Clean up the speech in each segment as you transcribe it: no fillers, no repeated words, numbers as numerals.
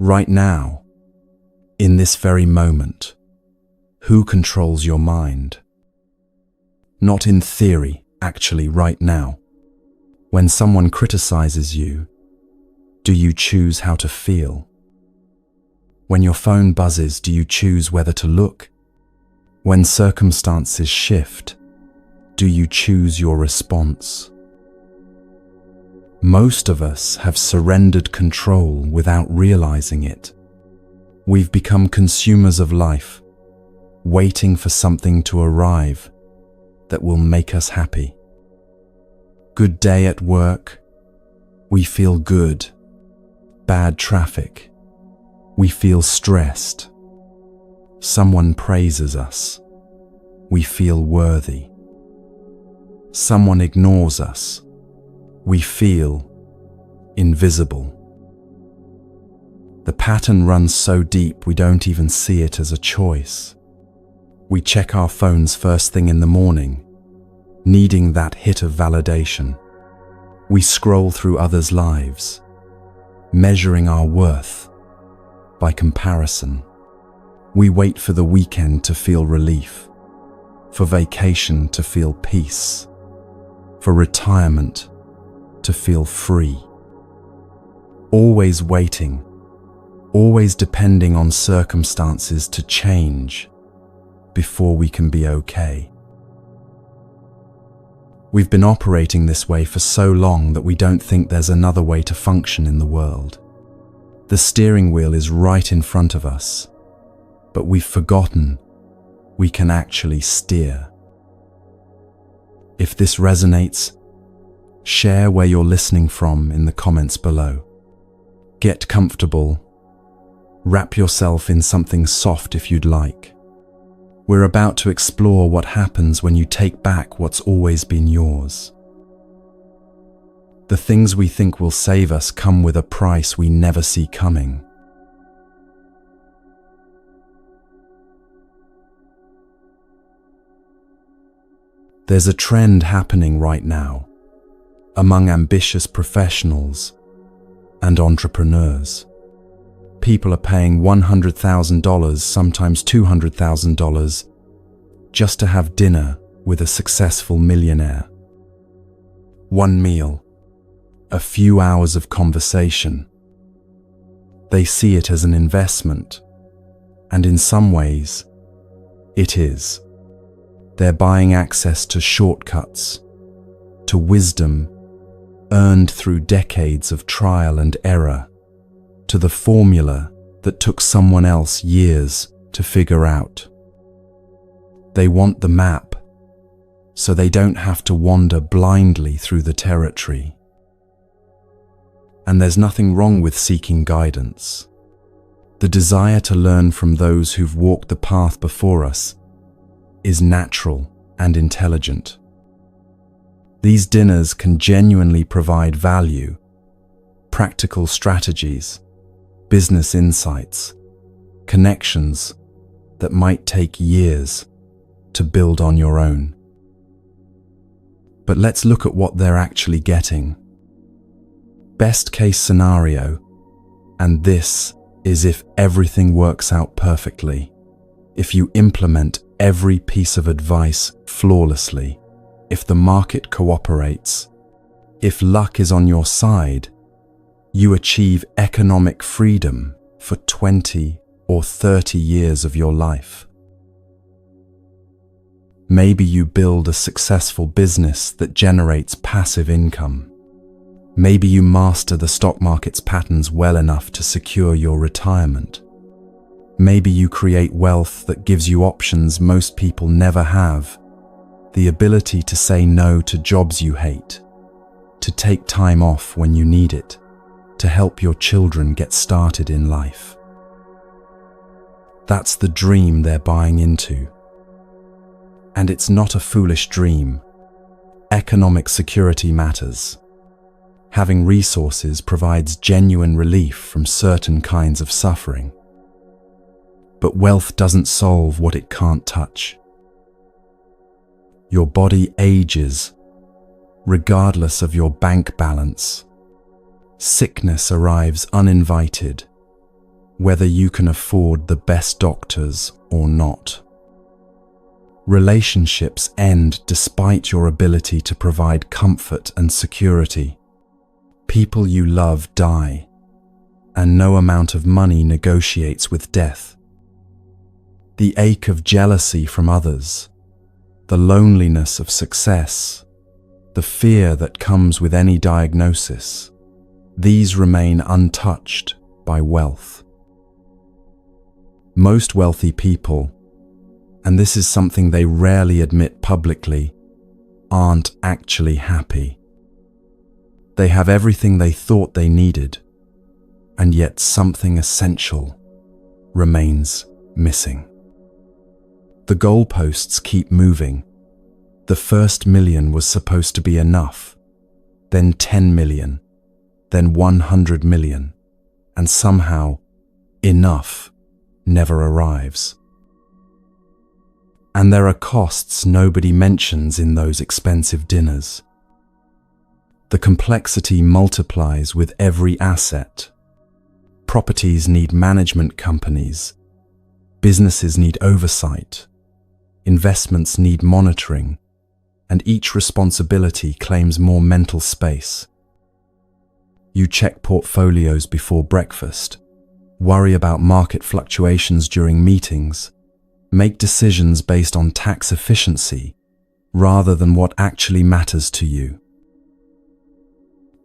Right now, in this very moment, who controls your mind? Not in theory, actually right now. When someone criticizes you, do you choose how to feel? When your phone buzzes, do you choose whether to look? When circumstances shift, do you choose your response? Most of us have surrendered control without realizing it. We've become consumers of life, waiting for something to arrive that will make us happy. Good day at work, we feel good. Bad traffic, we feel stressed. Someone praises us, we feel worthy. Someone ignores us, we feel invisible. The pattern runs so deep we don't even see it as a choice. We check our phones first thing in the morning, needing that hit of validation. We scroll through others' lives, measuring our worth by comparison. We wait for the weekend to feel relief, for vacation to feel peace, for retirement to feel free. Always waiting, always depending on circumstances to change before we can be okay. We've been operating this way for so long that we don't think there's another way to function in the world. The steering wheel is right in front of us, but we've forgotten we can actually steer. If this resonates, share where you're listening from in the comments below. Get comfortable. Wrap yourself in something soft if you'd like. We're about to explore what happens when you take back what's always been yours. The things we think will save us come with a price we never see coming. There's a trend happening right now among ambitious professionals and entrepreneurs. People are paying $100,000, sometimes $200,000, just to have dinner with a successful millionaire. One meal, a few hours of conversation. They see it as an investment, and in some ways, it is. They're buying access to shortcuts, to wisdom earned through decades of trial and error, to the formula that took someone else years to figure out. They want the map, so they don't have to wander blindly through the territory. And there's nothing wrong with seeking guidance. The desire to learn from those who've walked the path before us is natural and intelligent. These dinners can genuinely provide value, practical strategies, business insights, connections that might take years to build on your own. But let's look at what they're actually getting. Best case scenario, and this is if everything works out perfectly, if you implement every piece of advice flawlessly, if the market cooperates, if luck is on your side, you achieve economic freedom for 20 or 30 years of your life. Maybe you build a successful business that generates passive income. Maybe you master the stock market's patterns well enough to secure your retirement. Maybe you create wealth that gives you options most people never have. The ability to say no to jobs you hate, to take time off when you need it, to help your children get started in life. That's the dream they're buying into. And it's not a foolish dream. Economic security matters. Having resources provides genuine relief from certain kinds of suffering. But wealth doesn't solve what it can't touch. Your body ages, regardless of your bank balance. Sickness arrives uninvited, whether you can afford the best doctors or not. Relationships end despite your ability to provide comfort and security. People you love die, and no amount of money negotiates with death. The ache of jealousy from others, the loneliness of success, the fear that comes with any diagnosis, these remain untouched by wealth. Most wealthy people, and this is something they rarely admit publicly, aren't actually happy. They have everything they thought they needed, and yet something essential remains missing. The goalposts keep moving. The first million was supposed to be enough, then 10 million, then 100 million, and somehow enough never arrives. And there are costs nobody mentions in those expensive dinners. The complexity multiplies with every asset. Properties need management companies. Businesses need oversight. Investments need monitoring. And each responsibility claims more mental space. You check portfolios before breakfast, worry about market fluctuations during meetings, make decisions based on tax efficiency rather than what actually matters to you.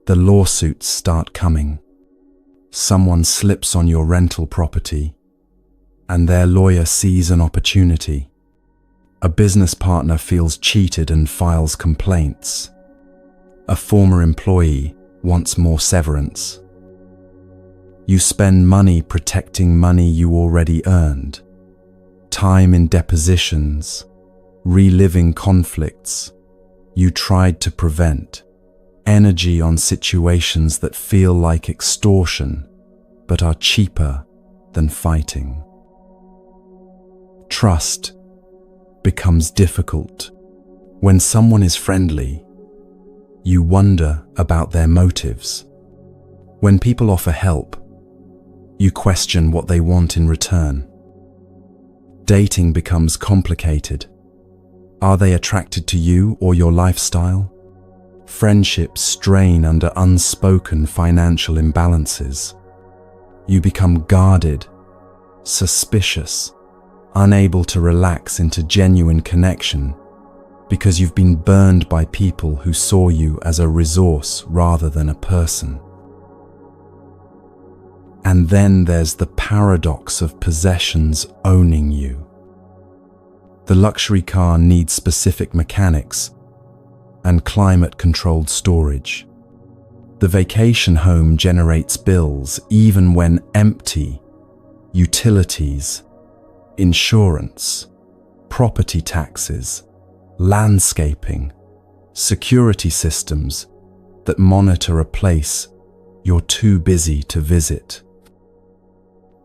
The lawsuits start coming. Someone slips on your rental property, and their lawyer sees an opportunity. A business partner feels cheated and files complaints. A former employee wants more severance. You spend money protecting money you already earned. Time in depositions, reliving conflicts you tried to prevent, energy on situations that feel like extortion but are cheaper than fighting. Trust becomes difficult. When someone is friendly, you wonder about their motives. When people offer help, you question what they want in return. Dating becomes complicated. Are they attracted to you or your lifestyle? Friendships strain under unspoken financial imbalances. You become guarded, suspicious, unable to relax into genuine connection because you've been burned by people who saw you as a resource rather than a person. And then there's the paradox of possessions owning you. The luxury car needs specific mechanics and climate-controlled storage. The vacation home generates bills even when empty. Utilities, insurance, property taxes, landscaping, security systems that monitor a place you're too busy to visit.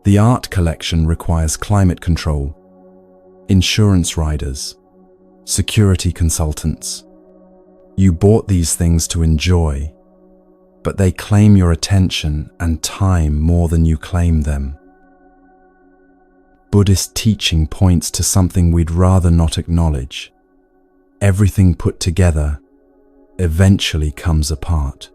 The art collection requires climate control, insurance riders, security consultants. You bought these things to enjoy, but they claim your attention and time more than you claim them. Buddhist teaching points to something we'd rather not acknowledge. Everything put together eventually comes apart.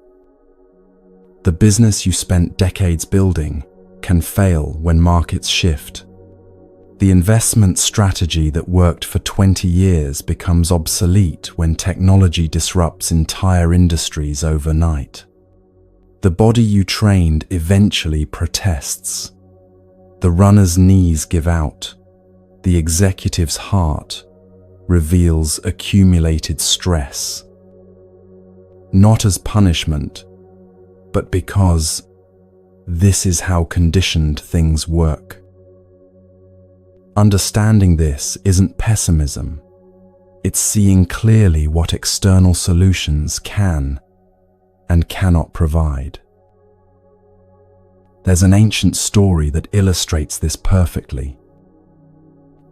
The business you spent decades building can fail when markets shift. The investment strategy that worked for 20 years becomes obsolete when technology disrupts entire industries overnight. The body you trained eventually protests. The runner's knees give out. The executive's heart reveals accumulated stress. Not as punishment, but because this is how conditioned things work. Understanding this isn't pessimism. It's seeing clearly what external solutions can and cannot provide. There's an ancient story that illustrates this perfectly.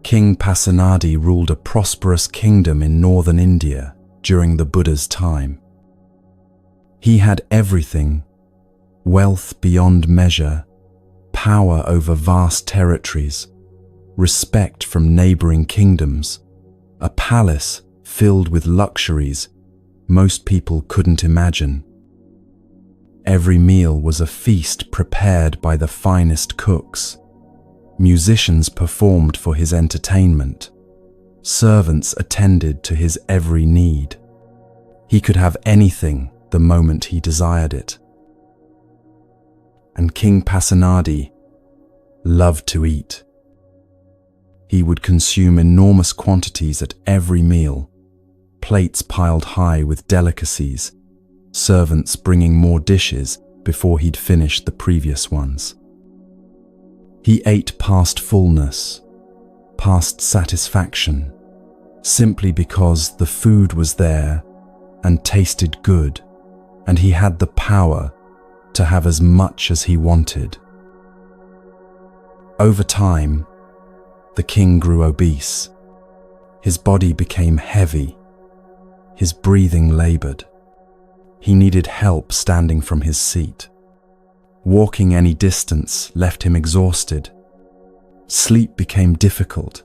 King Pasenadi ruled a prosperous kingdom in northern India during the Buddha's time. He had everything: wealth beyond measure, power over vast territories, respect from neighboring kingdoms, a palace filled with luxuries most people couldn't imagine. Every meal was a feast prepared by the finest cooks. Musicians performed for his entertainment. Servants attended to his every need. He could have anything the moment he desired it. And King Pasenadi loved to eat. He would consume enormous quantities at every meal, plates piled high with delicacies, servants bringing more dishes before he'd finished the previous ones. He ate past fullness, past satisfaction, simply because the food was there and tasted good, and he had the power to have as much as he wanted. Over time, the king grew obese. His body became heavy. His breathing labored. He needed help standing from his seat. Walking any distance left him exhausted. Sleep became difficult,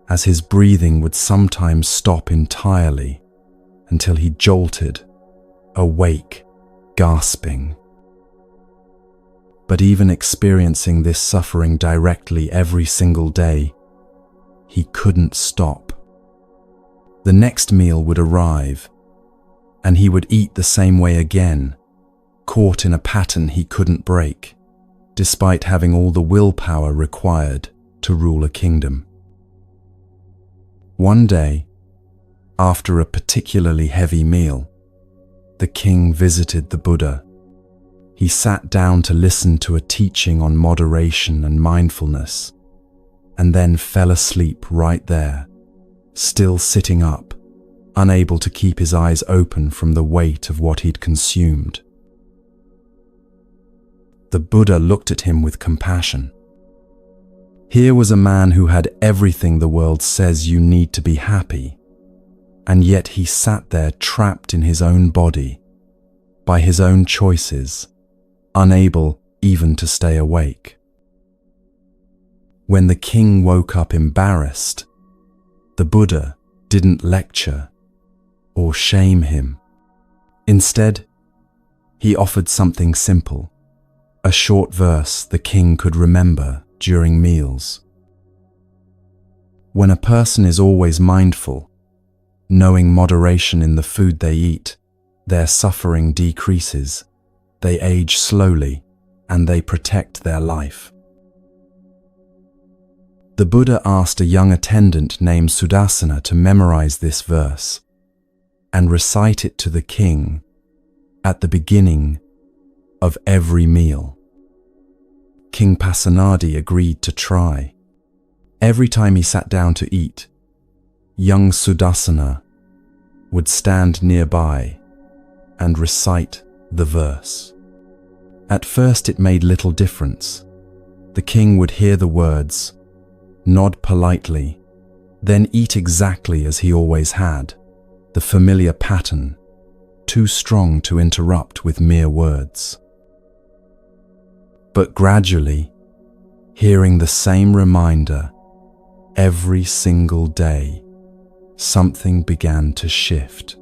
as his breathing would sometimes stop entirely until he jolted, awake, gasping. But even experiencing this suffering directly every single day, he couldn't stop. The next meal would arrive, and he would eat the same way again, caught in a pattern he couldn't break, despite having all the willpower required to rule a kingdom. One day, after a particularly heavy meal, the king visited the Buddha. He sat down to listen to a teaching on moderation and mindfulness, and then fell asleep right there, still sitting up, unable to keep his eyes open from the weight of what he'd consumed. The Buddha looked at him with compassion. Here was a man who had everything the world says you need to be happy, and yet he sat there trapped in his own body, by his own choices, unable even to stay awake. When the king woke up embarrassed, the Buddha didn't lecture or shame him. Instead, he offered something simple, a short verse the king could remember during meals. When a person is always mindful, knowing moderation in the food they eat, their suffering decreases, they age slowly, and they protect their life. The Buddha asked a young attendant named Sudarsana to memorize this verse and recite it to the king at the beginning of every meal. King Pasenadi agreed to try. Every time he sat down to eat, young Sudarsana would stand nearby and recite the verse. At first it made little difference. The king would hear the words, nod politely, then eat exactly as he always had, the familiar pattern, too strong to interrupt with mere words. But gradually, hearing the same reminder every single day, something began to shift.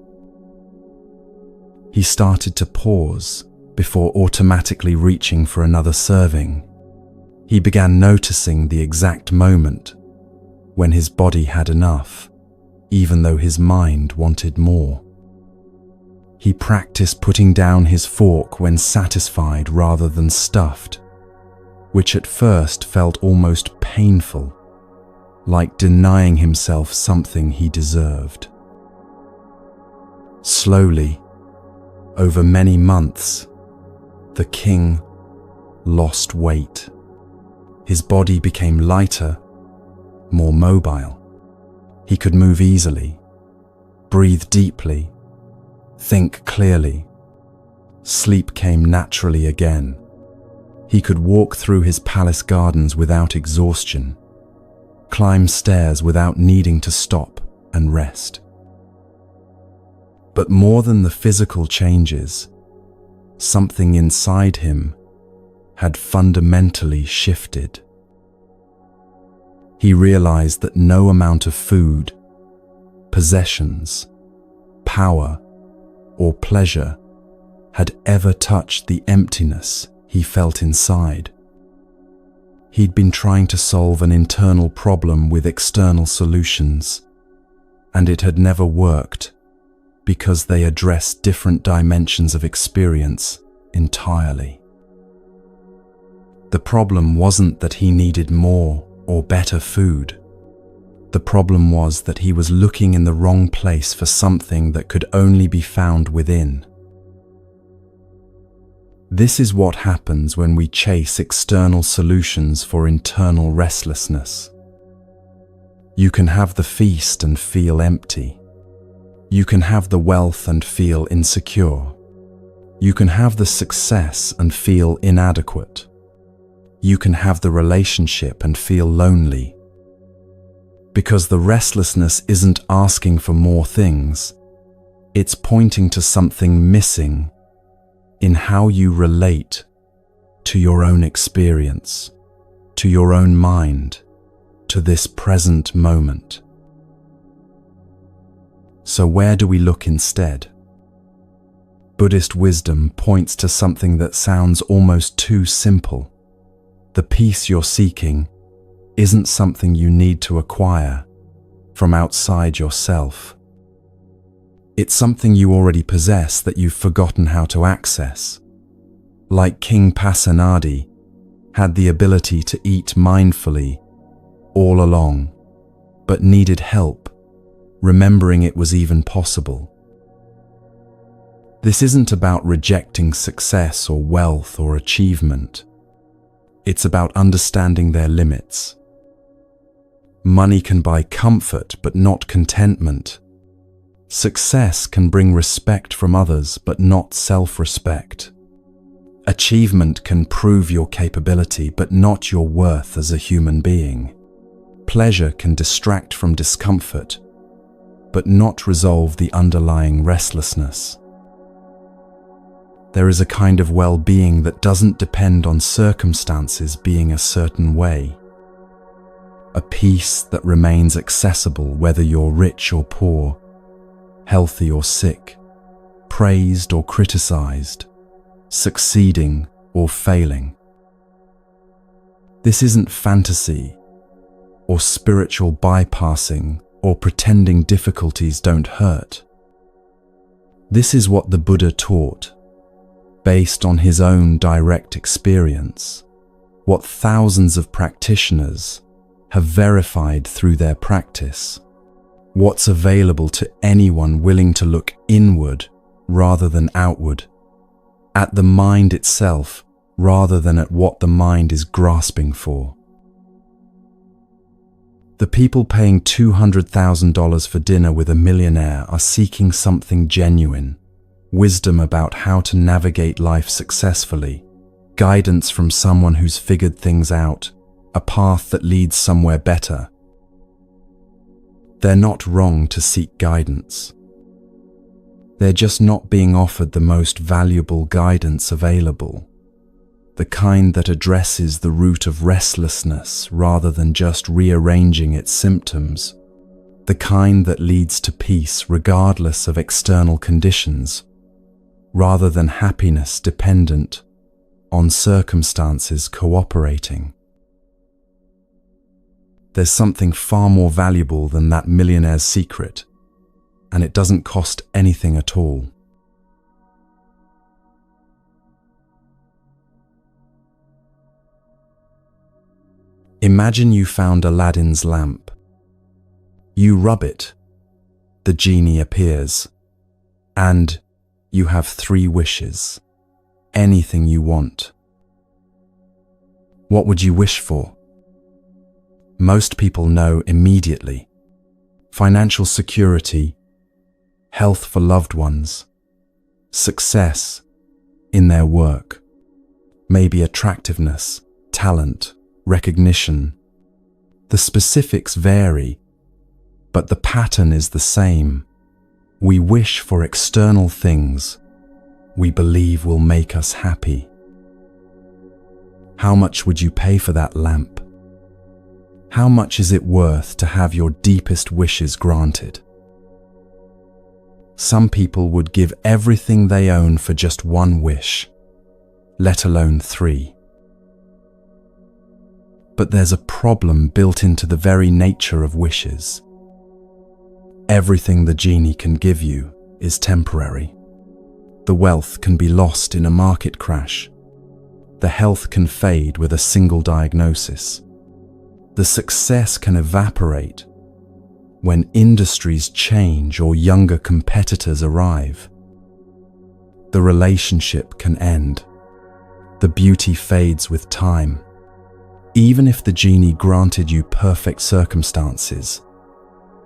He started to pause before automatically reaching for another serving. He began noticing the exact moment when his body had enough, even though his mind wanted more. He practiced putting down his fork when satisfied rather than stuffed, which at first felt almost painful, like denying himself something he deserved. Slowly, over many months, the king lost weight. His body became lighter, more mobile. He could move easily, breathe deeply, think clearly. Sleep came naturally again. He could walk through his palace gardens without exhaustion, climb stairs without needing to stop and rest. But more than the physical changes, something inside him had fundamentally shifted. He realized that no amount of food, possessions, power, or pleasure had ever touched the emptiness he felt inside. He'd been trying to solve an internal problem with external solutions, and it had never worked because they addressed different dimensions of experience entirely. The problem wasn't that he needed more or better food. The problem was that he was looking in the wrong place for something that could only be found within. This is what happens when we chase external solutions for internal restlessness. You can have the feast and feel empty. You can have the wealth and feel insecure. You can have the success and feel inadequate. You can have the relationship and feel lonely. Because the restlessness isn't asking for more things, it's pointing to something missing in how you relate to your own experience, to your own mind, to this present moment. So where do we look instead? Buddhist wisdom points to something that sounds almost too simple. The peace you're seeking isn't something you need to acquire from outside yourself. It's something you already possess that you've forgotten how to access. Like King Pasenadi had the ability to eat mindfully all along, but needed help remembering it was even possible. This isn't about rejecting success or wealth or achievement. It's about understanding their limits. Money can buy comfort but not contentment. Success can bring respect from others but not self-respect. Achievement can prove your capability but not your worth as a human being. Pleasure can distract from discomfort but not resolve the underlying restlessness. There is a kind of well-being that doesn't depend on circumstances being a certain way. A peace that remains accessible whether you're rich or poor, healthy or sick, praised or criticized, succeeding or failing. This isn't fantasy or spiritual bypassing or pretending difficulties don't hurt. This is what the Buddha taught, based on his own direct experience, what thousands of practitioners have verified through their practice, what's available to anyone willing to look inward rather than outward, at the mind itself rather than at what the mind is grasping for. The people paying $200,000 for dinner with a millionaire are seeking something genuine, wisdom about how to navigate life successfully, guidance from someone who's figured things out, a path that leads somewhere better. They're not wrong to seek guidance. They're just not being offered the most valuable guidance available, the kind that addresses the root of restlessness rather than just rearranging its symptoms, the kind that leads to peace regardless of external conditions, rather than happiness dependent on circumstances cooperating. There's something far more valuable than that millionaire's secret, and it doesn't cost anything at all. Imagine you found Aladdin's lamp. You rub it, the genie appears, and you have 3 wishes, anything you want. What would you wish for? Most people know immediately. Financial security, health for loved ones, success in their work, maybe attractiveness, talent, recognition. The specifics vary, but the pattern is the same. We wish for external things we believe will make us happy. How much would you pay for that lamp? How much is it worth to have your deepest wishes granted? Some people would give everything they own for just one wish, let alone 3. But there's a problem built into the very nature of wishes. Everything the genie can give you is temporary. The wealth can be lost in a market crash. The health can fade with a single diagnosis. The success can evaporate when industries change or younger competitors arrive. The relationship can end. The beauty fades with time. Even if the genie granted you perfect circumstances,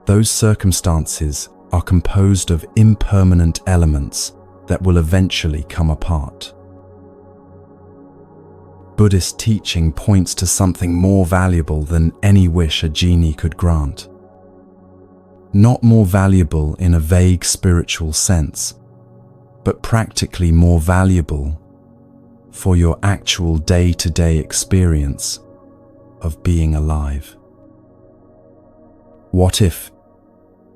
those circumstances are composed of impermanent elements that will eventually come apart. Buddhist teaching points to something more valuable than any wish a genie could grant. Not more valuable in a vague spiritual sense, but practically more valuable for your actual day-to-day experience of being alive. What if,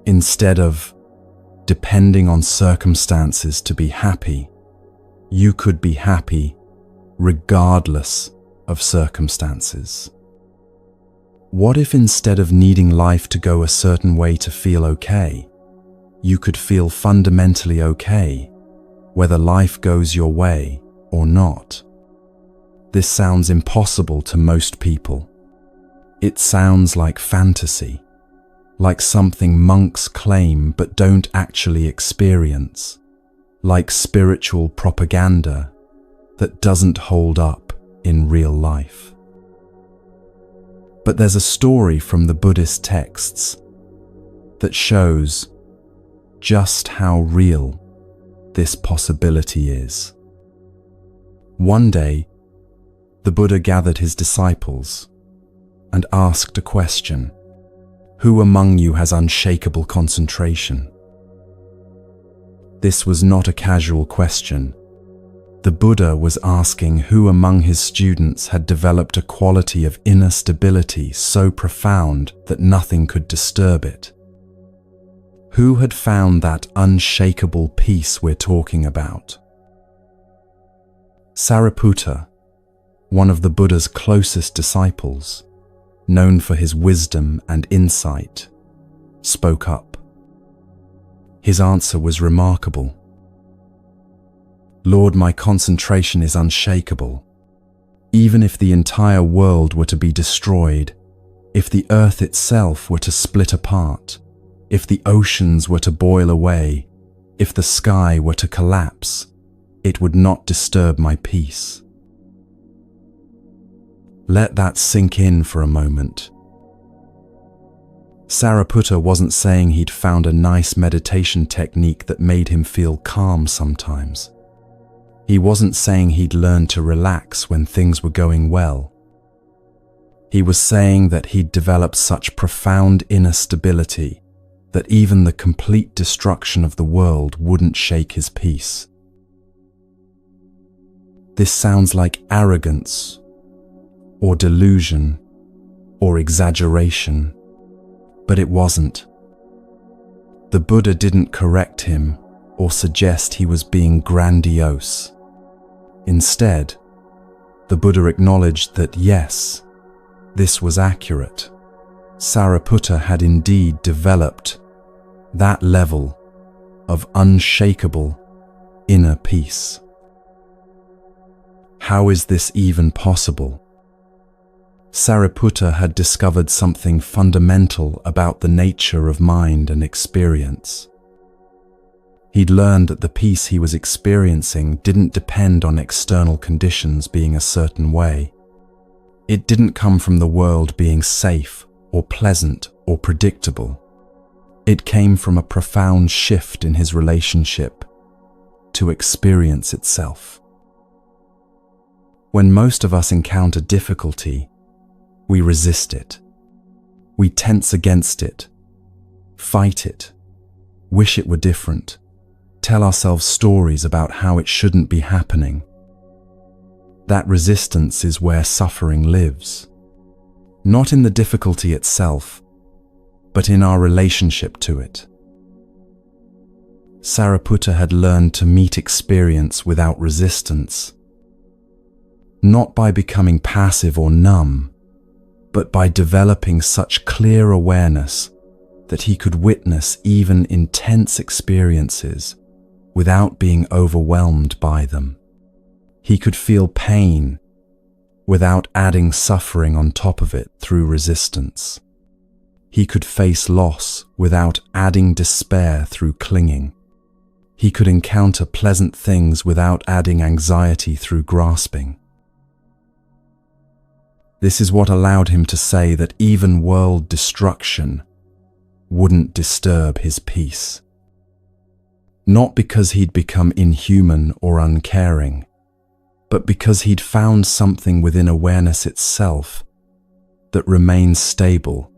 instead of depending on circumstances to be happy, you could be happy regardless of circumstances? What if instead of needing life to go a certain way to feel okay, you could feel fundamentally okay, whether life goes your way or not? This sounds impossible to most people. It sounds like fantasy, like something monks claim but don't actually experience, like spiritual propaganda that doesn't hold up in real life. But there's a story from the Buddhist texts that shows just how real this possibility is. One day, the Buddha gathered his disciples and asked a question: "Who among you has unshakable concentration?" This was not a casual question. The Buddha was asking who among his students had developed a quality of inner stability so profound that nothing could disturb it. Who had found that unshakable peace we're talking about? Sariputta, one of the Buddha's closest disciples, known for his wisdom and insight, spoke up. His answer was remarkable. "Lord, my concentration is unshakable. Even if the entire world were to be destroyed, if the earth itself were to split apart, if the oceans were to boil away, if the sky were to collapse, it would not disturb my peace." Let that sink in for a moment. Sariputta wasn't saying he'd found a nice meditation technique that made him feel calm sometimes. He wasn't saying he'd learned to relax when things were going well. He was saying that he'd developed such profound inner stability that even the complete destruction of the world wouldn't shake his peace. This sounds like arrogance, or delusion, or exaggeration, but it wasn't. The Buddha didn't correct him or suggest he was being grandiose. Instead, the Buddha acknowledged that yes, this was accurate. Sariputta had indeed developed that level of unshakable inner peace. How is this even possible? Sariputta had discovered something fundamental about the nature of mind and experience. He'd learned that the peace he was experiencing didn't depend on external conditions being a certain way. It didn't come from the world being safe or pleasant or predictable. It came from a profound shift in his relationship to experience itself. When most of us encounter difficulty, we resist it. We tense against it, fight it, wish it were different, tell ourselves stories about how it shouldn't be happening. That resistance is where suffering lives. Not in the difficulty itself, but in our relationship to it. Sariputta had learned to meet experience without resistance, not by becoming passive or numb, but by developing such clear awareness that he could witness even intense experiences without being overwhelmed by them. He could feel pain without adding suffering on top of it through resistance. He could face loss without adding despair through clinging. He could encounter pleasant things without adding anxiety through grasping. This is what allowed him to say that even world destruction wouldn't disturb his peace. Not because he'd become inhuman or uncaring, but because he'd found something within awareness itself that remains stable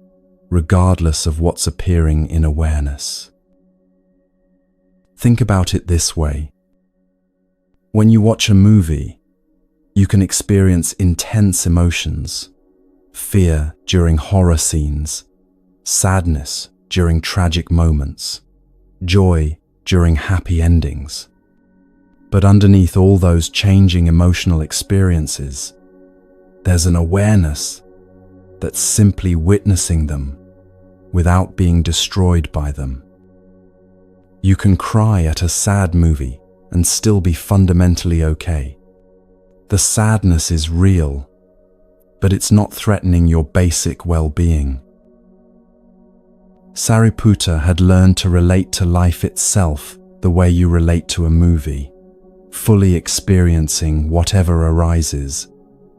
regardless of what's appearing in awareness. Think about it this way. When you watch a movie, you can experience intense emotions, fear during horror scenes, sadness during tragic moments, joy during happy endings. But underneath all those changing emotional experiences, there's an awareness that's simply witnessing them without being destroyed by them. You can cry at a sad movie and still be fundamentally okay. The sadness is real, but it's not threatening your basic well-being. Sariputta had learned to relate to life itself the way you relate to a movie, fully experiencing whatever arises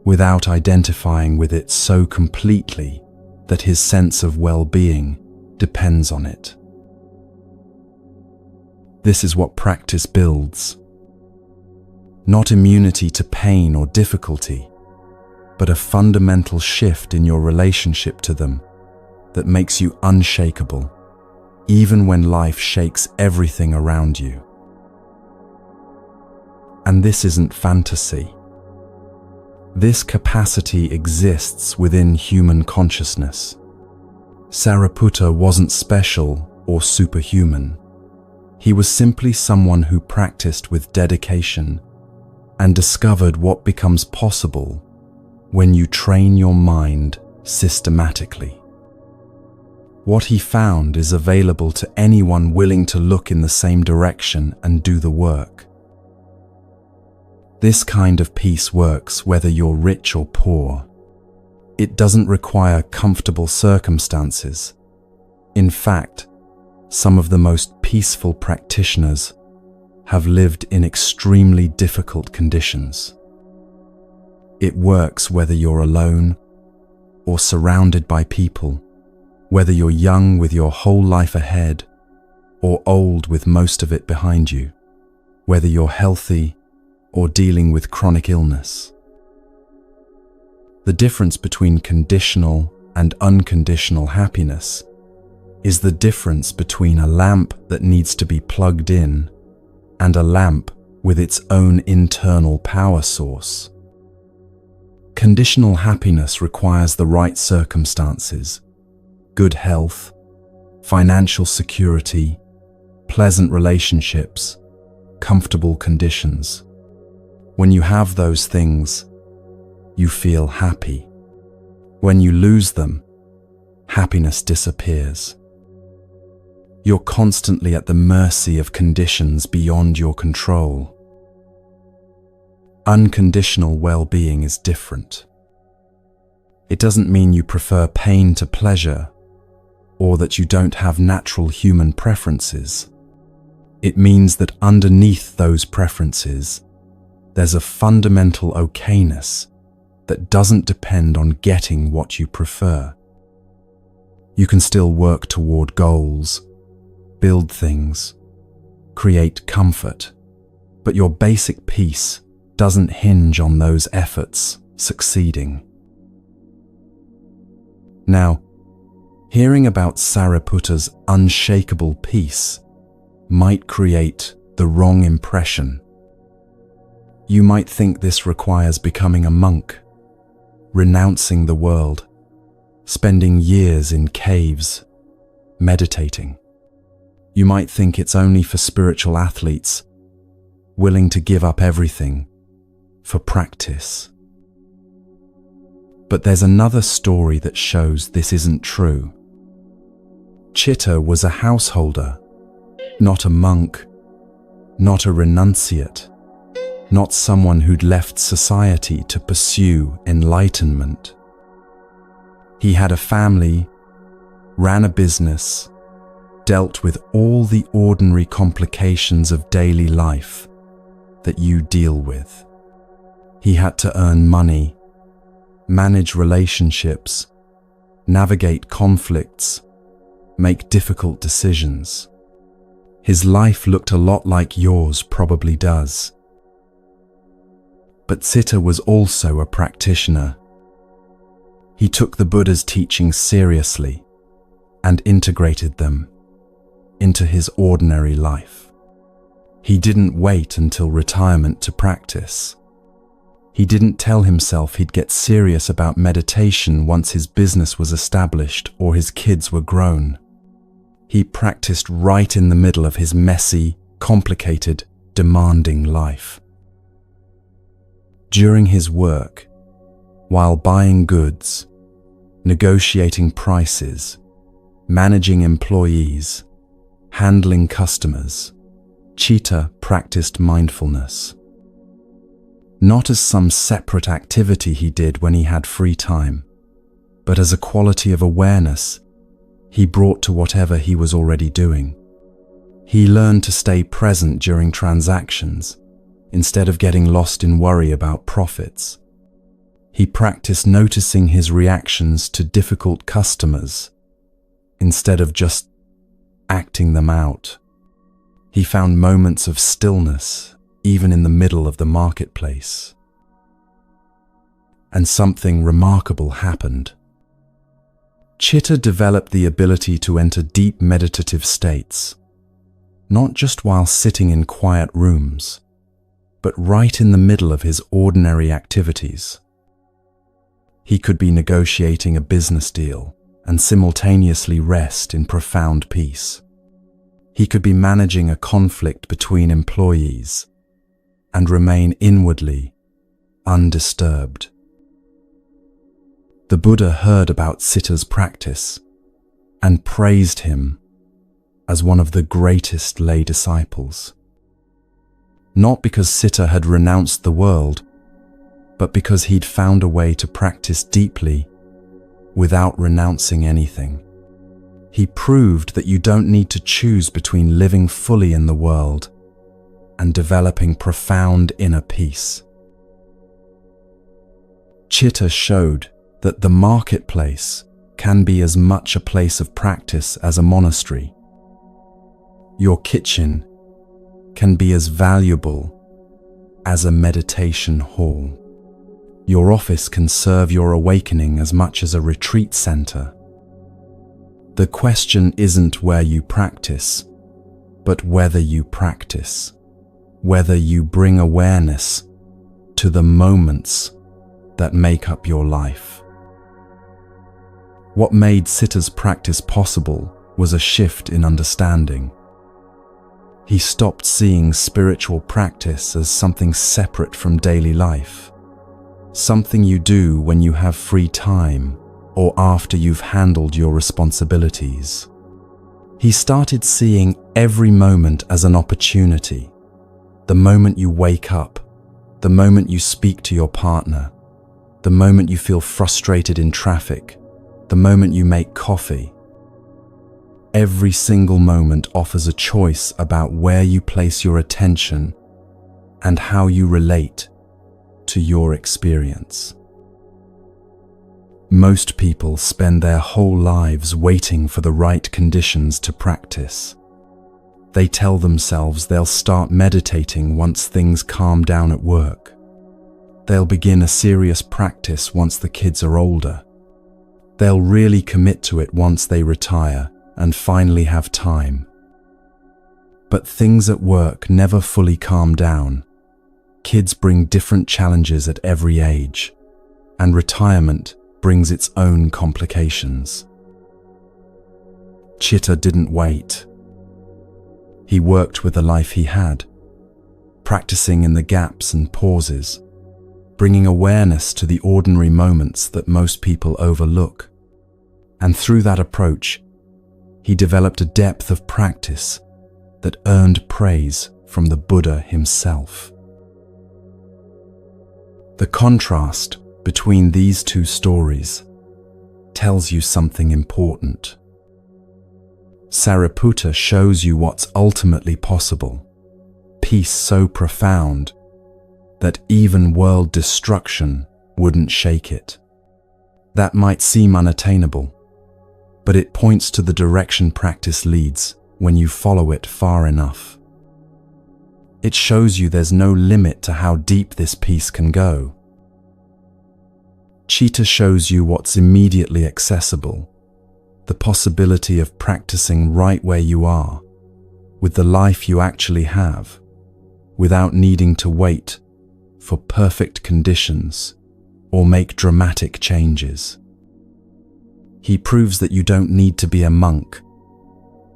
without identifying with it so completely that his sense of well-being depends on it. This is what practice builds. Not immunity to pain or difficulty, but a fundamental shift in your relationship to them that makes you unshakable, even when life shakes everything around you. And this isn't fantasy. This capacity exists within human consciousness. Sariputta wasn't special or superhuman. He was simply someone who practiced with dedication and discovered what becomes possible when you train your mind systematically. What he found is available to anyone willing to look in the same direction and do the work. This kind of peace works whether you're rich or poor. It doesn't require comfortable circumstances. In fact, some of the most peaceful practitioners have lived in extremely difficult conditions. It works whether you're alone or surrounded by people, whether you're young with your whole life ahead or old with most of it behind you, whether you're healthy or dealing with chronic illness. The difference between conditional and unconditional happiness is the difference between a lamp that needs to be plugged in and a lamp with its own internal power source. Conditional happiness requires the right circumstances, good health, financial security, pleasant relationships, comfortable conditions. When you have those things, you feel happy. When you lose them, happiness disappears. You're constantly at the mercy of conditions beyond your control. Unconditional well-being is different. It doesn't mean you prefer pain to pleasure, or that you don't have natural human preferences. It means that underneath those preferences, there's a fundamental okayness that doesn't depend on getting what you prefer. You can still work toward goals, build things, create comfort, but your basic peace doesn't hinge on those efforts succeeding. Now, hearing about Sariputta's unshakable peace might create the wrong impression. You might think this requires becoming a monk, renouncing the world, spending years in caves, meditating. You might think it's only for spiritual athletes, willing to give up everything for practice. But there's another story that shows this isn't true. Chitta was a householder, not a monk, not a renunciate, not someone who'd left society to pursue enlightenment. He had a family, ran a business, dealt with all the ordinary complications of daily life that you deal with. He had to earn money, manage relationships, navigate conflicts, make difficult decisions. His life looked a lot like yours probably does. But Citta was also a practitioner. He took the Buddha's teachings seriously and integrated them into his ordinary life. He didn't wait until retirement to practice. He didn't tell himself he'd get serious about meditation once his business was established or his kids were grown. He practiced right in the middle of his messy, complicated, demanding life. During his work, while buying goods, negotiating prices, managing employees, handling customers, Citta practiced mindfulness. Not as some separate activity he did when he had free time, but as a quality of awareness he brought to whatever he was already doing. He learned to stay present during transactions, instead of getting lost in worry about profits. He practiced noticing his reactions to difficult customers, instead of just acting them out. He found moments of stillness, even in the middle of the marketplace. And something remarkable happened. Citta developed the ability to enter deep meditative states, not just while sitting in quiet rooms, but right in the middle of his ordinary activities. He could be negotiating a business deal and simultaneously rest in profound peace. He could be managing a conflict between employees and remain inwardly undisturbed. The Buddha heard about Citta's practice and praised him as one of the greatest lay disciples. Not because Citta had renounced the world, but because he'd found a way to practice deeply without renouncing anything. He proved that you don't need to choose between living fully in the world and developing profound inner peace. Citta showed that the marketplace can be as much a place of practice as a monastery. Your kitchen can be as valuable as a meditation hall. Your office can serve your awakening as much as a retreat center. The question isn't where you practice, but whether you practice, whether you bring awareness to the moments that make up your life. What made Citta's practice possible was a shift in understanding. He stopped seeing spiritual practice as something separate from daily life, something you do when you have free time or after you've handled your responsibilities. He started seeing every moment as an opportunity. The moment you wake up, the moment you speak to your partner, the moment you feel frustrated in traffic, the moment you make coffee. Every single moment offers a choice about where you place your attention and how you relate to your experience. Most people spend their whole lives waiting for the right conditions to practice. They tell themselves they'll start meditating once things calm down at work. They'll begin a serious practice once the kids are older. They'll really commit to it once they retire and finally have time. But things at work never fully calm down, Kids bring different challenges at every age, and retirement brings its own complications. Chitta didn't wait. He worked with the life he had, practicing in the gaps and pauses, bringing awareness to the ordinary moments that most people overlook. And through that approach, he developed a depth of practice that earned praise from the Buddha himself. The contrast between these two stories tells you something important. Sariputta shows you what's ultimately possible, peace so profound that even world destruction wouldn't shake it. That might seem unattainable, but it points to the direction practice leads when you follow it far enough. It shows you there's no limit to how deep this peace can go. Chitta shows you what's immediately accessible, the possibility of practicing right where you are, with the life you actually have, without needing to wait for perfect conditions or make dramatic changes. He proves that you don't need to be a monk,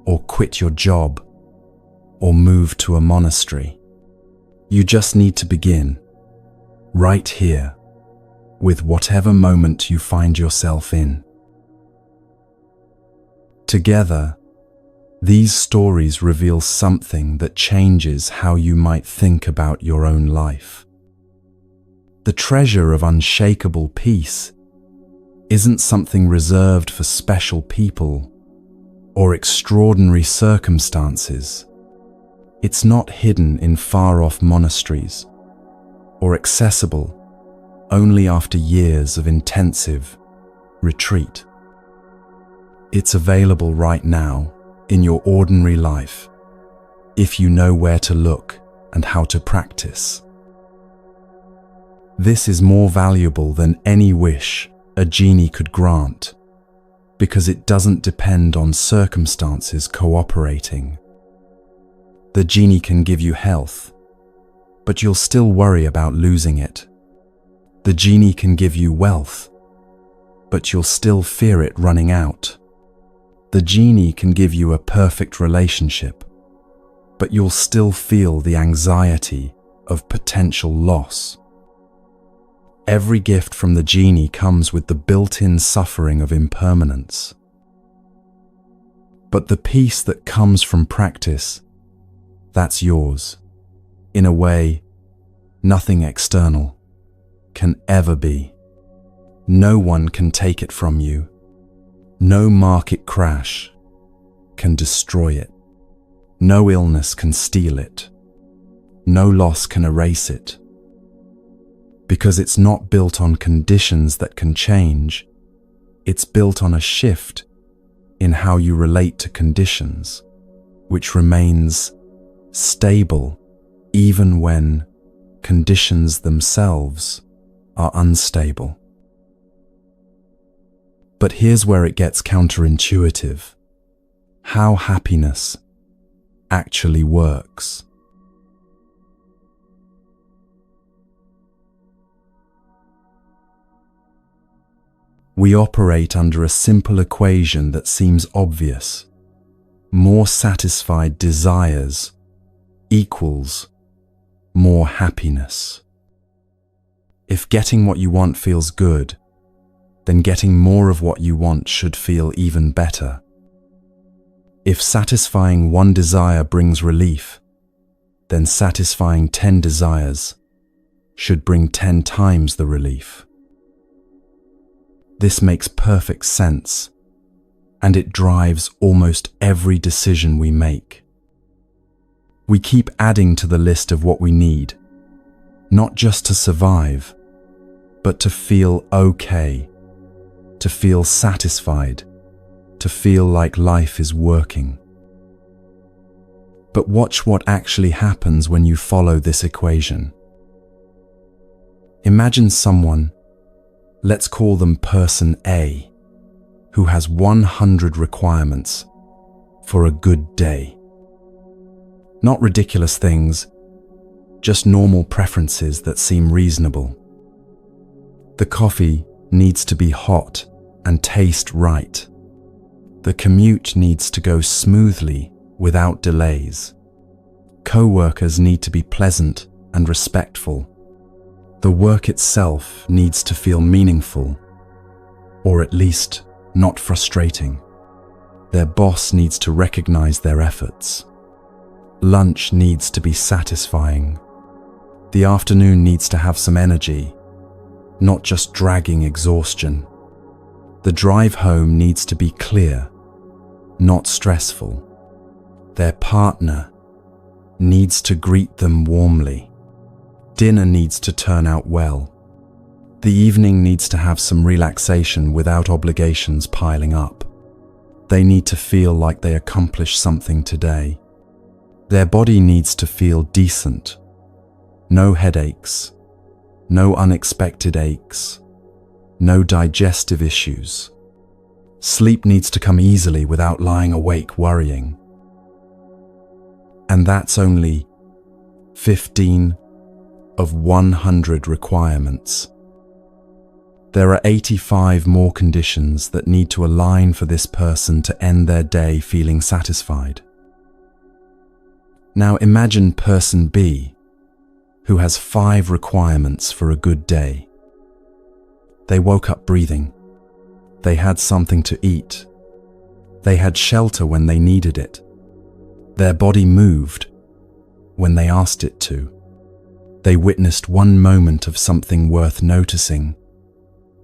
or quit your job, or move to a monastery. You just need to begin, right here, with whatever moment you find yourself in. Together, these stories reveal something that changes how you might think about your own life. The treasure of unshakable peace isn't something reserved for special people or extraordinary circumstances. It's not hidden in far-off monasteries or accessible only after years of intensive retreat. It's available right now in your ordinary life if you know where to look and how to practice. This is more valuable than any wish a genie could grant, because it doesn't depend on circumstances cooperating. The genie can give you health, but you'll still worry about losing it. The genie can give you wealth, but you'll still fear it running out. The genie can give you a perfect relationship, but you'll still feel the anxiety of potential loss. Every gift from the genie comes with the built-in suffering of impermanence. But the peace that comes from practice, that's yours. In a way, nothing external can ever be. No one can take it from you. No market crash can destroy it. No illness can steal it. No loss can erase it. Because it's not built on conditions that can change. It's built on a shift in how you relate to conditions, which remains stable even when conditions themselves are unstable. But here's where it gets counterintuitive: how happiness actually works. We operate under a simple equation that seems obvious. More satisfied desires equals more happiness. If getting what you want feels good, then getting more of what you want should feel even better. If satisfying one desire brings relief, then satisfying 10 desires should bring 10 times the relief. This makes perfect sense, and it drives almost every decision we make. We keep adding to the list of what we need, not just to survive, but to feel okay, to feel satisfied, to feel like life is working. But watch what actually happens when you follow this equation. Imagine someone, let's call them person A, who has 100 requirements for a good day. Not ridiculous things, just normal preferences that seem reasonable. The coffee needs to be hot and taste right. The commute needs to go smoothly without delays. Co-workers need to be pleasant and respectful. The work itself needs to feel meaningful, or at least not frustrating. Their boss needs to recognize their efforts. Lunch needs to be satisfying. The afternoon needs to have some energy, not just dragging exhaustion. The drive home needs to be clear, not stressful. Their partner needs to greet them warmly. Dinner needs to turn out well. The evening needs to have some relaxation without obligations piling up. They need to feel like they accomplished something today. Their body needs to feel decent. No headaches, no unexpected aches, no digestive issues. Sleep needs to come easily without lying awake worrying. And that's only 15 of 100 requirements. There are 85 more conditions that need to align for this person to end their day feeling satisfied. Now imagine person B, who has 5 requirements for a good day. They woke up breathing. They had something to eat. They had shelter when they needed it. Their body moved when they asked it to. They witnessed one moment of something worth noticing.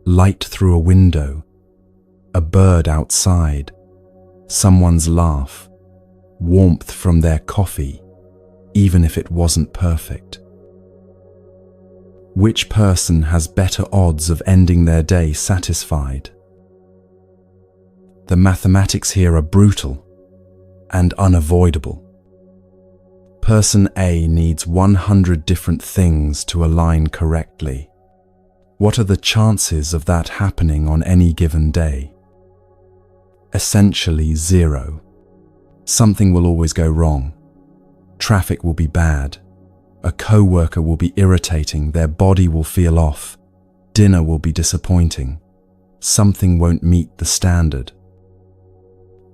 Light through a window, a bird outside, someone's laugh, warmth from their coffee, even if it wasn't perfect. Which person has better odds of ending their day satisfied? The mathematics here are brutal and unavoidable. Person A needs 100 different things to align correctly. What are the chances of that happening on any given day? Essentially 0. Something will always go wrong. Traffic will be bad. A co-worker will be irritating. Their body will feel off. Dinner will be disappointing. Something won't meet the standard.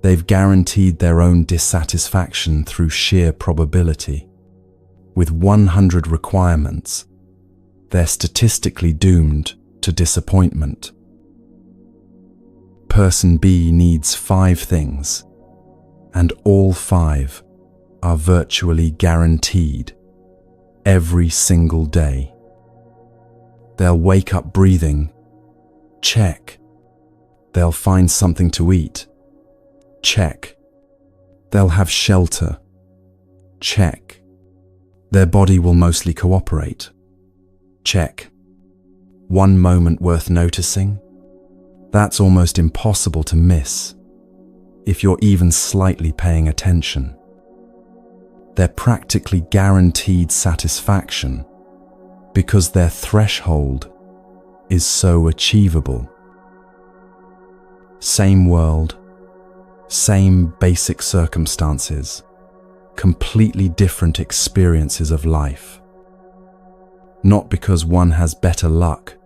They've guaranteed their own dissatisfaction through sheer probability. With 100 requirements, they're statistically doomed to disappointment. Person B needs 5 things, and all 5 are virtually guaranteed every single day. They'll wake up breathing. Check. They'll find something to eat. Check. They'll have shelter. Check. Their body will mostly cooperate. Check. One moment worth noticing? That's almost impossible to miss if you're even slightly paying attention. They're practically guaranteed satisfaction because their threshold is so achievable. Same world, same basic circumstances, completely different experiences of life. Not because one has better luck,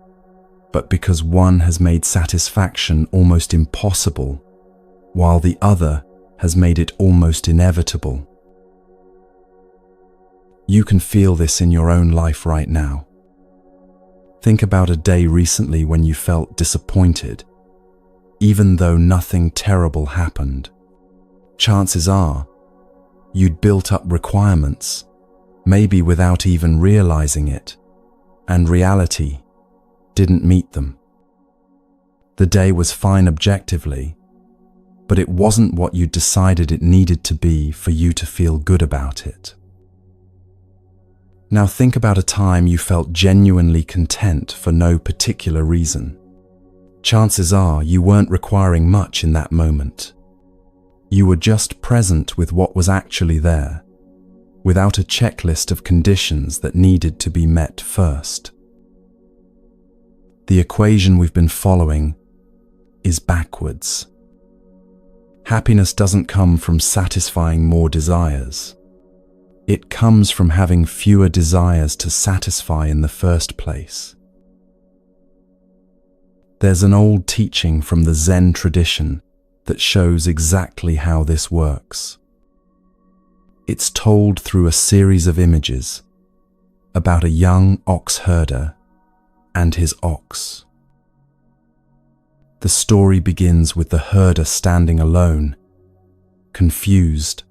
but because one has made satisfaction almost impossible, while the other has made it almost inevitable. You can feel this in your own life right now. Think about a day recently when you felt disappointed, even though nothing terrible happened. Chances are, you'd built up requirements, maybe without even realizing it, and reality didn't meet them. The day was fine objectively, but it wasn't what you decided it needed to be for you to feel good about it. Now think about a time you felt genuinely content for no particular reason. Chances are you weren't requiring much in that moment. You were just present with what was actually there, without a checklist of conditions that needed to be met first. The equation we've been following is backwards. Happiness doesn't come from satisfying more desires. It comes from having fewer desires to satisfy in the first place. There's an old teaching from the Zen tradition that shows exactly how this works. It's told through a series of images about a young ox herder and his ox. The story begins with the herder standing alone, confused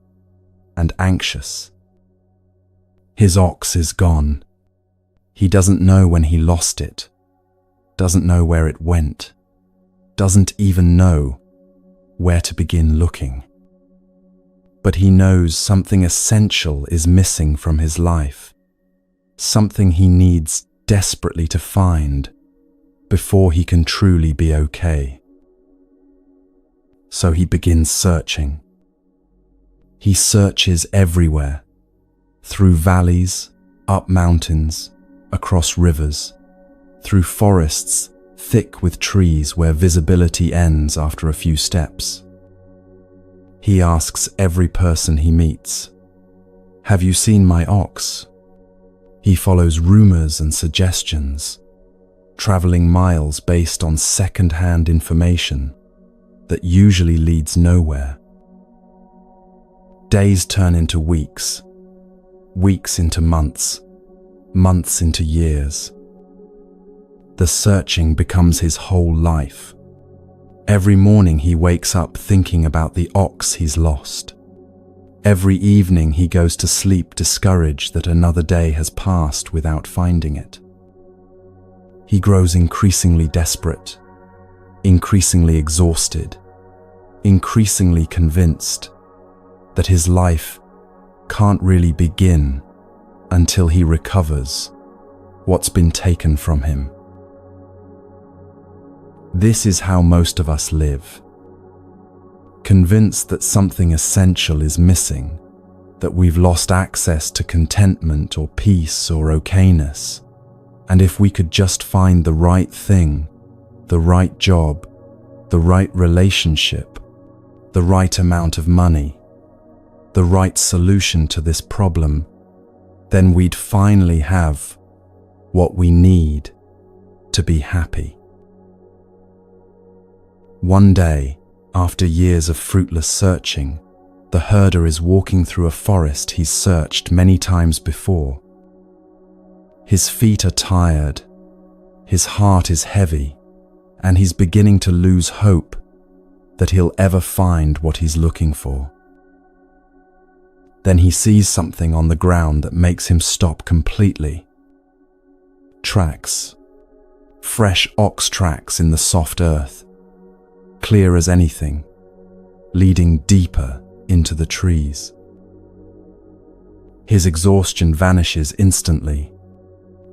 and anxious. His ox is gone. He doesn't know when he lost it, doesn't know where it went, doesn't even know where to begin looking. But he knows something essential is missing from his life, something he needs desperately to find before he can truly be okay. So he begins searching. He searches everywhere, through valleys, up mountains, across rivers, through forests thick with trees where visibility ends after a few steps. He asks every person he meets, "Have you seen my ox?" He follows rumors and suggestions, traveling miles based on second-hand information that usually leads nowhere. Days turn into weeks, weeks into months, months into years. The searching becomes his whole life. Every morning he wakes up thinking about the ox he's lost. Every evening he goes to sleep discouraged that another day has passed without finding it. He grows increasingly desperate, increasingly exhausted, increasingly convinced that his life can't really begin until he recovers what's been taken from him. This is how most of us live. Convinced that something essential is missing, that we've lost access to contentment or peace or okayness, and if we could just find the right thing, the right job, the right relationship, the right amount of money, the right solution to this problem, then we'd finally have what we need to be happy. One day, after years of fruitless searching, the herder is walking through a forest he's searched many times before. His feet are tired, his heart is heavy, and he's beginning to lose hope that he'll ever find what he's looking for. Then he sees something on the ground that makes him stop completely. Tracks. Fresh ox tracks in the soft earth, clear as anything, leading deeper into the trees. His exhaustion vanishes instantly.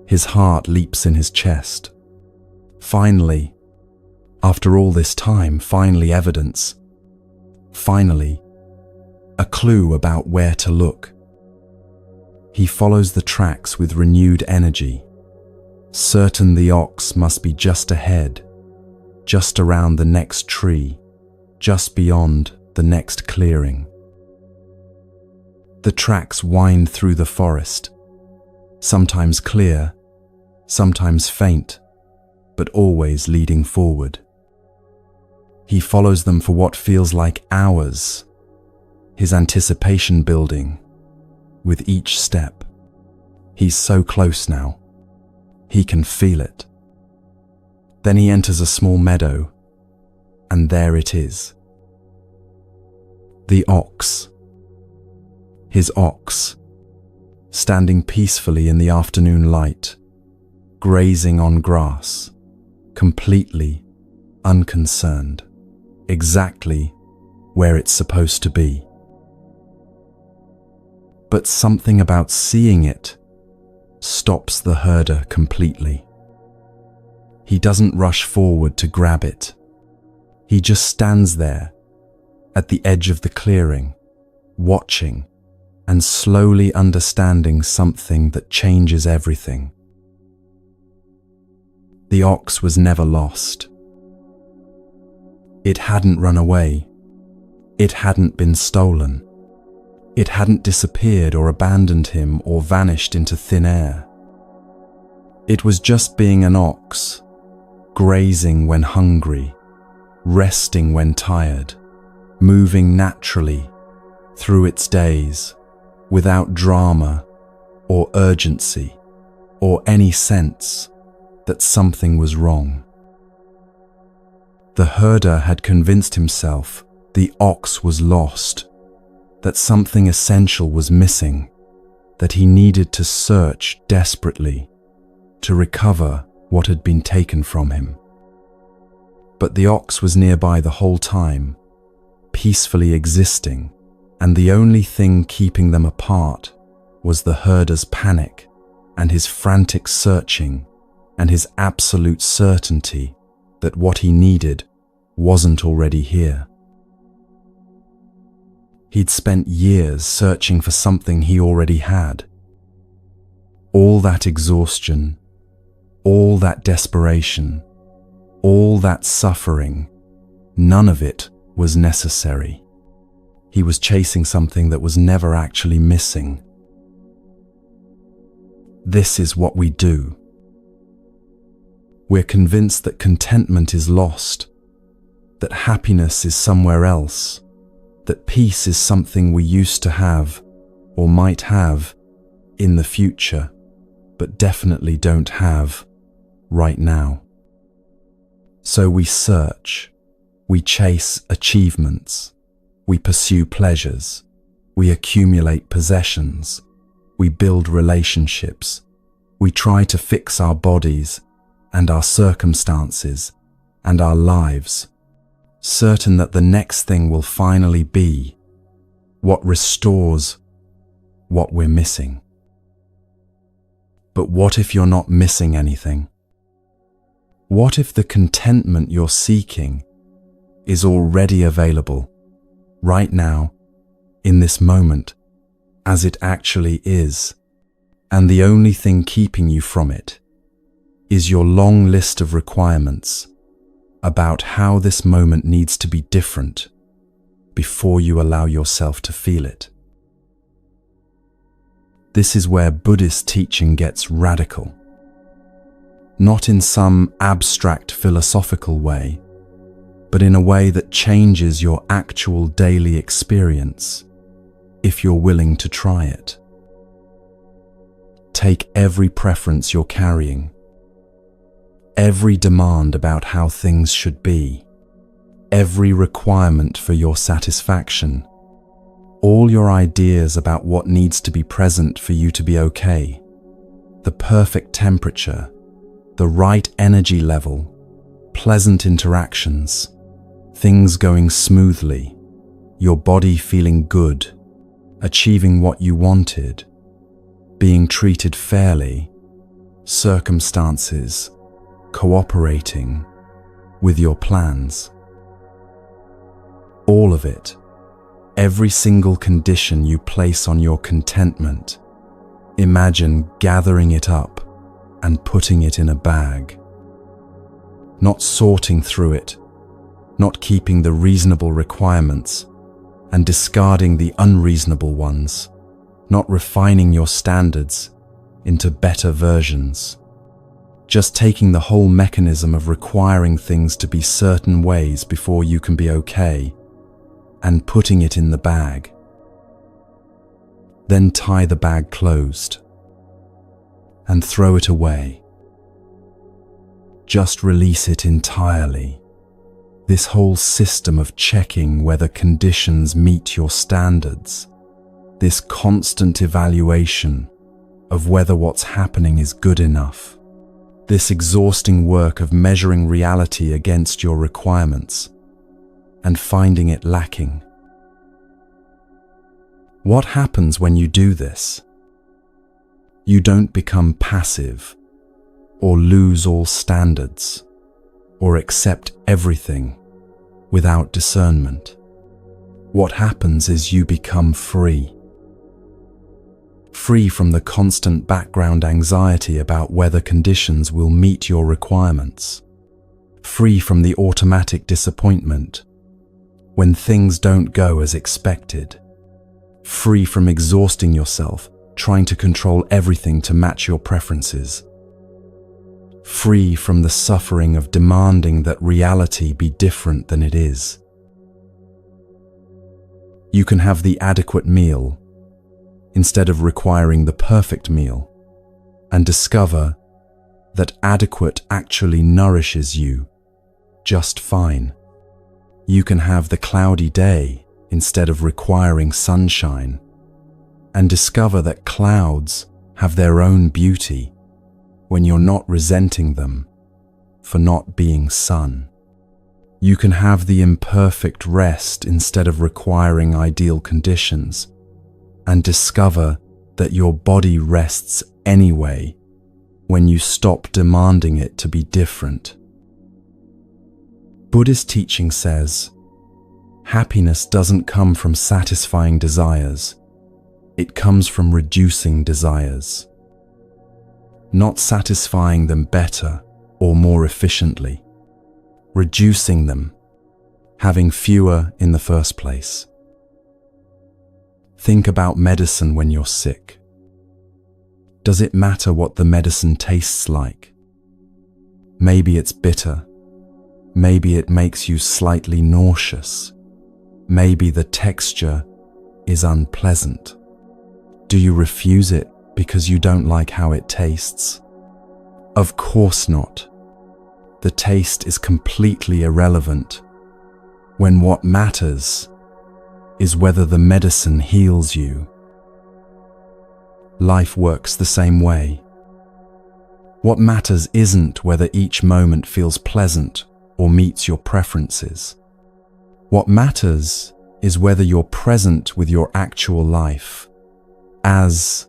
His heart leaps in his chest. Finally, after all this time, finally evidence. Finally, a clue about where to look. He follows the tracks with renewed energy, certain the ox must be just ahead, just around the next tree, just beyond the next clearing. The tracks wind through the forest, sometimes clear, sometimes faint, but always leading forward. He follows them for what feels like hours, his anticipation building with each step. He's so close now. He can feel it. Then he enters a small meadow, and there it is. The ox. His ox, standing peacefully in the afternoon light, grazing on grass, completely unconcerned, exactly where it's supposed to be. But something about seeing it stops the herder completely. He doesn't rush forward to grab it. He just stands there at the edge of the clearing, watching and slowly understanding something that changes everything. The ox was never lost. It hadn't run away. It hadn't been stolen. It hadn't disappeared or abandoned him or vanished into thin air. It was just being an ox, grazing when hungry, resting when tired, moving naturally through its days, without drama or urgency or any sense that something was wrong. The herder had convinced himself the ox was lost, that something essential was missing, that he needed to search desperately to recover what had been taken from him. But the ox was nearby the whole time, peacefully existing, and the only thing keeping them apart was the herder's panic and his frantic searching and his absolute certainty that what he needed wasn't already here. He'd spent years searching for something he already had. All that exhaustion, all that desperation, all that suffering, none of it was necessary. He was chasing something that was never actually missing. This is what we do. We're convinced that contentment is lost, that happiness is somewhere else, that peace is something we used to have or might have in the future, but definitely don't have right now. So we search, we chase achievements, we pursue pleasures, we accumulate possessions, we build relationships, we try to fix our bodies and our circumstances and our lives, certain that the next thing will finally be what restores what we're missing. But what if you're not missing anything? What if the contentment you're seeking is already available right now, in this moment, as it actually is, and the only thing keeping you from it is your long list of requirements about how this moment needs to be different before you allow yourself to feel it? This is where Buddhist teaching gets radical. Not in some abstract philosophical way, but in a way that changes your actual daily experience, if you're willing to try it. Take every preference you're carrying, every demand about how things should be, every requirement for your satisfaction, all your ideas about what needs to be present for you to be okay, the perfect temperature, the right energy level, pleasant interactions, things going smoothly, your body feeling good, achieving what you wanted, being treated fairly, circumstances cooperating with your plans. All of it, every single condition you place on your contentment, imagine gathering it up and putting it in a bag. Not sorting through it, not keeping the reasonable requirements and discarding the unreasonable ones, not refining your standards into better versions. Just taking the whole mechanism of requiring things to be certain ways before you can be okay and putting it in the bag. Then tie the bag closed and throw it away. Just release it entirely. This whole system of checking whether conditions meet your standards, this constant evaluation of whether what's happening is good enough, this exhausting work of measuring reality against your requirements and finding it lacking. What happens when you do this? You don't become passive or lose all standards or accept everything without discernment. What happens is you become free. Free from the constant background anxiety about whether conditions will meet your requirements. Free from the automatic disappointment when things don't go as expected. free from exhausting yourself trying to control everything to match your preferences, free from the suffering of demanding that reality be different than it is. You can have the adequate meal instead of requiring the perfect meal, and discover that adequate actually nourishes you just fine. You can have the cloudy day instead of requiring sunshine, and discover that clouds have their own beauty when you're not resenting them for not being sun. You can have the imperfect rest instead of requiring ideal conditions, and discover that your body rests anyway when you stop demanding it to be different. Buddhist teaching says, happiness doesn't come from satisfying desires, it comes from reducing desires. Not satisfying them better or more efficiently, reducing them, having fewer in the first place. Think about medicine when you're sick. Does it matter what the medicine tastes like? Maybe it's bitter. Maybe it makes you slightly nauseous. Maybe the texture is unpleasant. Do you refuse it because you don't like how it tastes? Of course not. The taste is completely irrelevant when what matters is whether the medicine heals you. Life works the same way. What matters isn't whether each moment feels pleasant or meets your preferences. What matters is whether you're present with your actual life as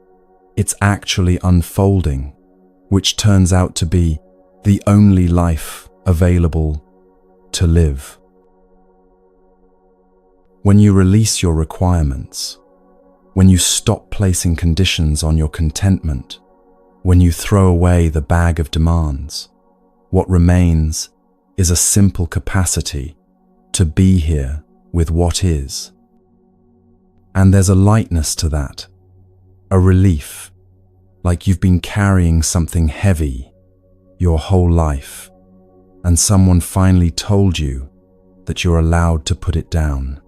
it's actually unfolding, which turns out to be the only life available to live. When you release your requirements, when you stop placing conditions on your contentment, when you throw away the bag of demands, what remains is a simple capacity to be here with what is. And there's a lightness to that, a relief, like you've been carrying something heavy your whole life, and someone finally told you that you're allowed to put it down.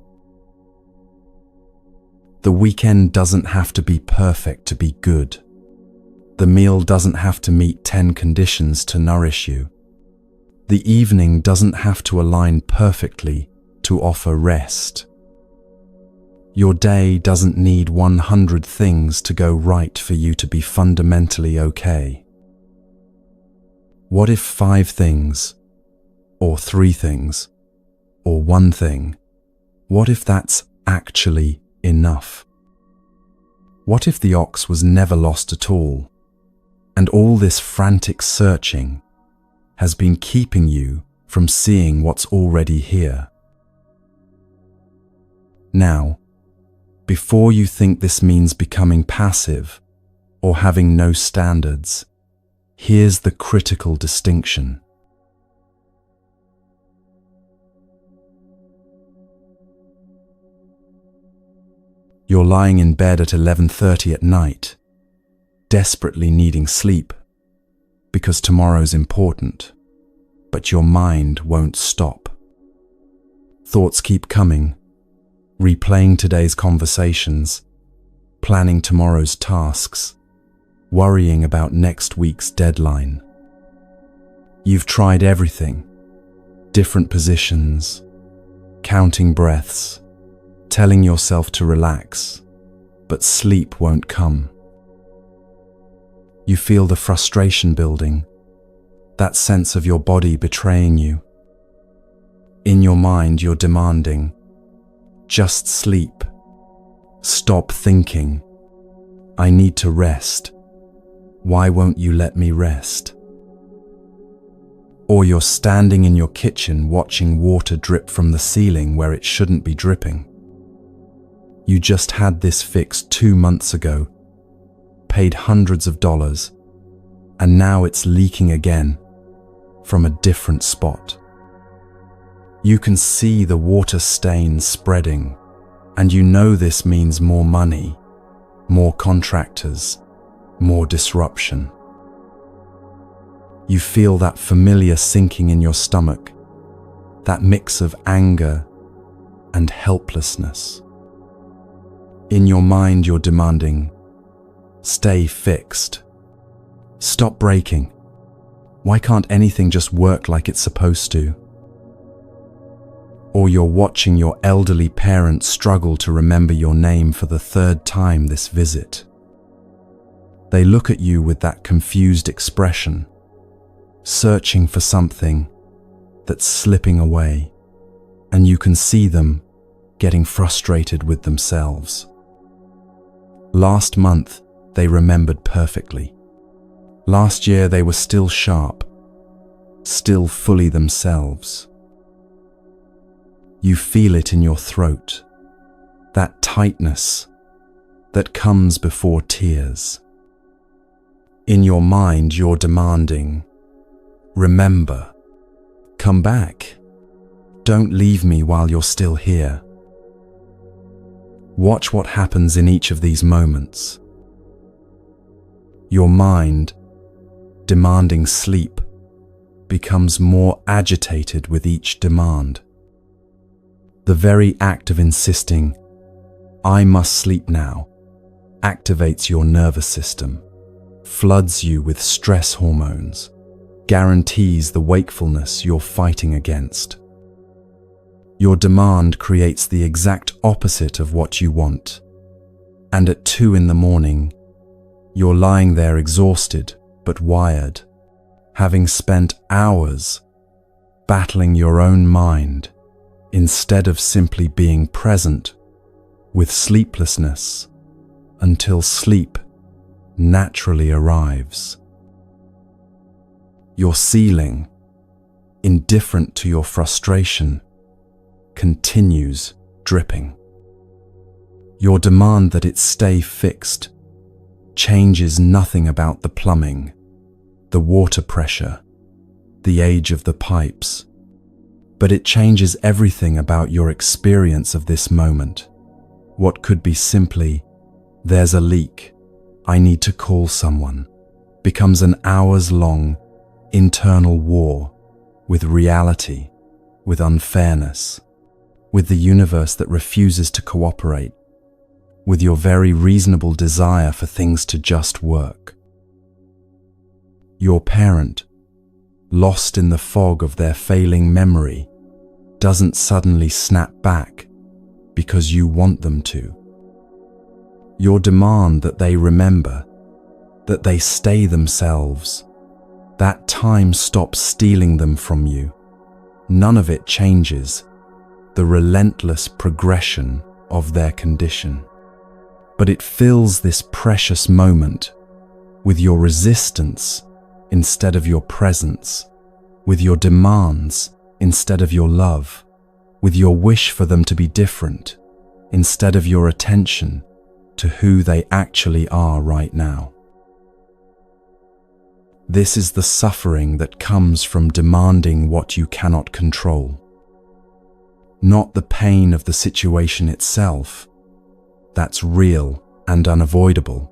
The weekend doesn't have to be perfect to be good. The meal doesn't have to meet 10 conditions to nourish you. The evening doesn't have to align perfectly to offer rest. Your day doesn't need 100 things to go right for you to be fundamentally okay. What if 5 things, or 3 things, or 1 thing, what if that's actually enough? What if the ox was never lost at all, and all this frantic searching has been keeping you from seeing what's already here? Now, before you think this means becoming passive or having no standards, here's the critical distinction. You're lying in bed at 11:30 at night, desperately needing sleep because tomorrow's important, but your mind won't stop. Thoughts keep coming, replaying today's conversations, planning tomorrow's tasks, worrying about next week's deadline. You've tried everything, different positions, counting breaths, telling yourself to relax, but sleep won't come. You feel the frustration building, that sense of your body betraying you. In your mind, you're demanding, just sleep. Stop thinking. I need to rest. Why won't you let me rest? Or you're standing in your kitchen watching water drip from the ceiling where it shouldn't be dripping. You just had this fixed 2 months ago, paid hundreds of dollars, and now it's leaking again from a different spot. You can see the water stains spreading, And you know this means more money, more contractors, more disruption. You feel that familiar sinking in your stomach, that mix of anger and helplessness. In your mind, you're demanding, stay fixed. Stop breaking. Why can't anything just work like it's supposed to? Or you're watching your elderly parents struggle to remember your name for the third time this visit. They look at you with that confused expression, searching for something that's slipping away, and you can see them getting frustrated with themselves. Last month, they remembered perfectly. Last year, they were still sharp, still fully themselves. You feel it in your throat, that tightness that comes before tears. In your mind, you're demanding, remember, come back. Don't leave me while you're still here. Watch what happens in each of these moments. Your mind, demanding sleep, becomes more agitated with each demand. The very act of insisting, I must sleep now, activates your nervous system, floods you with stress hormones, guarantees the wakefulness you're fighting against. Your demand creates the exact opposite of what you want. And at 2 a.m, you're lying there exhausted but wired, having spent hours battling your own mind instead of simply being present with sleeplessness until sleep naturally arrives. Your ceiling, indifferent to your frustration, continues dripping. Your demand that it stay fixed changes nothing about the plumbing, the water pressure, the age of the pipes, but it changes everything about your experience of this moment. What could be simply, there's a leak, I need to call someone, becomes an hours-long internal war with reality, with unfairness, with the universe that refuses to cooperate, with your very reasonable desire for things to just work. Your parent, lost in the fog of their failing memory, doesn't suddenly snap back because you want them to. Your demand that they remember, that they stay themselves, that time stops stealing them from you. None of it changes the relentless progression of their condition. But it fills this precious moment with your resistance instead of your presence, with your demands instead of your love, with your wish for them to be different instead of your attention to who they actually are right now. This is the suffering that comes from demanding what you cannot control. Not the pain of the situation itself, that's real and unavoidable,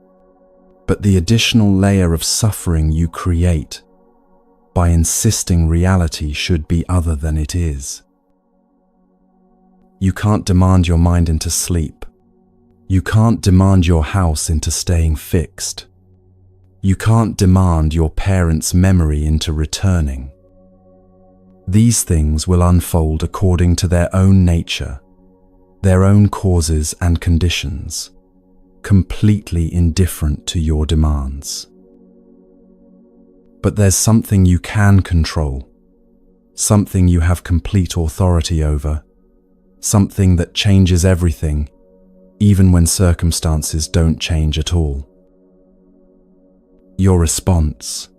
but the additional layer of suffering you create by insisting reality should be other than it is. You can't demand your mind into sleep. You can't demand your house into staying fixed. You can't demand your parents' memory into returning. These things will unfold according to their own nature, their own causes and conditions, completely indifferent to your demands. But there's something you can control, something you have complete authority over, something that changes everything, even when circumstances don't change at all. Your response.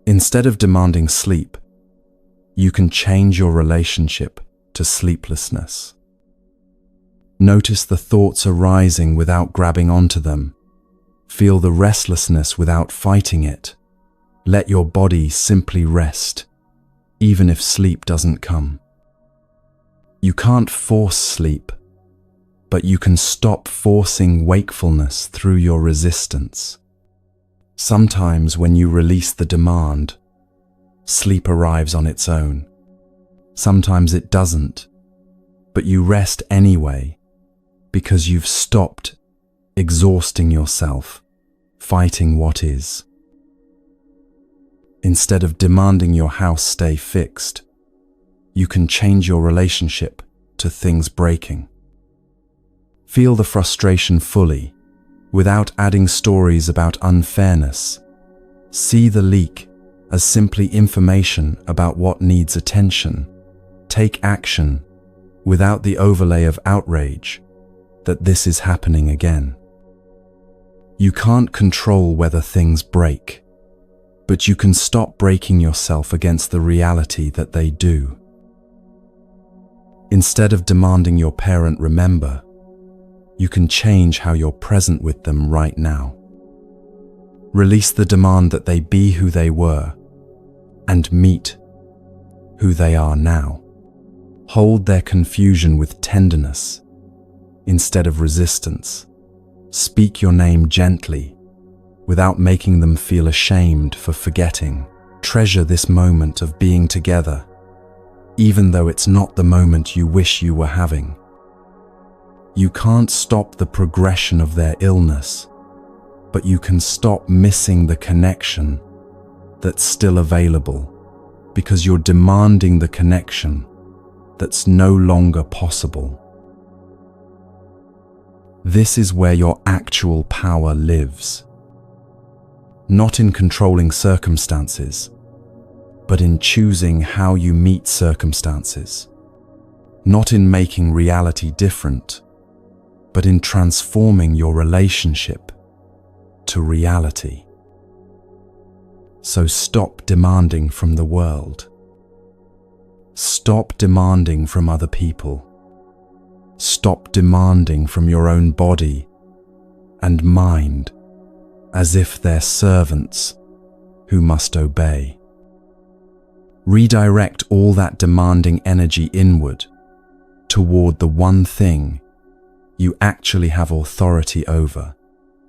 Instead of demanding sleep, you can change your relationship to sleeplessness. Notice the thoughts arising without grabbing onto them. Feel the restlessness without fighting it. Let your body simply rest, even if sleep doesn't come. You can't force sleep, but you can stop forcing wakefulness through your resistance. Sometimes when you release the demand, sleep arrives on its own. Sometimes it doesn't, but you rest anyway because you've stopped exhausting yourself, fighting what is. Instead of demanding your house stay fixed, you can change your relationship to things breaking. Feel the frustration fully, without adding stories about unfairness. See the leak as simply information about what needs attention. Take action without the overlay of outrage that this is happening again. You can't control whether things break, but you can stop breaking yourself against the reality that they do. Instead of demanding your parent remember, you can change how you're present with them right now. Release the demand that they be who they were and meet who they are now. Hold their confusion with tenderness instead of resistance. Speak your name gently without making them feel ashamed for forgetting. Treasure this moment of being together, even though it's not the moment you wish you were having. You can't stop the progression of their illness, but you can stop missing the connection that's still available because you're demanding the connection that's no longer possible. This is where your actual power lives. Not in controlling circumstances, but in choosing how you meet circumstances. Not in making reality different, but in transforming your relationship to reality. So stop demanding from the world. Stop demanding from other people. Stop demanding from your own body and mind as if they're servants who must obey. Redirect all that demanding energy inward toward the one thing you actually have authority over: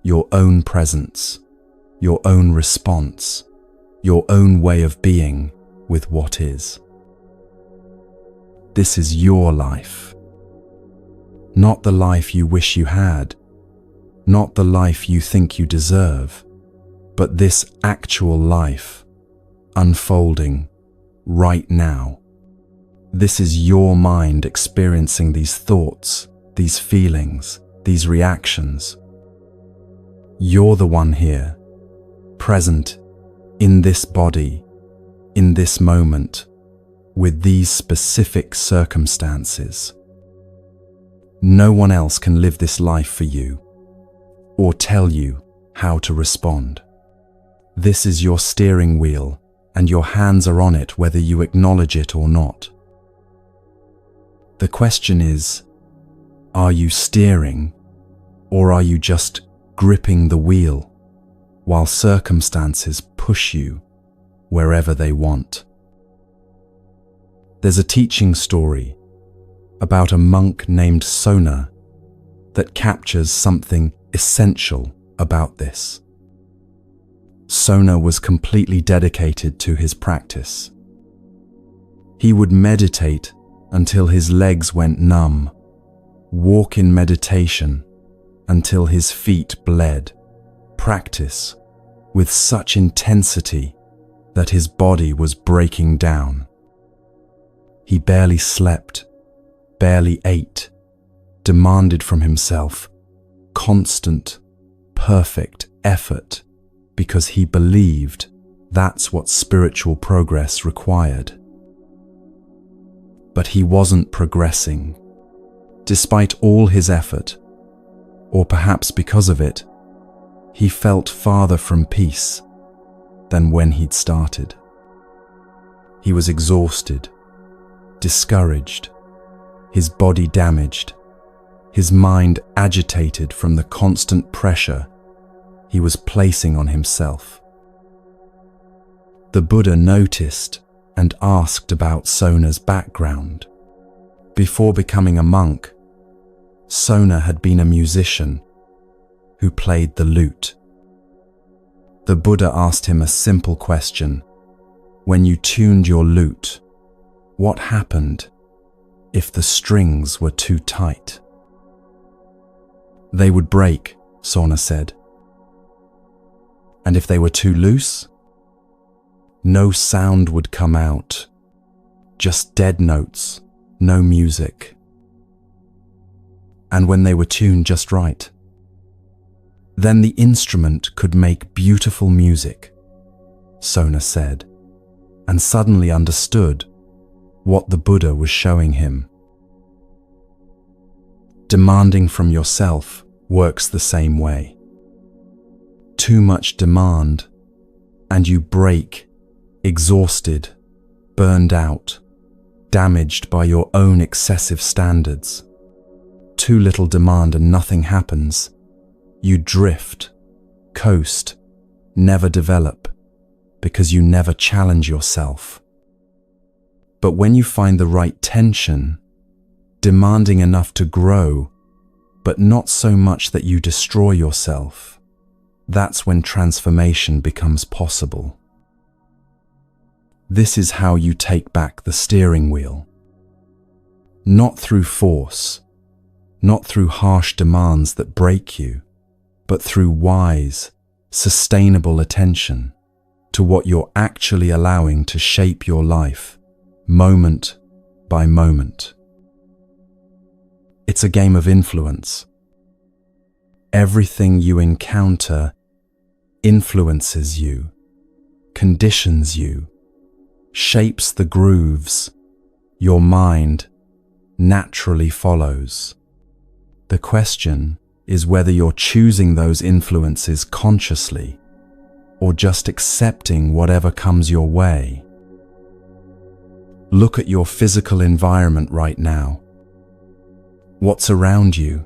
your own presence, your own response, your own way of being with what is. This is your life. Not the life you wish you had, not the life you think you deserve, but this actual life unfolding right now. This is your mind experiencing these thoughts, these feelings, these reactions. You're the one here, present in this body, in this moment, with these specific circumstances. No one else can live this life for you or tell you how to respond. This is your steering wheel, and your hands are on it whether you acknowledge it or not. The question is, are you steering, or are you just gripping the wheel while circumstances push you wherever they want? There's a teaching story about a monk named Sona that captures something essential about this. Sona was completely dedicated to his practice. He would meditate until his legs went numb, walk in meditation until his feet bled, practice with such intensity that his body was breaking down. He barely slept, barely ate, demanded from himself constant, perfect effort because he believed that's what spiritual progress required. But he wasn't progressing. Despite all his effort, or perhaps because of it, he felt farther from peace than when he'd started. He was exhausted, discouraged, his body damaged, his mind agitated from the constant pressure he was placing on himself. The Buddha noticed and asked about Sona's background, Before becoming a monk, Sona had been a musician who played the lute. The Buddha asked him a simple question. When you tuned your lute, what happened if the strings were too tight? They would break, Sona said. And if they were too loose? No sound would come out, just dead notes, no music. And when they were tuned just right, then the instrument could make beautiful music, Sona said, and suddenly understood what the Buddha was showing him. Demanding from yourself works the same way. Too much demand, and you break, exhausted, burned out, damaged by your own excessive standards. Too little demand and nothing happens. You drift, coast, never develop, because you never challenge yourself. But when you find the right tension, demanding enough to grow, but not so much that you destroy yourself, that's when transformation becomes possible. This is how you take back the steering wheel. Not through force, not through harsh demands that break you, but through wise, sustainable attention to what you're actually allowing to shape your life, moment by moment. It's a game of influence. Everything you encounter influences you, conditions you, shapes the grooves your mind naturally follows. The question is whether you're choosing those influences consciously or just accepting whatever comes your way. Look at your physical environment right now. What's around you?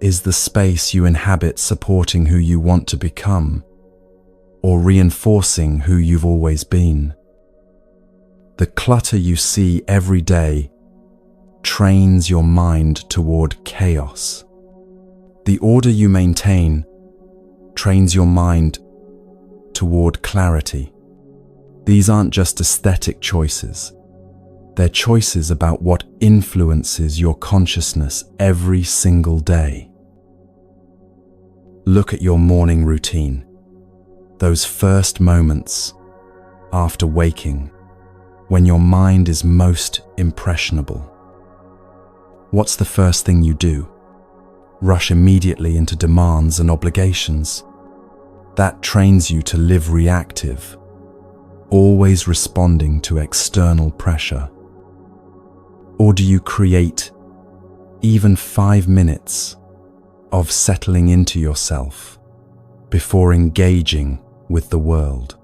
Is the space you inhabit supporting who you want to become, or reinforcing who you've always been? The clutter you see every day trains your mind toward chaos. The order you maintain trains your mind toward clarity. These aren't just aesthetic choices. They're choices about what influences your consciousness every single day. Look at your morning routine, those first moments after waking, when your mind is most impressionable. What's the first thing you do? Rush immediately into demands and obligations. That trains you to live reactive, always responding to external pressure. Or do you create even 5 minutes of settling into yourself before engaging with the world?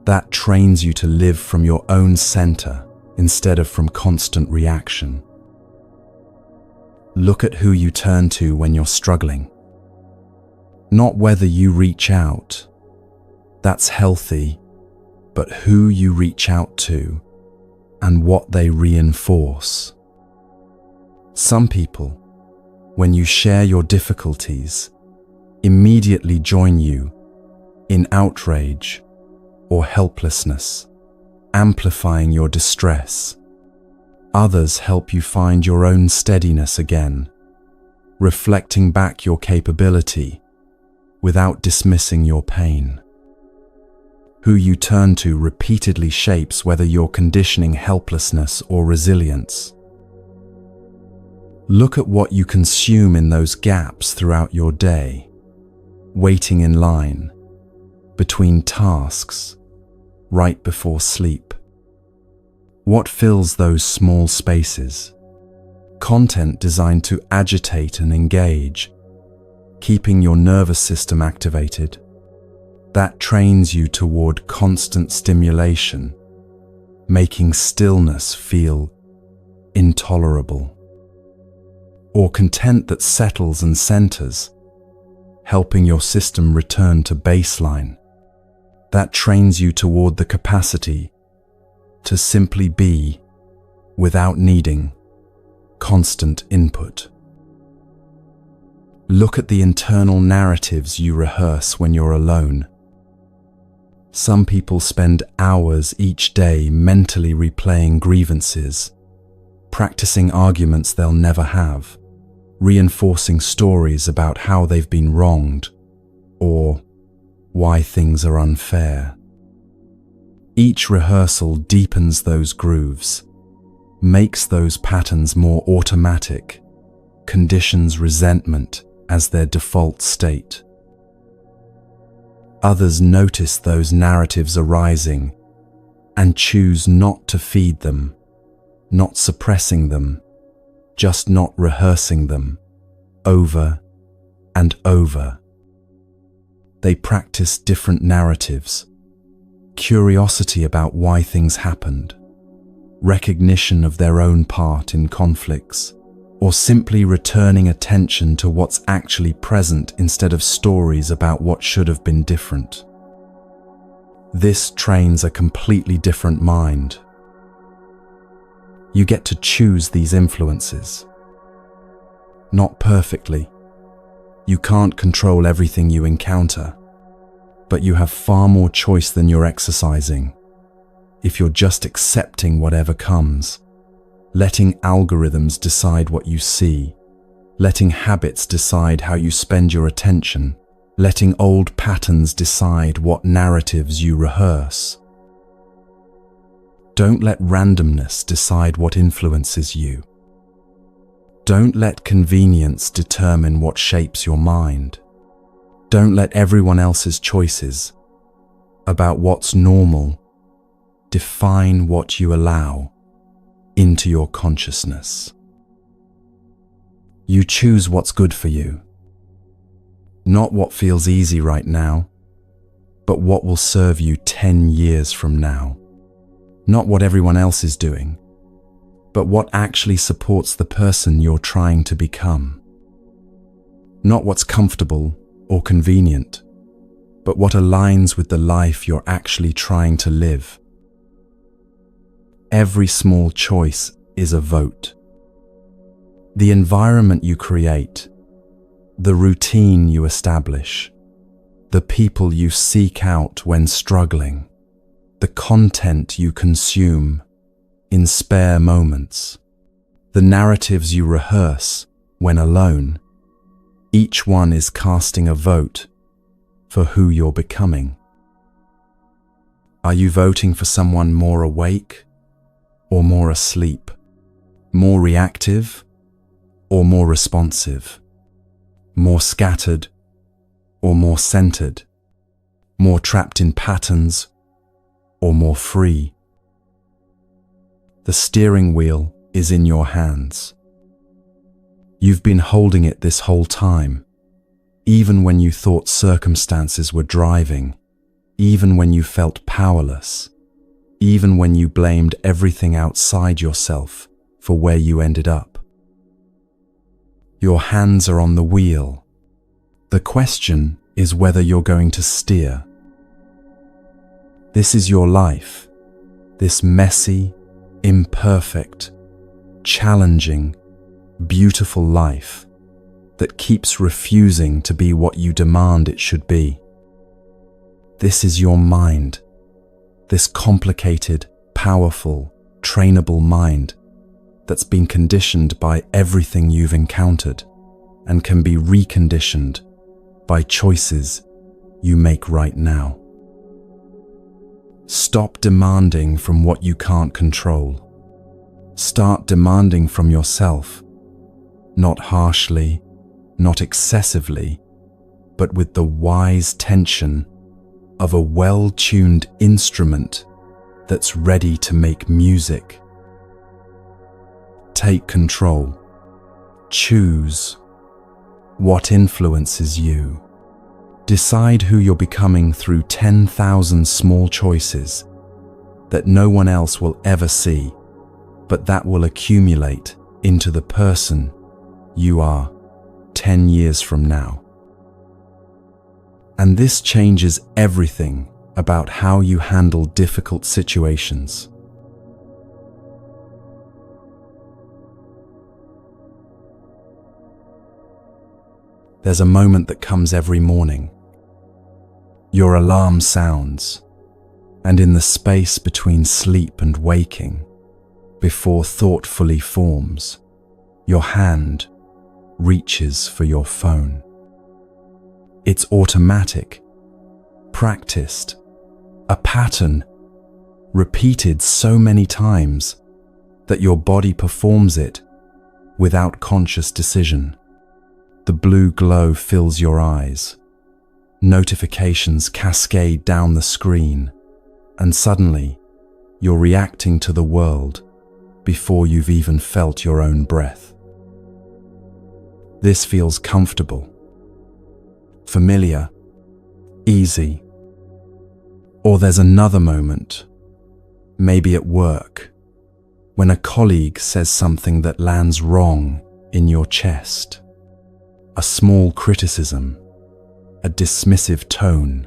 That trains you to live from your own center instead of from constant reaction. Look at who you turn to when you're struggling. Not whether you reach out, that's healthy, but who you reach out to and what they reinforce. Some people, when you share your difficulties, immediately join you in outrage or helplessness, amplifying your distress. Others help you find your own steadiness again, reflecting back your capability without dismissing your pain. Who you turn to repeatedly shapes whether you're conditioning helplessness or resilience. Look at what you consume in those gaps throughout your day, waiting in line, between tasks, right before sleep. What fills those small spaces? Content designed to agitate and engage, keeping your nervous system activated. That trains you toward constant stimulation, making stillness feel intolerable. Or content that settles and centers, helping your system return to baseline. That trains you toward the capacity to simply be without needing constant input. Look at the internal narratives you rehearse when you're alone. Some people spend hours each day mentally replaying grievances, practicing arguments they'll never have, reinforcing stories about how they've been wronged or why things are unfair. Each rehearsal deepens those grooves, makes those patterns more automatic, conditions resentment as their default state. Others notice those narratives arising and choose not to feed them, not suppressing them, just not rehearsing them, over and over. They practice different narratives, curiosity about why things happened, recognition of their own part in conflicts, or simply returning attention to what's actually present instead of stories about what should have been different. This trains a completely different mind. You get to choose these influences. Not perfectly. You can't control everything you encounter, but you have far more choice than you're exercising. If you're just accepting whatever comes, letting algorithms decide what you see, letting habits decide how you spend your attention, letting old patterns decide what narratives you rehearse. Don't let randomness decide what influences you. Don't let convenience determine what shapes your mind. Don't let everyone else's choices about what's normal define what you allow into your consciousness. You choose what's good for you, not what feels easy right now, but what will serve you 10 years from now. Not what everyone else is doing, but what actually supports the person you're trying to become. Not what's comfortable or convenient, but what aligns with the life you're actually trying to live. Every small choice is a vote. The environment you create, the routine you establish, the people you seek out when struggling, the content you consume in spare moments, the narratives you rehearse when alone, each one is casting a vote for who you're becoming. Are you voting for someone more awake or more asleep, more reactive or more responsive, more scattered or more centered, more trapped in patterns or more free? The steering wheel is in your hands. You've been holding it this whole time, even when you thought circumstances were driving, even when you felt powerless, even when you blamed everything outside yourself for where you ended up. Your hands are on the wheel. The question is whether you're going to steer. This is your life, this messy, imperfect, challenging, beautiful life that keeps refusing to be what you demand it should be. This is your mind, this complicated, powerful, trainable mind that's been conditioned by everything you've encountered and can be reconditioned by choices you make right now. Stop demanding from what you can't control. Start demanding from yourself, not harshly, not excessively, but with the wise tension of a well-tuned instrument that's ready to make music. Take control. Choose what influences you. Decide who you're becoming through 10,000 small choices that no one else will ever see, but that will accumulate into the person you are 10 years from now. And this changes everything about how you handle difficult situations. There's a moment that comes every morning. Your alarm sounds, and in the space between sleep and waking, before thought fully forms, your hand reaches for your phone. It's automatic, practiced, a pattern repeated so many times that your body performs it without conscious decision. The blue glow fills your eyes. Notifications cascade down the screen, and suddenly you're reacting to the world before you've even felt your own breath. This feels comfortable, familiar, easy. Or there's another moment, maybe at work, when a colleague says something that lands wrong in your chest. A small criticism, a dismissive tone,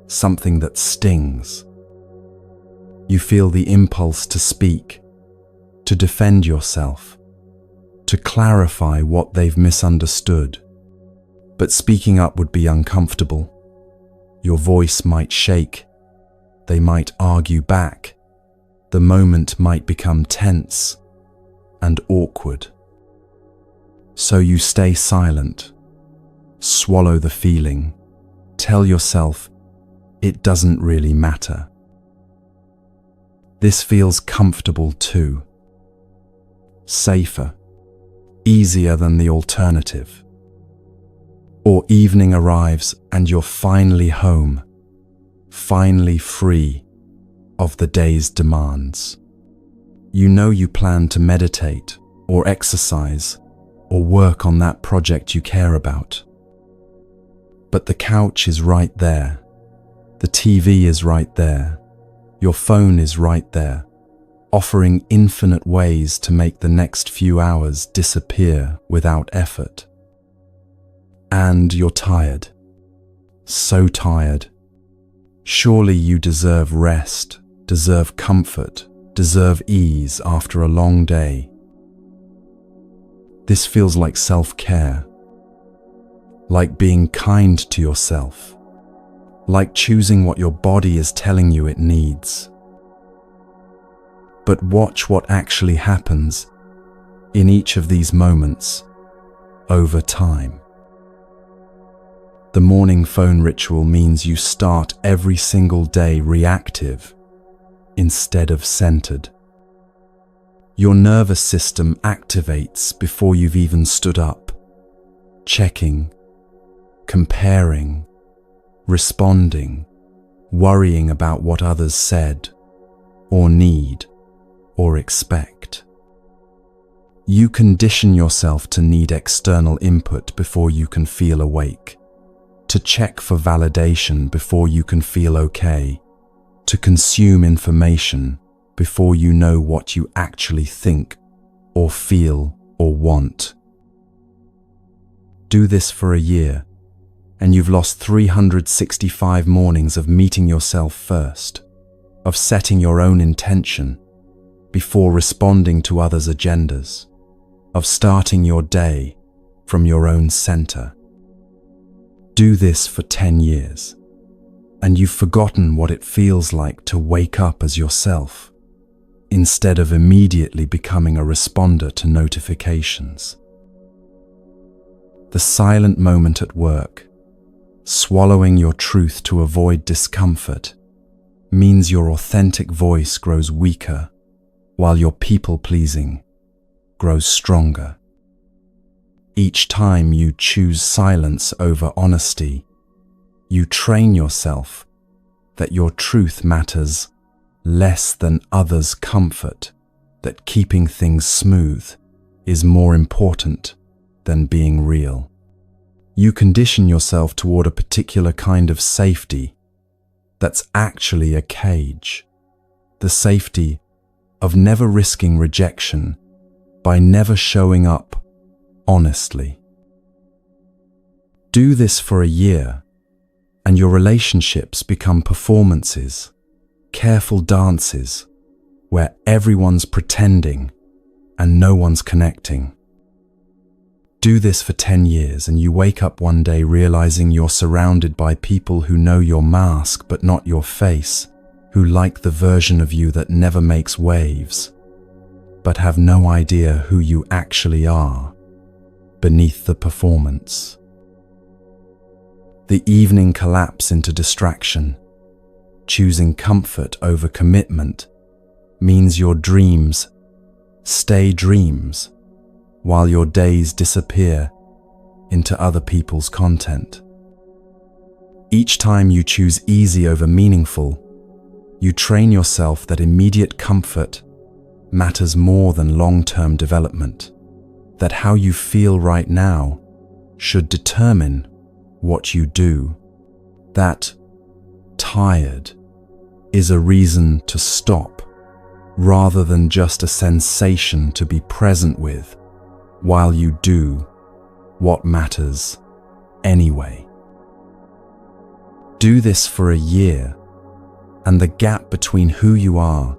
something that stings. You feel the impulse to speak, to defend yourself, to clarify what they've misunderstood. But speaking up would be uncomfortable. Your voice might shake. They might argue back. The moment might become tense and awkward. So you stay silent, swallow the feeling, tell yourself it doesn't really matter. This feels comfortable too, safer, easier than the alternative. Or evening arrives and you're finally home, finally free of the day's demands. You know you plan to meditate or exercise or work on that project you care about. But the couch is right there, the TV is right there, your phone is right there, offering infinite ways to make the next few hours disappear without effort. And you're tired, so tired. Surely you deserve rest, deserve comfort, deserve ease after a long day. This feels like self-care, like being kind to yourself, like choosing what your body is telling you it needs. But watch what actually happens in each of these moments over time. The morning phone ritual means you start every single day reactive instead of centered. Your nervous system activates before you've even stood up, checking, comparing, responding, worrying about what others said, or need, or expect. You condition yourself to need external input before you can feel awake, to check for validation before you can feel okay, to consume information before you know what you actually think or feel or want. Do this for a year, and you've lost 365 mornings of meeting yourself first, of setting your own intention before responding to others' agendas, of starting your day from your own center. Do this for 10 years, and you've forgotten what it feels like to wake up as yourself, instead of immediately becoming a responder to notifications. The silent moment at work, swallowing your truth to avoid discomfort, means your authentic voice grows weaker, while your people-pleasing grows stronger. Each time you choose silence over honesty, you train yourself that your truth matters less than others' comfort, that keeping things smooth is more important than being real. You condition yourself toward a particular kind of safety that's actually a cage, the safety of never risking rejection by never showing up honestly. Do this for a year, and your relationships become performances, careful dances, where everyone's pretending and no one's connecting. Do this for 10 years and you wake up one day realizing you're surrounded by people who know your mask but not your face, who like the version of you that never makes waves, but have no idea who you actually are beneath the performance. The evening collapse into distraction. Choosing comfort over commitment means your dreams stay dreams while your days disappear into other people's content. Each time you choose easy over meaningful, you train yourself that immediate comfort matters more than long-term development, that how you feel right now should determine what you do, that tired is a reason to stop rather than just a sensation to be present with while you do what matters anyway. Do this for a year, and the gap between who you are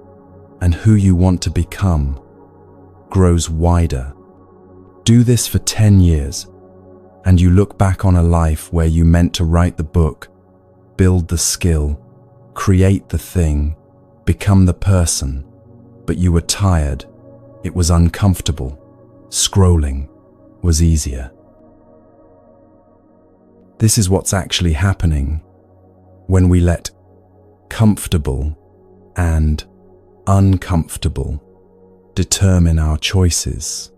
and who you want to become grows wider. Do this for 10 years, and you look back on a life where you meant to write the book, build the skill, create the thing, become the person, but you were tired, it was uncomfortable, scrolling was easier. This is what's actually happening when we let comfortable and uncomfortable determine our choices.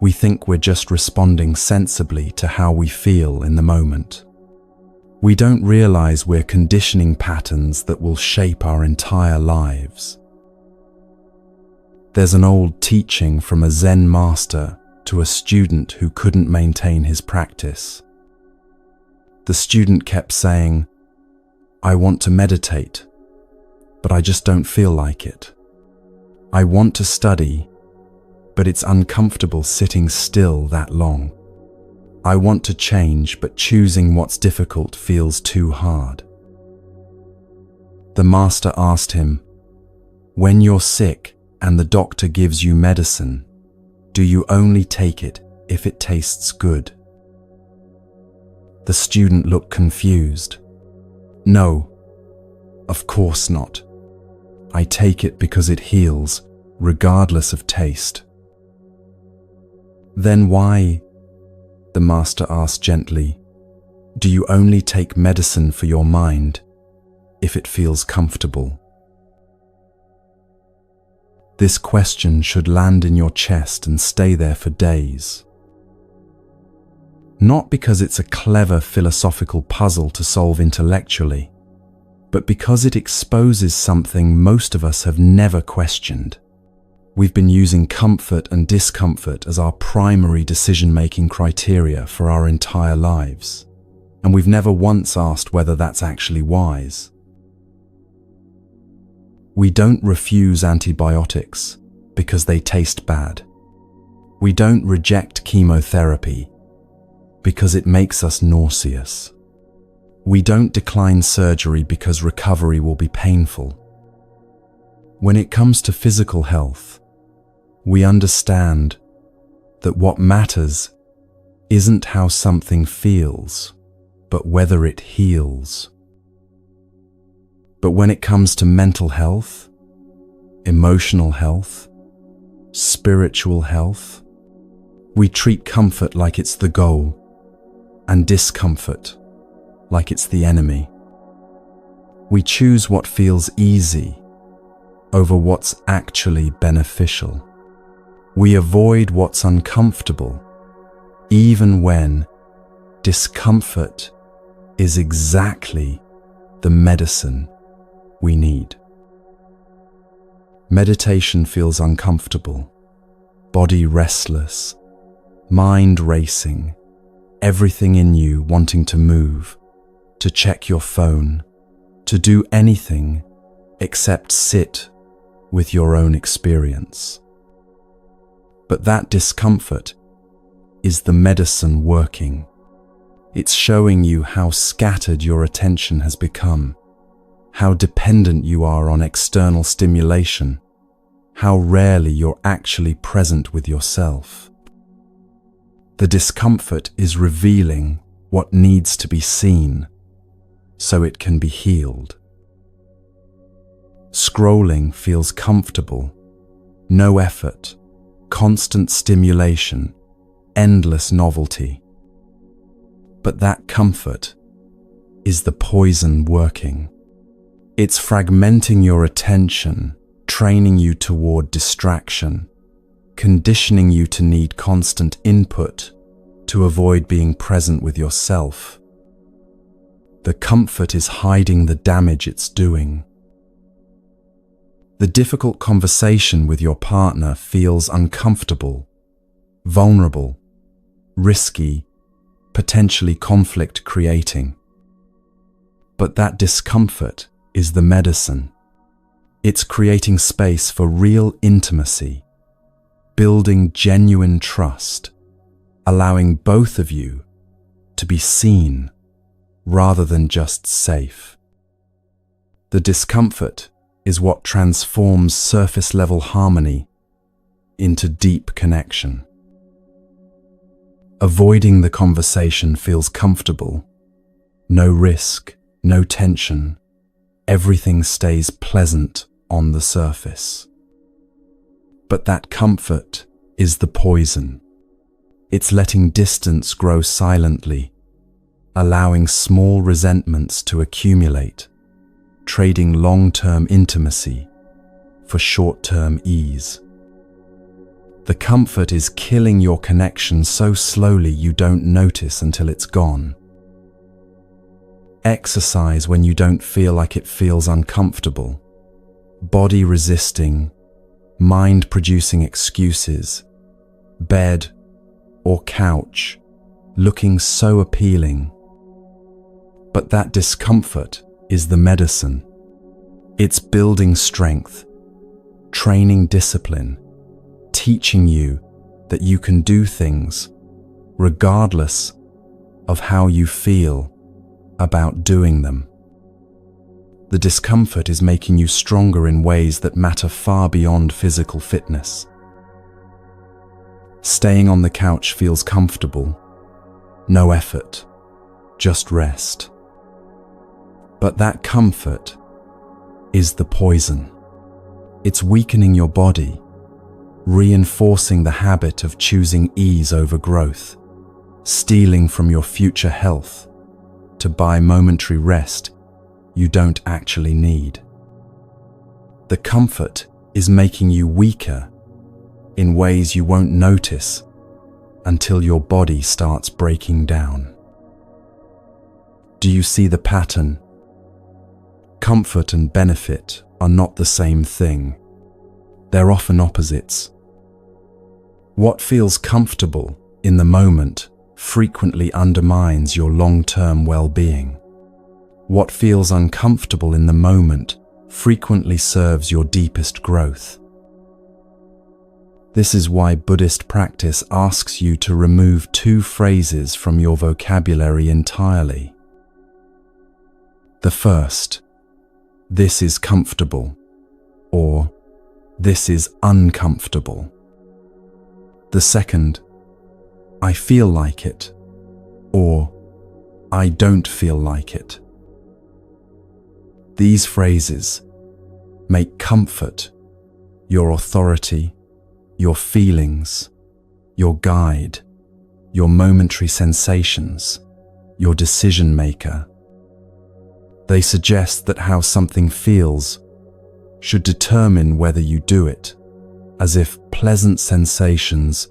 We think we're just responding sensibly to how we feel in the moment. We don't realize we're conditioning patterns that will shape our entire lives. There's an old teaching from a Zen master to a student who couldn't maintain his practice. The student kept saying, "I want to meditate, but I just don't feel like it. I want to study, but it's uncomfortable sitting still that long. I want to change, but choosing what's difficult feels too hard." The master asked him, "When you're sick and the doctor gives you medicine, do you only take it if it tastes good?" The student looked confused. "No, of course not. I take it because it heals, regardless of taste." "Then why," the master asked gently, "do you only take medicine for your mind if it feels comfortable?" This question should land in your chest and stay there for days. Not because it's a clever philosophical puzzle to solve intellectually, but because it exposes something most of us have never questioned. We've been using comfort and discomfort as our primary decision-making criteria for our entire lives, and we've never once asked whether that's actually wise. We don't refuse antibiotics because they taste bad. We don't reject chemotherapy because it makes us nauseous. We don't decline surgery because recovery will be painful. When it comes to physical health, we understand that what matters isn't how something feels, but whether it heals. But when it comes to mental health, emotional health, spiritual health, we treat comfort like it's the goal and discomfort like it's the enemy. We choose what feels easy over what's actually beneficial. We avoid what's uncomfortable, even when discomfort is exactly the medicine we need. Meditation feels uncomfortable, body restless, mind racing, everything in you wanting to move, to check your phone, to do anything except sit with your own experience. But that discomfort is the medicine working. It's showing you how scattered your attention has become, how dependent you are on external stimulation, how rarely you're actually present with yourself. The discomfort is revealing what needs to be seen so it can be healed. Scrolling feels comfortable, no effort, constant stimulation, endless novelty. But that comfort is the poison working. It's fragmenting your attention, training you toward distraction, conditioning you to need constant input to avoid being present with yourself. The comfort is hiding the damage it's doing. The difficult conversation with your partner feels uncomfortable, vulnerable, risky, potentially conflict-creating. But that discomfort is the medicine. It's creating space for real intimacy, building genuine trust, allowing both of you to be seen rather than just safe. The discomfort is what transforms surface-level harmony into deep connection. Avoiding the conversation feels comfortable. No risk, no tension. Everything stays pleasant on the surface. But that comfort is the poison. It's letting distance grow silently, allowing small resentments to accumulate, trading long-term intimacy for short-term ease. The comfort is killing your connection so slowly you don't notice until it's gone. Exercise when you don't feel like it feels uncomfortable. Body resisting, mind producing excuses. Bed or couch looking so appealing. But that discomfort is the medicine. It's building strength, training discipline, teaching you that you can do things regardless of how you feel about doing them. The discomfort is making you stronger in ways that matter far beyond physical fitness. Staying on the couch feels comfortable, no effort, just rest. But that comfort is the poison. It's weakening your body, reinforcing the habit of choosing ease over growth, stealing from your future health to buy momentary rest you don't actually need. The comfort is making you weaker in ways you won't notice until your body starts breaking down. Do you see the pattern? Comfort and benefit are not the same thing. They're often opposites. What feels comfortable in the moment frequently undermines your long-term well-being. What feels uncomfortable in the moment frequently serves your deepest growth. This is why Buddhist practice asks you to remove two phrases from your vocabulary entirely. The first, "This is comfortable," or "This is uncomfortable." The second, "I feel like it," or "I don't feel like it." These phrases make comfort your authority, your feelings, your guide, your momentary sensations, your decision maker. They suggest that how something feels should determine whether you do it, as if pleasant sensations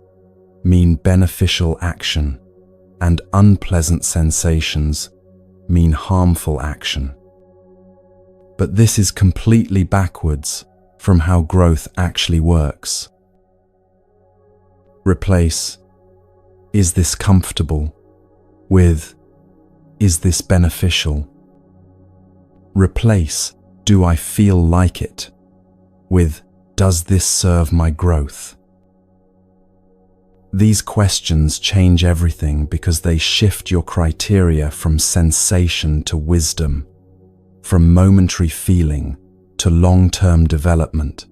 mean beneficial action and unpleasant sensations mean harmful action. But this is completely backwards from how growth actually works. Replace "Is this comfortable?" with "Is this beneficial?" Replace "Do I feel like it?" with "Does this serve my growth?" These questions change everything because they shift your criteria from sensation to wisdom, from momentary feeling to long-term development,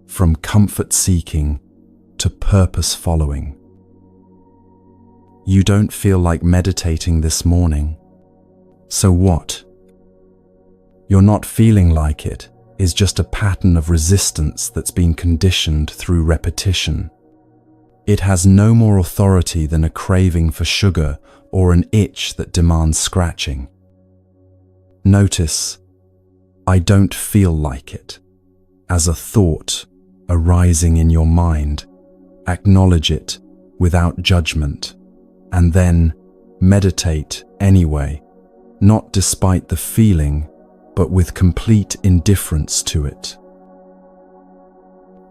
from comfort seeking to purpose following. You don't feel like meditating this morning. So what? You're not feeling like it is just a pattern of resistance that's been conditioned through repetition. It has no more authority than a craving for sugar or an itch that demands scratching. Notice, I don't feel like it, as a thought arising in your mind. Acknowledge it without judgment, and then meditate anyway, not despite the feeling, but with complete indifference to it.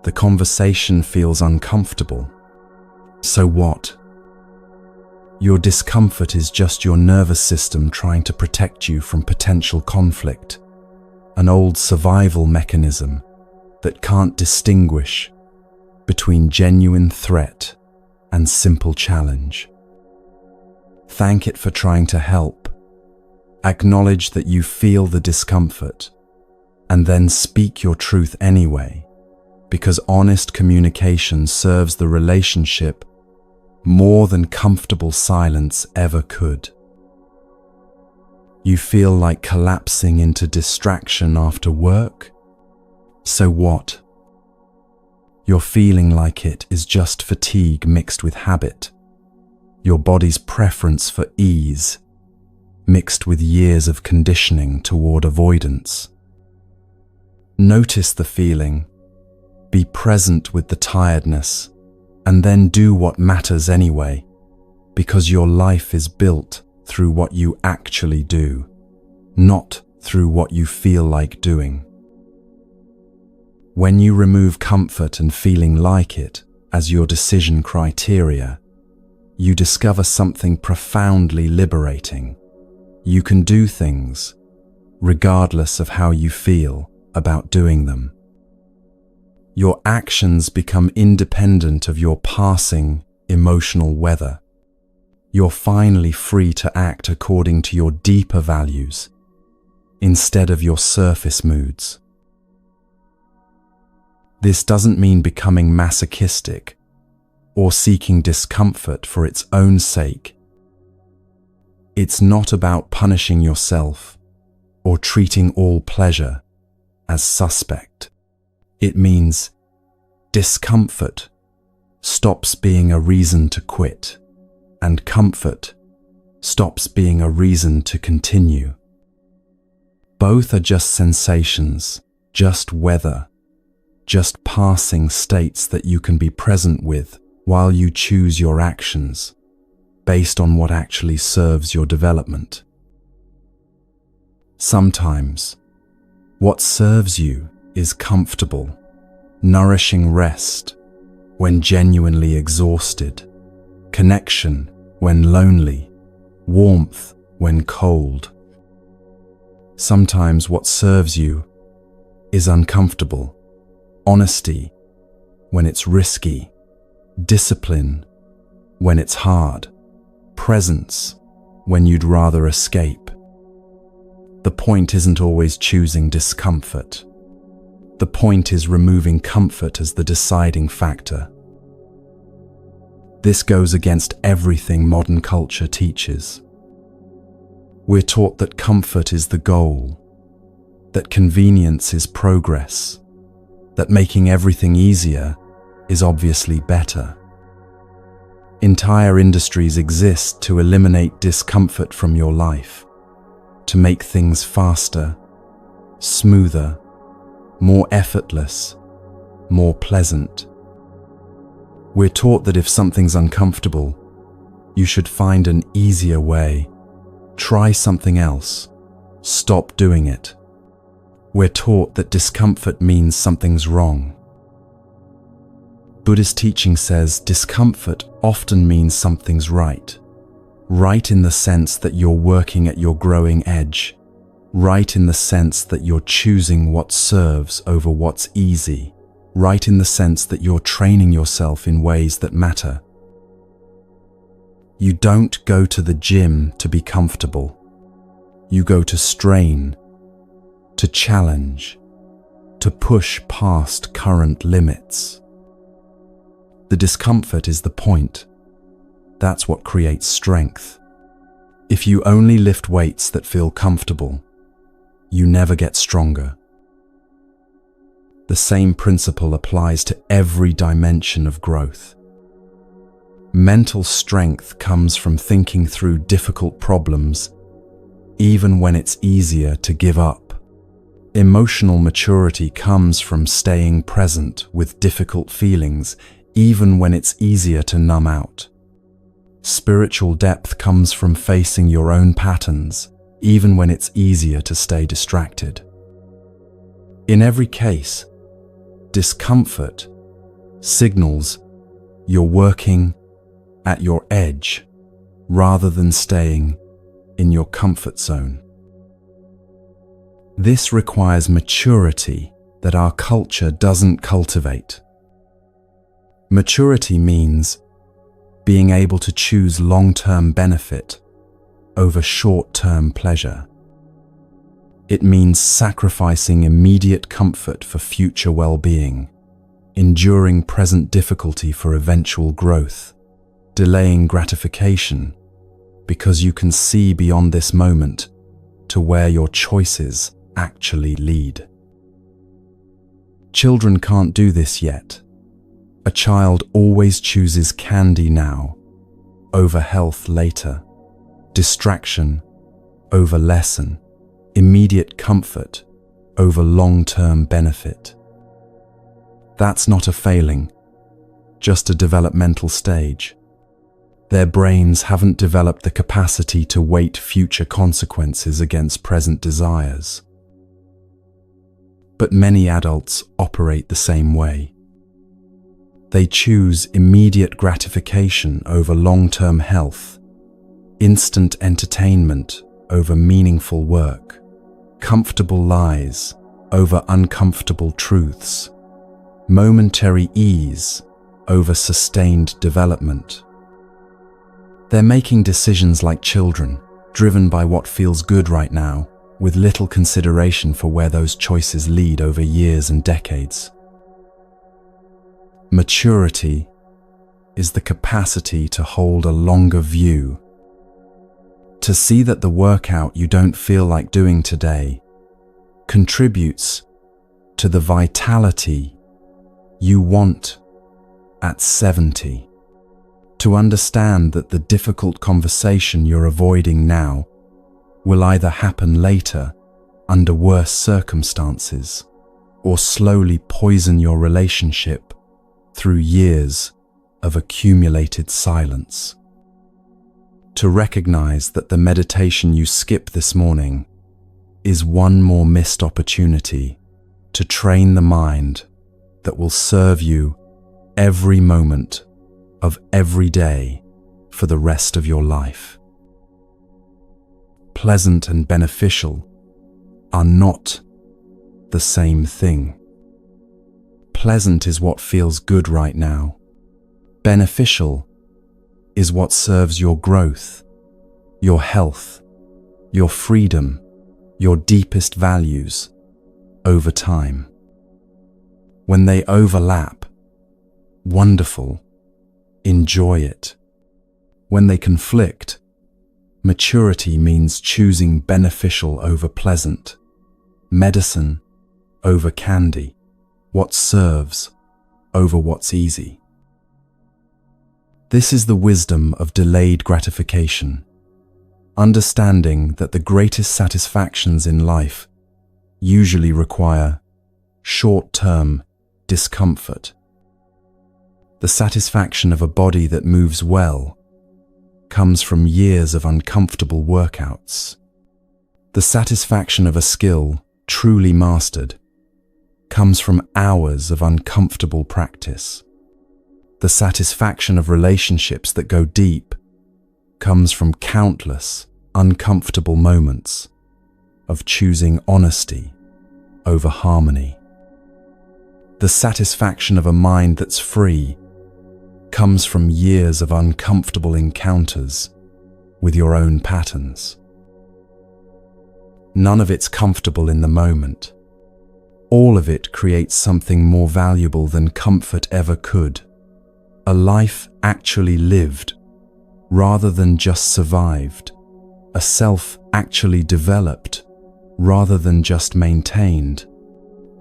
The conversation feels uncomfortable. So what? Your discomfort is just your nervous system trying to protect you from potential conflict, an old survival mechanism that can't distinguish between genuine threat and simple challenge. Thank it for trying to help. Acknowledge that you feel the discomfort, and then speak your truth anyway, because honest communication serves the relationship more than comfortable silence ever could. You feel like collapsing into distraction after work? So what? You're feeling like it is just fatigue mixed with habit, your body's preference for ease mixed with years of conditioning toward avoidance. Notice the feeling, be present with the tiredness, and then do what matters anyway, because your life is built through what you actually do, not through what you feel like doing. When you remove comfort and feeling like it as your decision criteria, you discover something profoundly liberating. You can do things regardless of how you feel about doing them. Your actions become independent of your passing emotional weather. You're finally free to act according to your deeper values instead of your surface moods. This doesn't mean becoming masochistic or seeking discomfort for its own sake. It's not about punishing yourself or treating all pleasure as suspect. It means discomfort stops being a reason to quit, and comfort stops being a reason to continue. Both are just sensations, just weather, just passing states that you can be present with while you choose your actions based on what actually serves your development. Sometimes, what serves you is comfortable, nourishing rest when genuinely exhausted, connection when lonely, warmth when cold. Sometimes what serves you is uncomfortable, honesty when it's risky, discipline when it's hard, presence when you'd rather escape. The point isn't always choosing discomfort. The point is removing comfort as the deciding factor. This goes against everything modern culture teaches. We're taught that comfort is the goal, that convenience is progress, that making everything easier is obviously better. Entire industries exist to eliminate discomfort from your life, to make things faster, smoother, more effortless, more pleasant. We're taught that if something's uncomfortable, you should find an easier way, try something else, stop doing it. We're taught that discomfort means something's wrong. Buddhist teaching says discomfort often means something's right. Right in the sense that you're working at your growing edge. Right in the sense that you're choosing what serves over what's easy. Right in the sense that you're training yourself in ways that matter. You don't go to the gym to be comfortable. You go to strain, to challenge, to push past current limits. The discomfort is the point. That's what creates strength. If you only lift weights that feel comfortable, you never get stronger. The same principle applies to every dimension of growth. Mental strength comes from thinking through difficult problems, even when it's easier to give up. Emotional maturity comes from staying present with difficult feelings, even when it's easier to numb out. Spiritual depth comes from facing your own patterns, even when it's easier to stay distracted. In every case, discomfort signals you're working at your edge rather than staying in your comfort zone. This requires maturity that our culture doesn't cultivate. Maturity means being able to choose long-term benefit over short-term pleasure. It means sacrificing immediate comfort for future well-being, enduring present difficulty for eventual growth, delaying gratification because you can see beyond this moment to where your choices actually lead. Children can't do this yet. A child always chooses candy now over health later, distraction over lesson, immediate comfort over long-term benefit. That's not a failing, just a developmental stage. Their brains haven't developed the capacity to weight future consequences against present desires. But many adults operate the same way. They choose immediate gratification over long-term health, instant entertainment over meaningful work, comfortable lies over uncomfortable truths, momentary ease over sustained development. They're making decisions like children, driven by what feels good right now, with little consideration for where those choices lead over years and decades. Maturity is the capacity to hold a longer view, to see that the workout you don't feel like doing today contributes to the vitality you want at 70. To understand that the difficult conversation you're avoiding now will either happen later under worse circumstances or slowly poison your relationship through years of accumulated silence. To recognize that the meditation you skipped this morning is one more missed opportunity to train the mind that will serve you every moment of every day for the rest of your life. Pleasant and beneficial are not the same thing. Pleasant is what feels good right now. Beneficial is what serves your growth, your health, your freedom, your deepest values over time. When they overlap, wonderful, enjoy it. When they conflict, maturity means choosing beneficial over pleasant, medicine over candy, what serves over what's easy. This is the wisdom of delayed gratification, understanding that the greatest satisfactions in life usually require short-term discomfort. The satisfaction of a body that moves well comes from years of uncomfortable workouts. The satisfaction of a skill truly mastered comes from hours of uncomfortable practice. The satisfaction of relationships that go deep comes from countless uncomfortable moments of choosing honesty over harmony. The satisfaction of a mind that's free comes from years of uncomfortable encounters with your own patterns. None of it's comfortable in the moment. All of it creates something more valuable than comfort ever could. A life actually lived rather than just survived, a self actually developed rather than just maintained,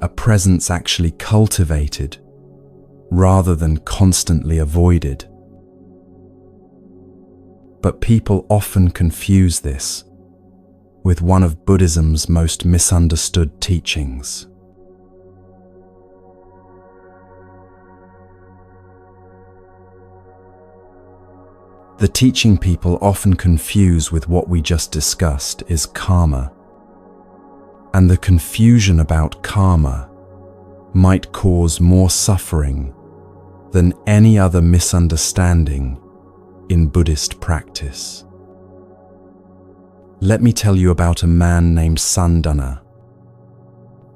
a presence actually cultivated rather than constantly avoided. But people often confuse this with one of Buddhism's most misunderstood teachings. The teaching people often confuse with what we just discussed is karma. And the confusion about karma might cause more suffering than any other misunderstanding in Buddhist practice. Let me tell you about a man named Sandana.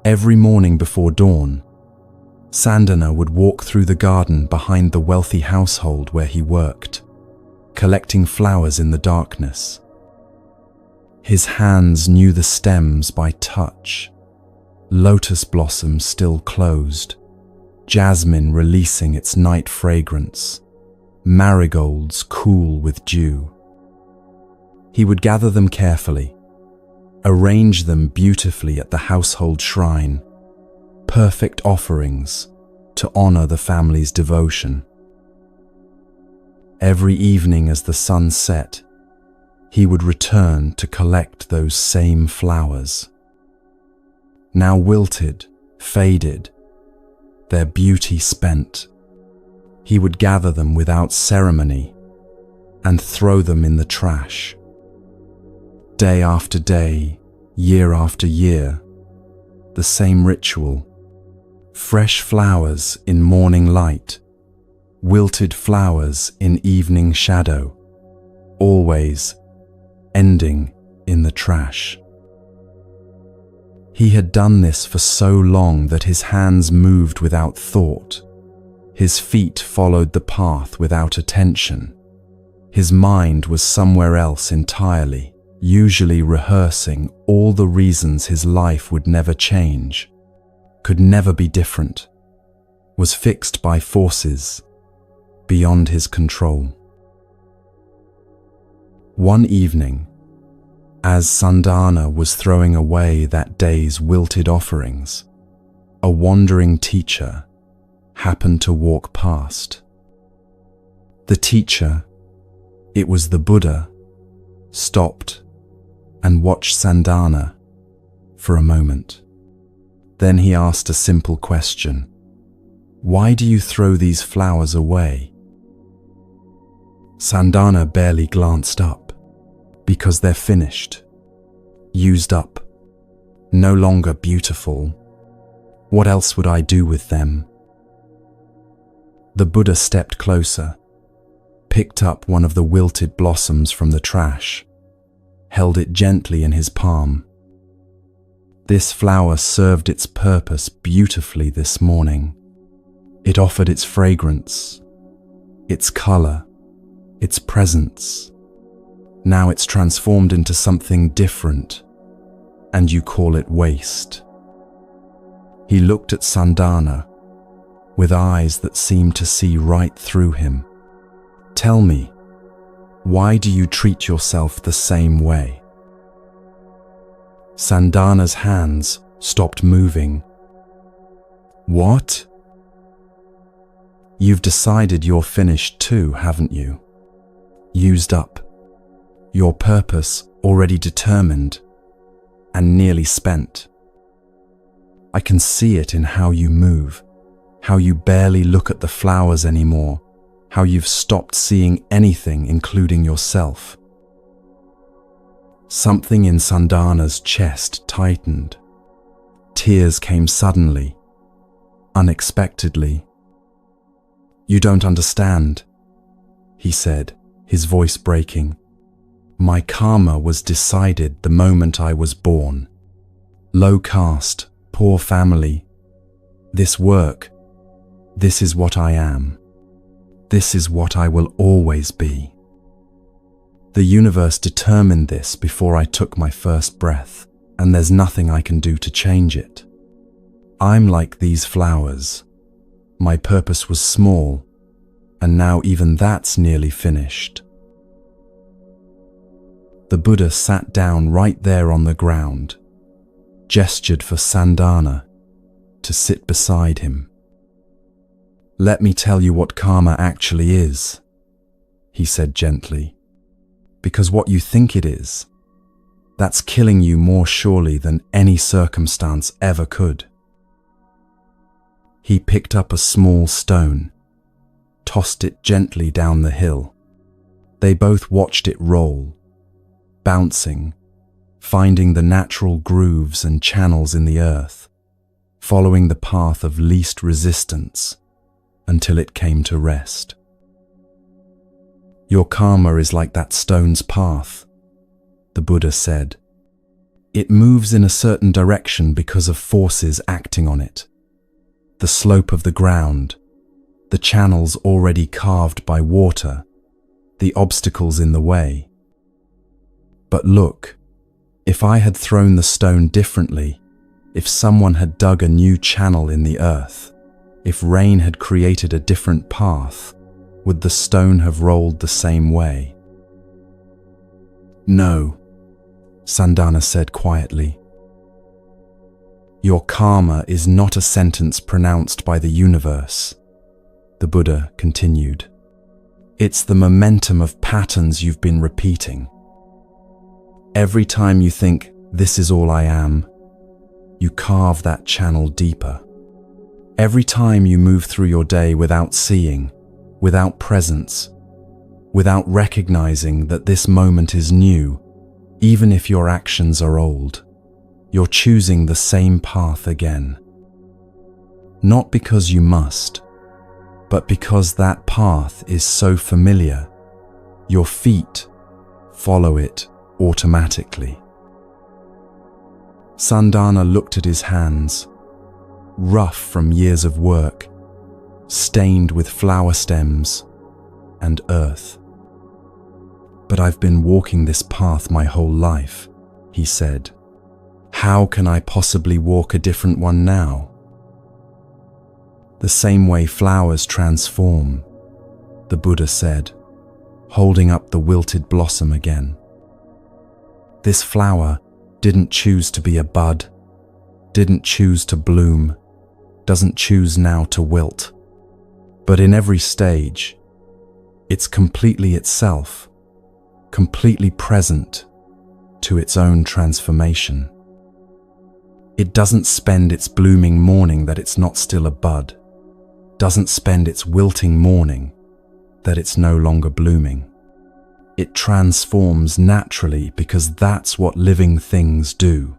Every morning before dawn, Sandana would walk through the garden behind the wealthy household where he worked, collecting flowers in the darkness. His hands knew the stems by touch, lotus blossoms still closed, jasmine releasing its night fragrance, marigolds cool with dew. He would gather them carefully, arrange them beautifully at the household shrine, perfect offerings to honor the family's devotion. Every evening as the sun set, he would return to collect those same flowers. Now wilted, faded, their beauty spent, he would gather them without ceremony and throw them in the trash. Day after day, year after year, the same ritual. Fresh flowers in morning light, wilted flowers in evening shadow, always ending in the trash. He had done this for so long that his hands moved without thought. His feet followed the path without attention. His mind was somewhere else entirely, usually rehearsing all the reasons his life would never change, could never be different, was fixed by forces beyond his control. One evening, as Sandana was throwing away that day's wilted offerings, a wandering teacher happened to walk past. The teacher, it was the Buddha, stopped and watched Sandana for a moment. Then he asked a simple question. Why do you throw these flowers away? Sandana barely glanced up. Because they're finished, used up, no longer beautiful. What else would I do with them? The Buddha stepped closer, picked up one of the wilted blossoms from the trash, held it gently in his palm. This flower served its purpose beautifully this morning. It offered its fragrance, its color, its presence. Now it's transformed into something different, and you call it waste. He looked at Sandana with eyes that seemed to see right through him. Tell me, why do you treat yourself the same way? Sandana's hands stopped moving. What? You've decided you're finished too, haven't you? Used up. Your purpose already determined and nearly spent. I can see it in how you move, how you barely look at the flowers anymore, how you've stopped seeing anything including yourself. Something in Sandana's chest tightened. Tears came suddenly, unexpectedly. You don't understand, he said, his voice breaking. My karma was decided the moment I was born. Low caste, poor family. This work, this is what I am. This is what I will always be. The universe determined this before I took my first breath, and there's nothing I can do to change it. I'm like these flowers. My purpose was small, and now even that's nearly finished. The Buddha sat down right there on the ground, gestured for Sandana to sit beside him. "Let me tell you what karma actually is," he said gently. "Because what you think it is, that's killing you more surely than any circumstance ever could." He picked up a small stone, tossed it gently down the hill. They both watched it roll, bouncing, finding the natural grooves and channels in the earth, following the path of least resistance until it came to rest. "Your karma is like that stone's path," the Buddha said. "It moves in a certain direction because of forces acting on it. The slope of the ground, the channels already carved by water, the obstacles in the way. But look, if I had thrown the stone differently, if someone had dug a new channel in the earth, if rain had created a different path, would the stone have rolled the same way?" "No," Sandana said quietly. "Your karma is not a sentence pronounced by the universe," the Buddha continued. "It's the momentum of patterns you've been repeating. Every time you think, 'This is all I am,' you carve that channel deeper. Every time you move through your day without seeing, without presence, without recognizing that this moment is new, even if your actions are old, you're choosing the same path again. Not because you must, but because that path is so familiar, your feet follow it automatically." Sandana looked at his hands, rough from years of work, stained with flower stems and earth. "But I've been walking this path my whole life," he said. "How can I possibly walk a different one now?" "The same way flowers transform," the Buddha said, holding up the wilted blossom again. "This flower didn't choose to be a bud, didn't choose to bloom, doesn't choose now to wilt. But in every stage, it's completely itself, completely present to its own transformation. It doesn't spend its blooming morning that it's not still a bud, doesn't spend its wilting morning that it's no longer blooming. It transforms naturally because that's what living things do."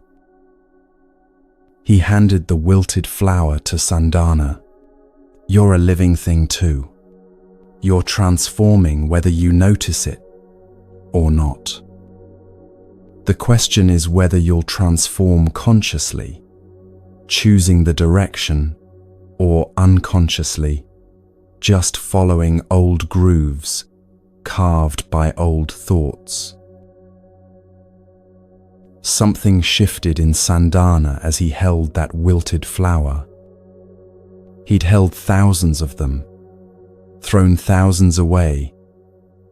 He handed the wilted flower to Sandana. "You're a living thing too. You're transforming whether you notice it or not. The question is whether you'll transform consciously, choosing the direction, or unconsciously, just following old grooves carved by old thoughts." Something shifted in Sandana as he held that wilted flower. He'd held thousands of them, thrown thousands away,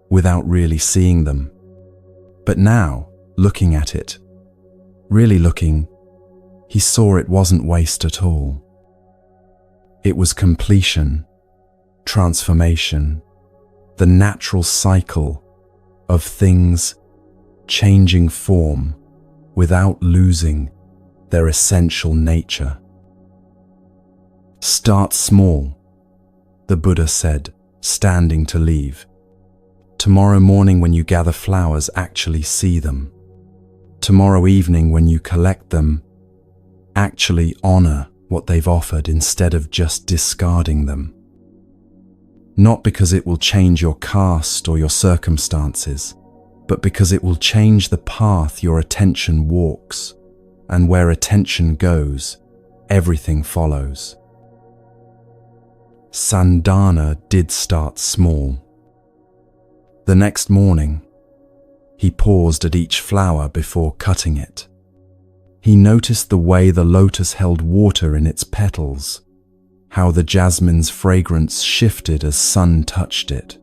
without really seeing them. But now, looking at it, really looking, he saw it wasn't waste at all. It was completion, transformation, the natural cycle of things changing form without losing their essential nature. "Start small," the Buddha said, standing to leave. "Tomorrow morning when you gather flowers, actually see them. Tomorrow evening when you collect them, actually honor what they've offered instead of just discarding them. Not because it will change your caste or your circumstances, but because it will change the path your attention walks, and where attention goes, everything follows." Sandana did start small. The next morning, he paused at each flower before cutting it. He noticed the way the lotus held water in its petals, how the jasmine's fragrance shifted as sun touched it,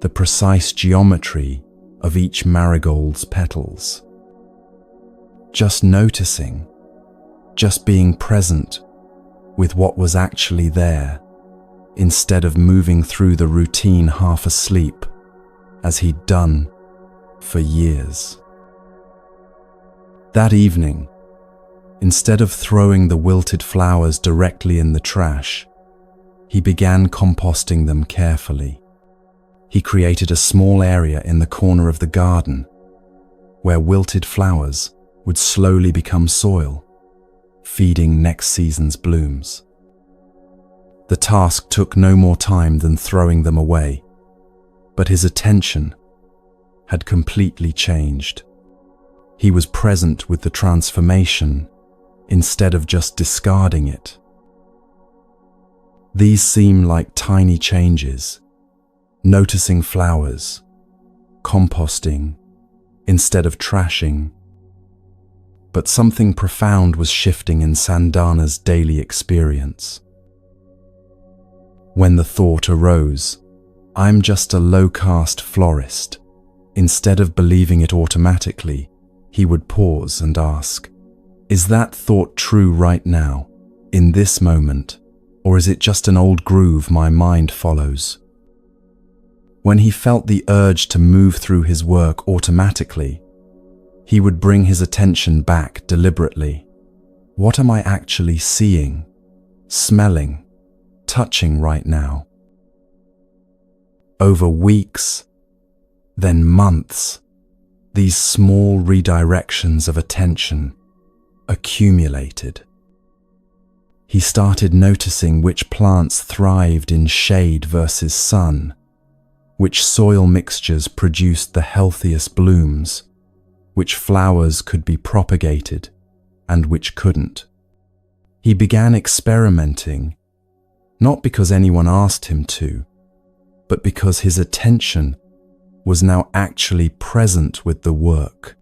the precise geometry of each marigold's petals. Just noticing, just being present with what was actually there, instead of moving through the routine half asleep, as he'd done for years. That evening, instead of throwing the wilted flowers directly in the trash, he began composting them carefully. He created a small area in the corner of the garden where wilted flowers would slowly become soil, feeding next season's blooms. The task took no more time than throwing them away, but his attention had completely changed. He was present with the transformation instead of just discarding it. These seem like tiny changes: noticing flowers, composting instead of trashing. But something profound was shifting in Sandhana's daily experience. When the thought arose, "I'm just a low-caste florist," instead of believing it automatically, he would pause and ask, "Is that thought true right now, in this moment, or is it just an old groove my mind follows?" When he felt the urge to move through his work automatically, he would bring his attention back deliberately. What am I actually seeing, smelling, touching right now? Over weeks, then months, these small redirections of attention accumulated. He started noticing which plants thrived in shade versus sun, which soil mixtures produced the healthiest blooms, which flowers could be propagated and which couldn't. He began experimenting, not because anyone asked him to, but because his attention was now actually present with the work.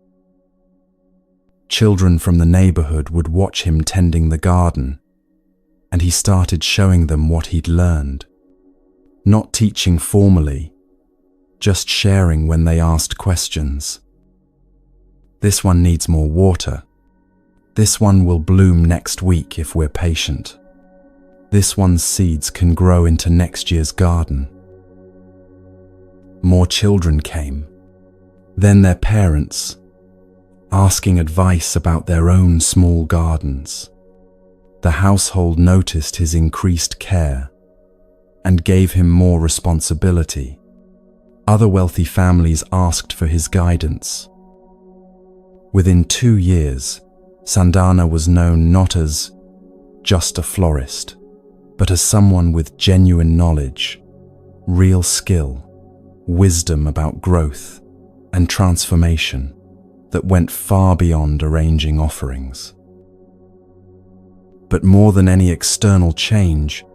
Children from the neighborhood would watch him tending the garden, and he started showing them what he'd learned. Not teaching formally, just sharing when they asked questions. "This one needs more water. This one will bloom next week if we're patient. This one's seeds can grow into next year's garden." More children came, then their parents, asking advice about their own small gardens. The household noticed his increased care and gave him more responsibility. Other wealthy families asked for his guidance. Within 2 years, Sandhana was known not as just a florist, but as someone with genuine knowledge, real skill, wisdom about growth and transformation that went far beyond arranging offerings. But more than any external change,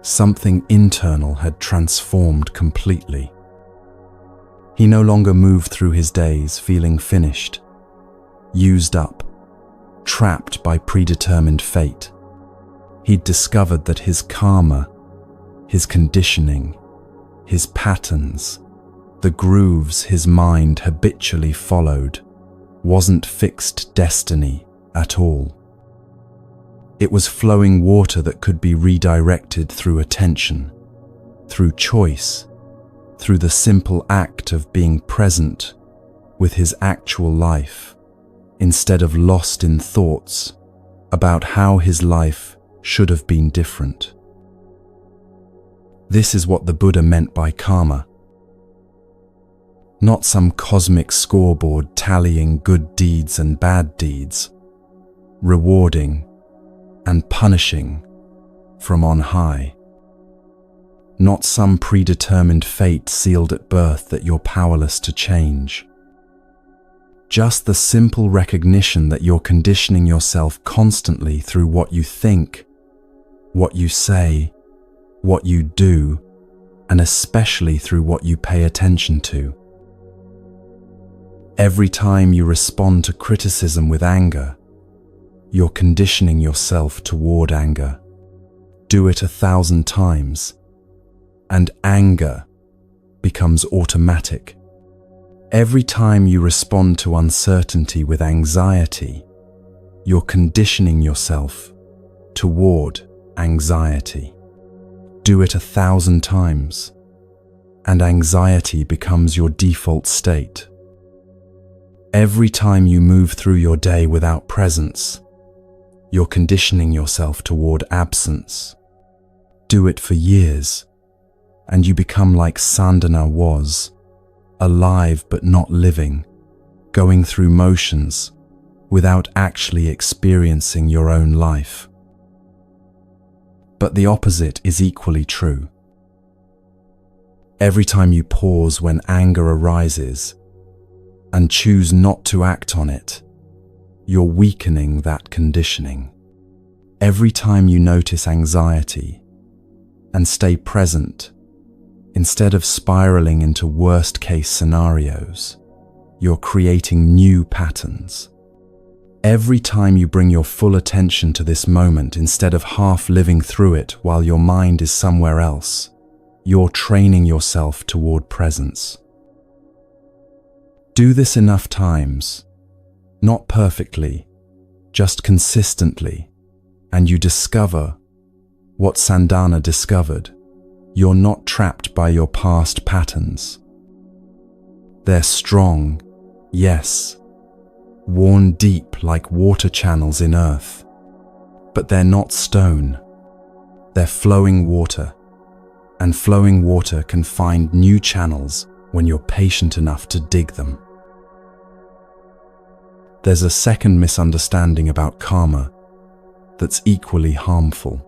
something internal had transformed completely. He no longer moved through his days feeling finished, used up, trapped by predetermined fate. He'd discovered that his karma, his conditioning, his patterns, the grooves his mind habitually followed, wasn't fixed destiny at all. It was flowing water that could be redirected through attention, through choice, through the simple act of being present with his actual life, instead of lost in thoughts about how his life should have been different. This is what the Buddha meant by karma. Not some cosmic scoreboard tallying good deeds and bad deeds, rewarding and punishing from on high. Not some predetermined fate sealed at birth that you're powerless to change. Just the simple recognition that you're conditioning yourself constantly through what you think, what you say, what you do, and especially through what you pay attention to. Every time you respond to criticism with anger, you're conditioning yourself toward anger. Do it 1,000 times, and anger becomes automatic. Every time you respond to uncertainty with anxiety, you're conditioning yourself toward anxiety. Do it 1,000 times, and anxiety becomes your default state. Every time you move through your day without presence, you're conditioning yourself toward absence. Do it for years, and you become like Sandhana was, alive but not living, going through motions without actually experiencing your own life. But the opposite is equally true. Every time you pause when anger arises and choose not to act on it, you're weakening that conditioning. Every time you notice anxiety and stay present, instead of spiraling into worst-case scenarios, you're creating new patterns. Every time you bring your full attention to this moment instead of half living through it while your mind is somewhere else, you're training yourself toward presence. Do this enough times, not perfectly, just consistently, and you discover what Sandhana discovered. You're not trapped by your past patterns. They're strong, yes, worn deep like water channels in earth, but they're not stone. They're flowing water, and flowing water can find new channels when you're patient enough to dig them. There's a second misunderstanding about karma that's equally harmful.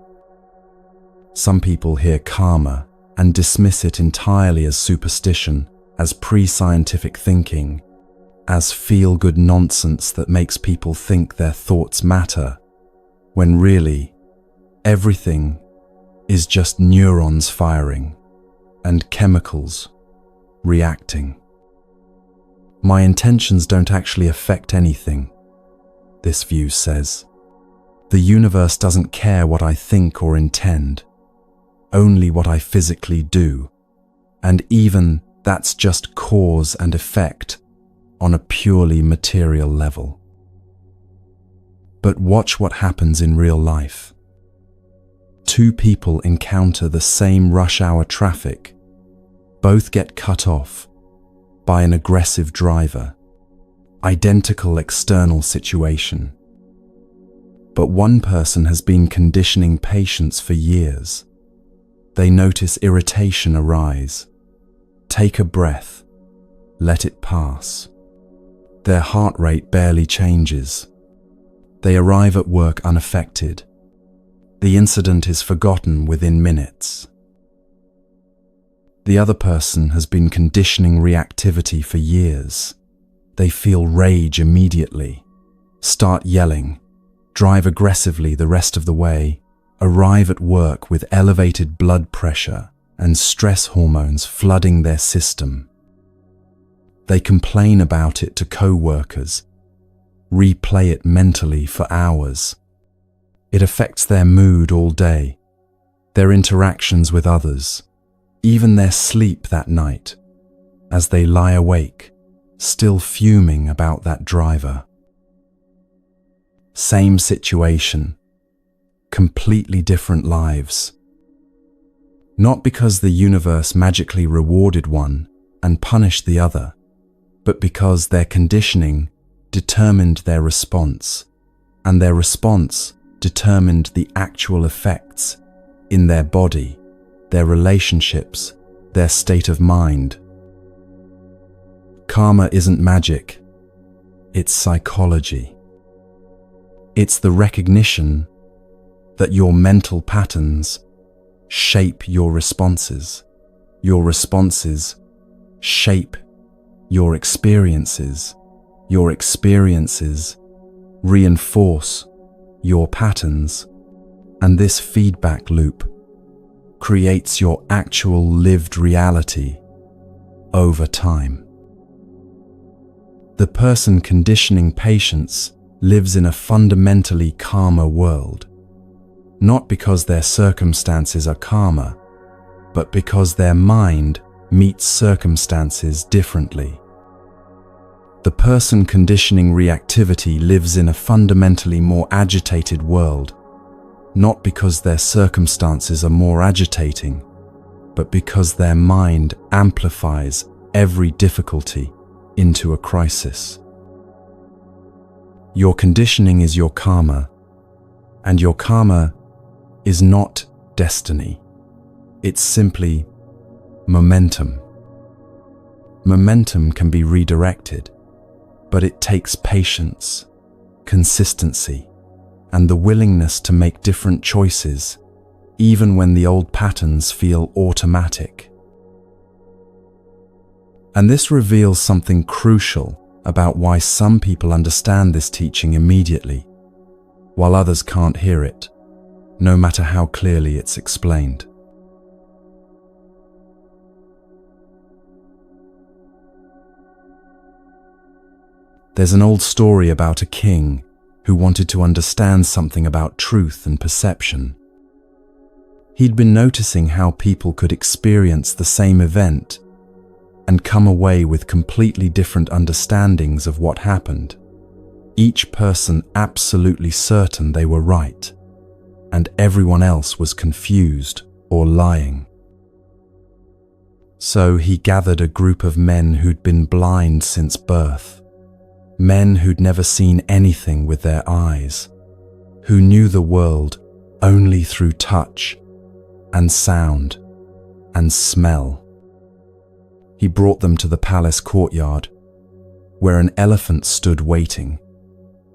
Some people hear karma and dismiss it entirely as superstition, as pre-scientific thinking, as feel-good nonsense that makes people think their thoughts matter, when really, everything is just neurons firing and chemicals reacting. My intentions don't actually affect anything, this view says. The universe doesn't care what I think or intend, only what I physically do, and even that's just cause and effect on a purely material level. But watch what happens in real life. Two people encounter the same rush hour traffic. Both get cut off by an aggressive driver. Identical external situation. But one person has been conditioning patience for years. They notice irritation arise. Take a breath. Let it pass. Their heart rate barely changes. They arrive at work unaffected. The incident is forgotten within minutes. The other person has been conditioning reactivity for years. They feel rage immediately, start yelling, drive aggressively the rest of the way, arrive at work with elevated blood pressure and stress hormones flooding their system. They complain about it to co-workers, replay it mentally for hours. It affects their mood all day, their interactions with others, even their sleep that night, as they lie awake, still fuming about that driver. Same situation, completely different lives. Not because the universe magically rewarded one and punished the other, but because their conditioning determined their response, and their response determined the actual effects in their body, their relationships, their state of mind. Karma isn't magic, it's psychology. It's the recognition that your mental patterns shape your responses shape your experiences reinforce your patterns, and this feedback loop creates your actual lived reality over time. The person conditioning patience lives in a fundamentally calmer world, not because their circumstances are calmer, but because their mind meets circumstances differently. The person conditioning reactivity lives in a fundamentally more agitated world, not because their circumstances are more agitating, but because their mind amplifies every difficulty into a crisis. Your conditioning is your karma, and your karma is not destiny. It's simply momentum. Momentum can be redirected, but it takes patience, consistency, and the willingness to make different choices, even when the old patterns feel automatic. And this reveals something crucial about why some people understand this teaching immediately, while others can't hear it, no matter how clearly it's explained. There's an old story about a king who wanted to understand something about truth and perception. He'd been noticing how people could experience the same event and come away with completely different understandings of what happened, each person absolutely certain they were right, and everyone else was confused or lying. So he gathered a group of men who'd been blind since birth, men who'd never seen anything with their eyes, who knew the world only through touch and sound and smell. He brought them to the palace courtyard, where an elephant stood waiting,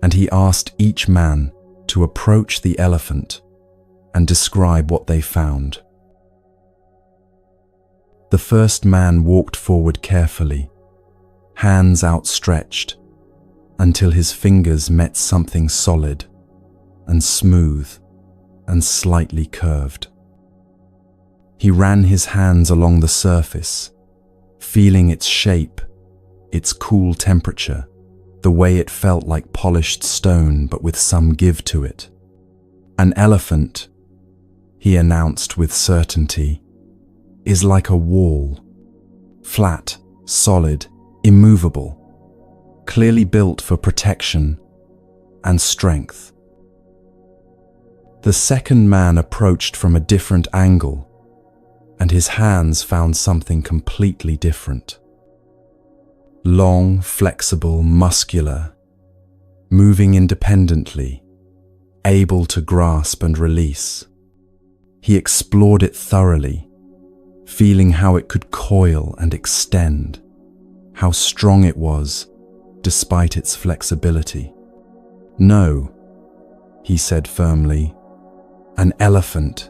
and he asked each man to approach the elephant and describe what they found. The first man walked forward carefully, hands outstretched, until his fingers met something solid and smooth and slightly curved. He ran his hands along the surface, feeling its shape, its cool temperature, the way it felt like polished stone but with some give to it. An elephant, he announced with certainty, is like a wall, flat, solid, immovable, clearly built for protection and strength. The second man approached from a different angle, and his hands found something completely different. Long, flexible, muscular, moving independently, able to grasp and release. He explored it thoroughly, feeling how it could coil and extend, how strong it was, despite its flexibility. "No," he said firmly, "an elephant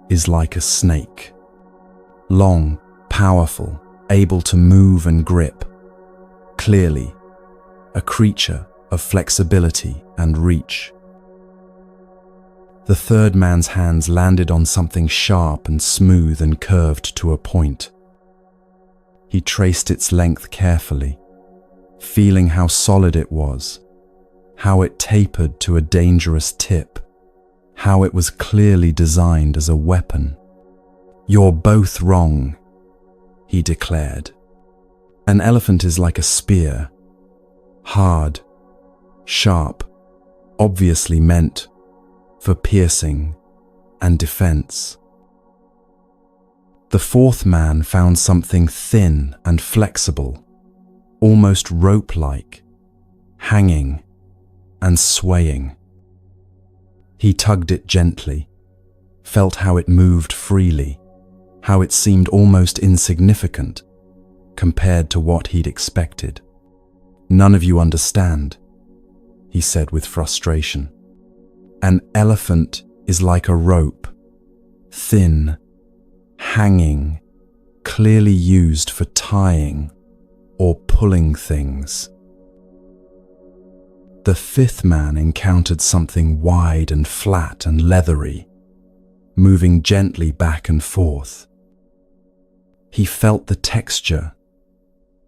is like a snake. Long, powerful, able to move and grip. Clearly, a creature of flexibility and reach." The third man's hands landed on something sharp and smooth and curved to a point. He traced its length carefully, feeling how solid it was, how it tapered to a dangerous tip, how it was clearly designed as a weapon. "You're both wrong," he declared. "An elephant is like a spear, hard, sharp, obviously meant for piercing and defense." The fourth man found something thin and flexible, almost rope-like, hanging and swaying. He tugged it gently, felt how it moved freely, how it seemed almost insignificant compared to what he'd expected. "None of you understand," he said with frustration. "An elephant is like a rope, thin, hanging, clearly used for tying or pulling things." The fifth man encountered something wide and flat and leathery, moving gently back and forth. He felt the texture,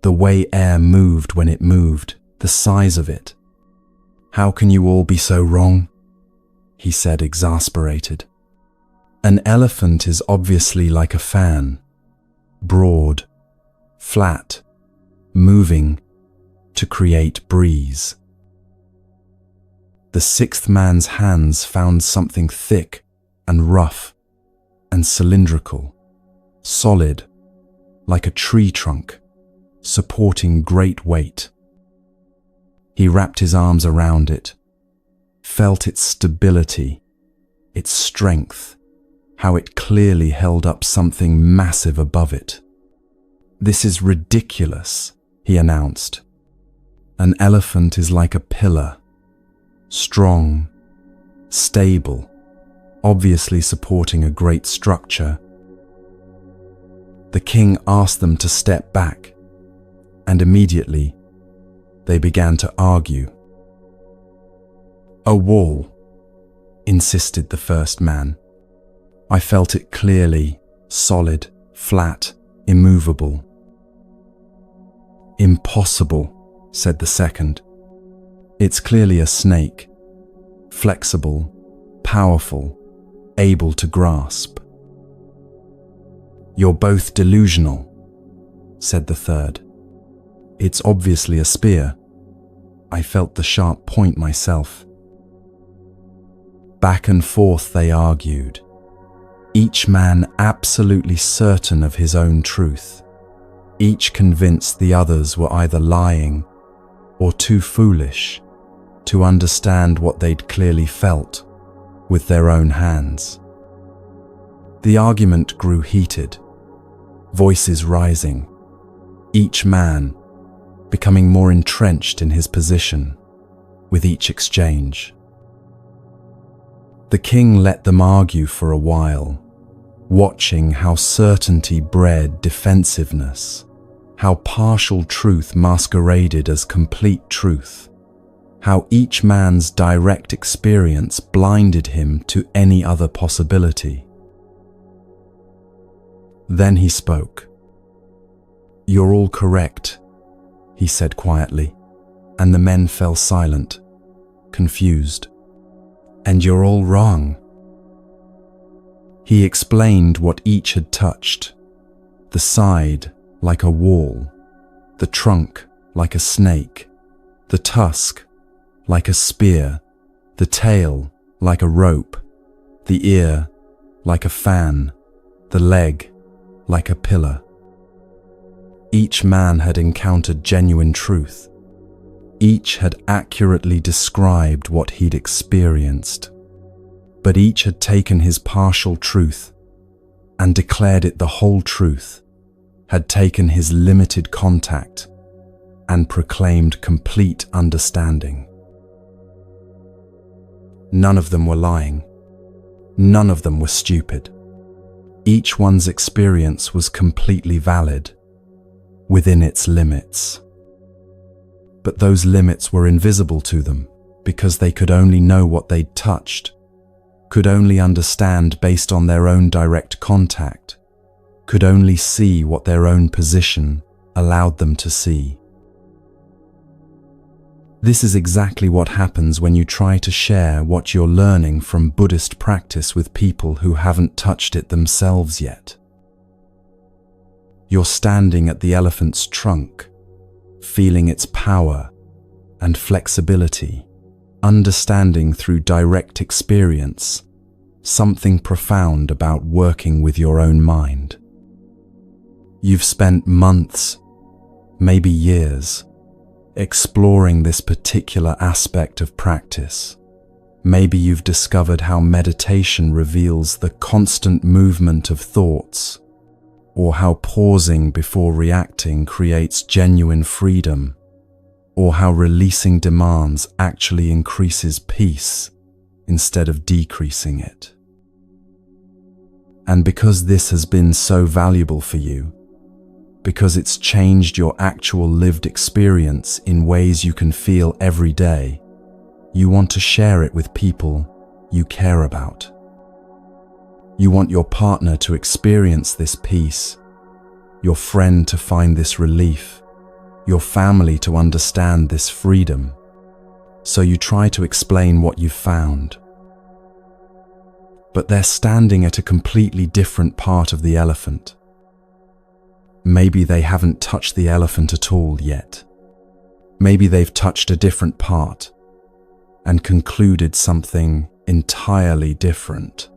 the way air moved when it moved, the size of it. "How can you all be so wrong?" he said, exasperated. "An elephant is obviously like a fan, broad, flat, moving, to create breeze. The sixth man's hands found something thick and rough and cylindrical, solid, like a tree trunk, supporting great weight. He wrapped his arms around it, felt its stability, its strength, how it clearly held up something massive above it. "This is ridiculous," he announced. "An elephant is like a pillar, strong, stable, obviously supporting a great structure." The king asked them to step back, and immediately they began to argue. "A wall," insisted the first man. "I felt it clearly, solid, flat, immovable." "Impossible," said the second. "It's clearly a snake, flexible, powerful, able to grasp." "You're both delusional," said the third. "It's obviously a spear. I felt the sharp point myself." Back and forth they argued, each man absolutely certain of his own truth, each convinced the others were either lying or too foolish to understand what they'd clearly felt with their own hands. The argument grew heated, voices rising, each man becoming more entrenched in his position with each exchange. The king let them argue for a while, watching how certainty bred defensiveness, how partial truth masqueraded as complete truth, how each man's direct experience blinded him to any other possibility. Then he spoke. "You're all correct," he said quietly, and the men fell silent, confused. "And you're all wrong." He explained what each had touched: the side like a wall, the trunk like a snake, the tusk like a spear, the tail like a rope, the ear like a fan, the leg like a pillar. Each man had encountered genuine truth. Each had accurately described what he'd experienced. But each had taken his partial truth and declared it the whole truth, had taken his limited contact and proclaimed complete understanding. None of them were lying. None of them were stupid. Each one's experience was completely valid, within its limits. But those limits were invisible to them because they could only know what they'd touched, could only understand based on their own direct contact, could only see what their own position allowed them to see. This is exactly what happens when you try to share what you're learning from Buddhist practice with people who haven't touched it themselves yet. You're standing at the elephant's trunk, feeling its power and flexibility, understanding through direct experience something profound about working with your own mind. You've spent months, maybe years, exploring this particular aspect of practice. Maybe you've discovered how meditation reveals the constant movement of thoughts, or how pausing before reacting creates genuine freedom, or how releasing demands actually increases peace instead of decreasing it. And because this has been so valuable for you, because it's changed your actual lived experience in ways you can feel every day, you want to share it with people you care about. You want your partner to experience this peace, your friend to find this relief, your family to understand this freedom. So you try to explain what you've found. But they're standing at a completely different part of the elephant. Maybe they haven't touched the elephant at all yet. Maybe they've touched a different part and concluded something entirely different.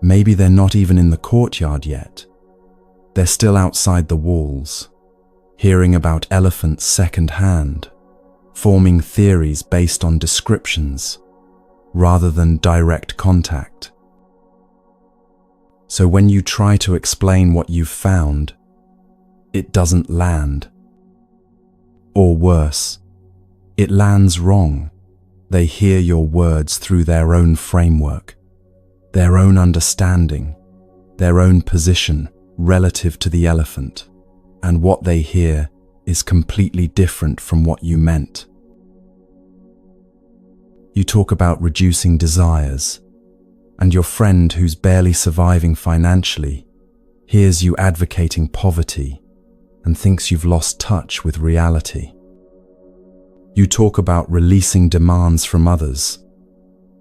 Maybe they're not even in the courtyard yet. They're still outside the walls, hearing about elephants secondhand, forming theories based on descriptions rather than direct contact. So when you try to explain what you've found, it doesn't land. Or worse, it lands wrong. They hear your words through their own framework, their own understanding, their own position relative to the elephant, and what they hear is completely different from what you meant. You talk about reducing desires, and your friend who's barely surviving financially hears you advocating poverty and thinks you've lost touch with reality. You talk about releasing demands from others,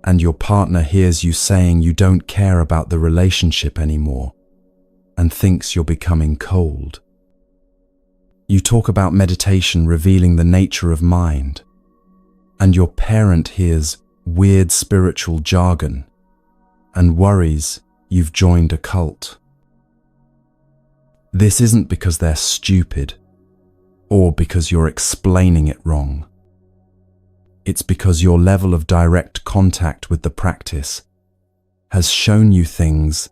and your partner hears you saying you don't care about the relationship anymore and thinks you're becoming cold. You talk about meditation revealing the nature of mind, and your parent hears weird spiritual jargon and worries you've joined a cult. This isn't because they're stupid or because you're explaining it wrong. It's because your level of direct contact with the practice has shown you things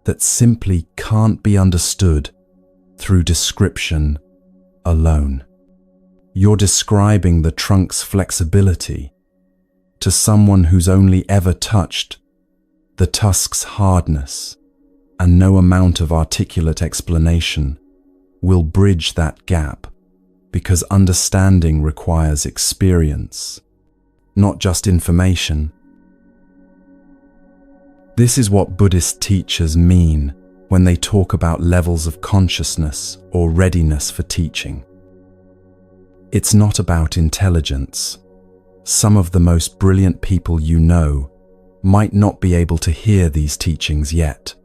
that simply can't be understood through description alone. You're describing the trunk's flexibility to someone who's only ever touched the tusk's hardness, and no amount of articulate explanation will bridge that gap, because understanding requires experience, not just information. This is what Buddhist teachers mean when they talk about levels of consciousness or readiness for teaching. It's not about intelligence. Some of the most brilliant people you know might not be able to hear these teachings yet,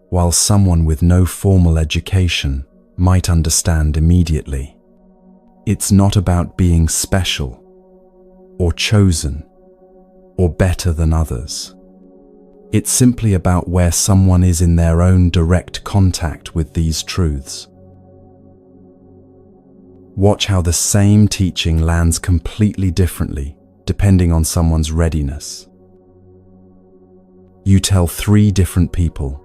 while someone with no formal education might understand immediately. It's not about being special, or chosen, or better than others. It's simply about where someone is in their own direct contact with these truths. Watch how the same teaching lands completely differently depending on someone's readiness. You tell 3 different people,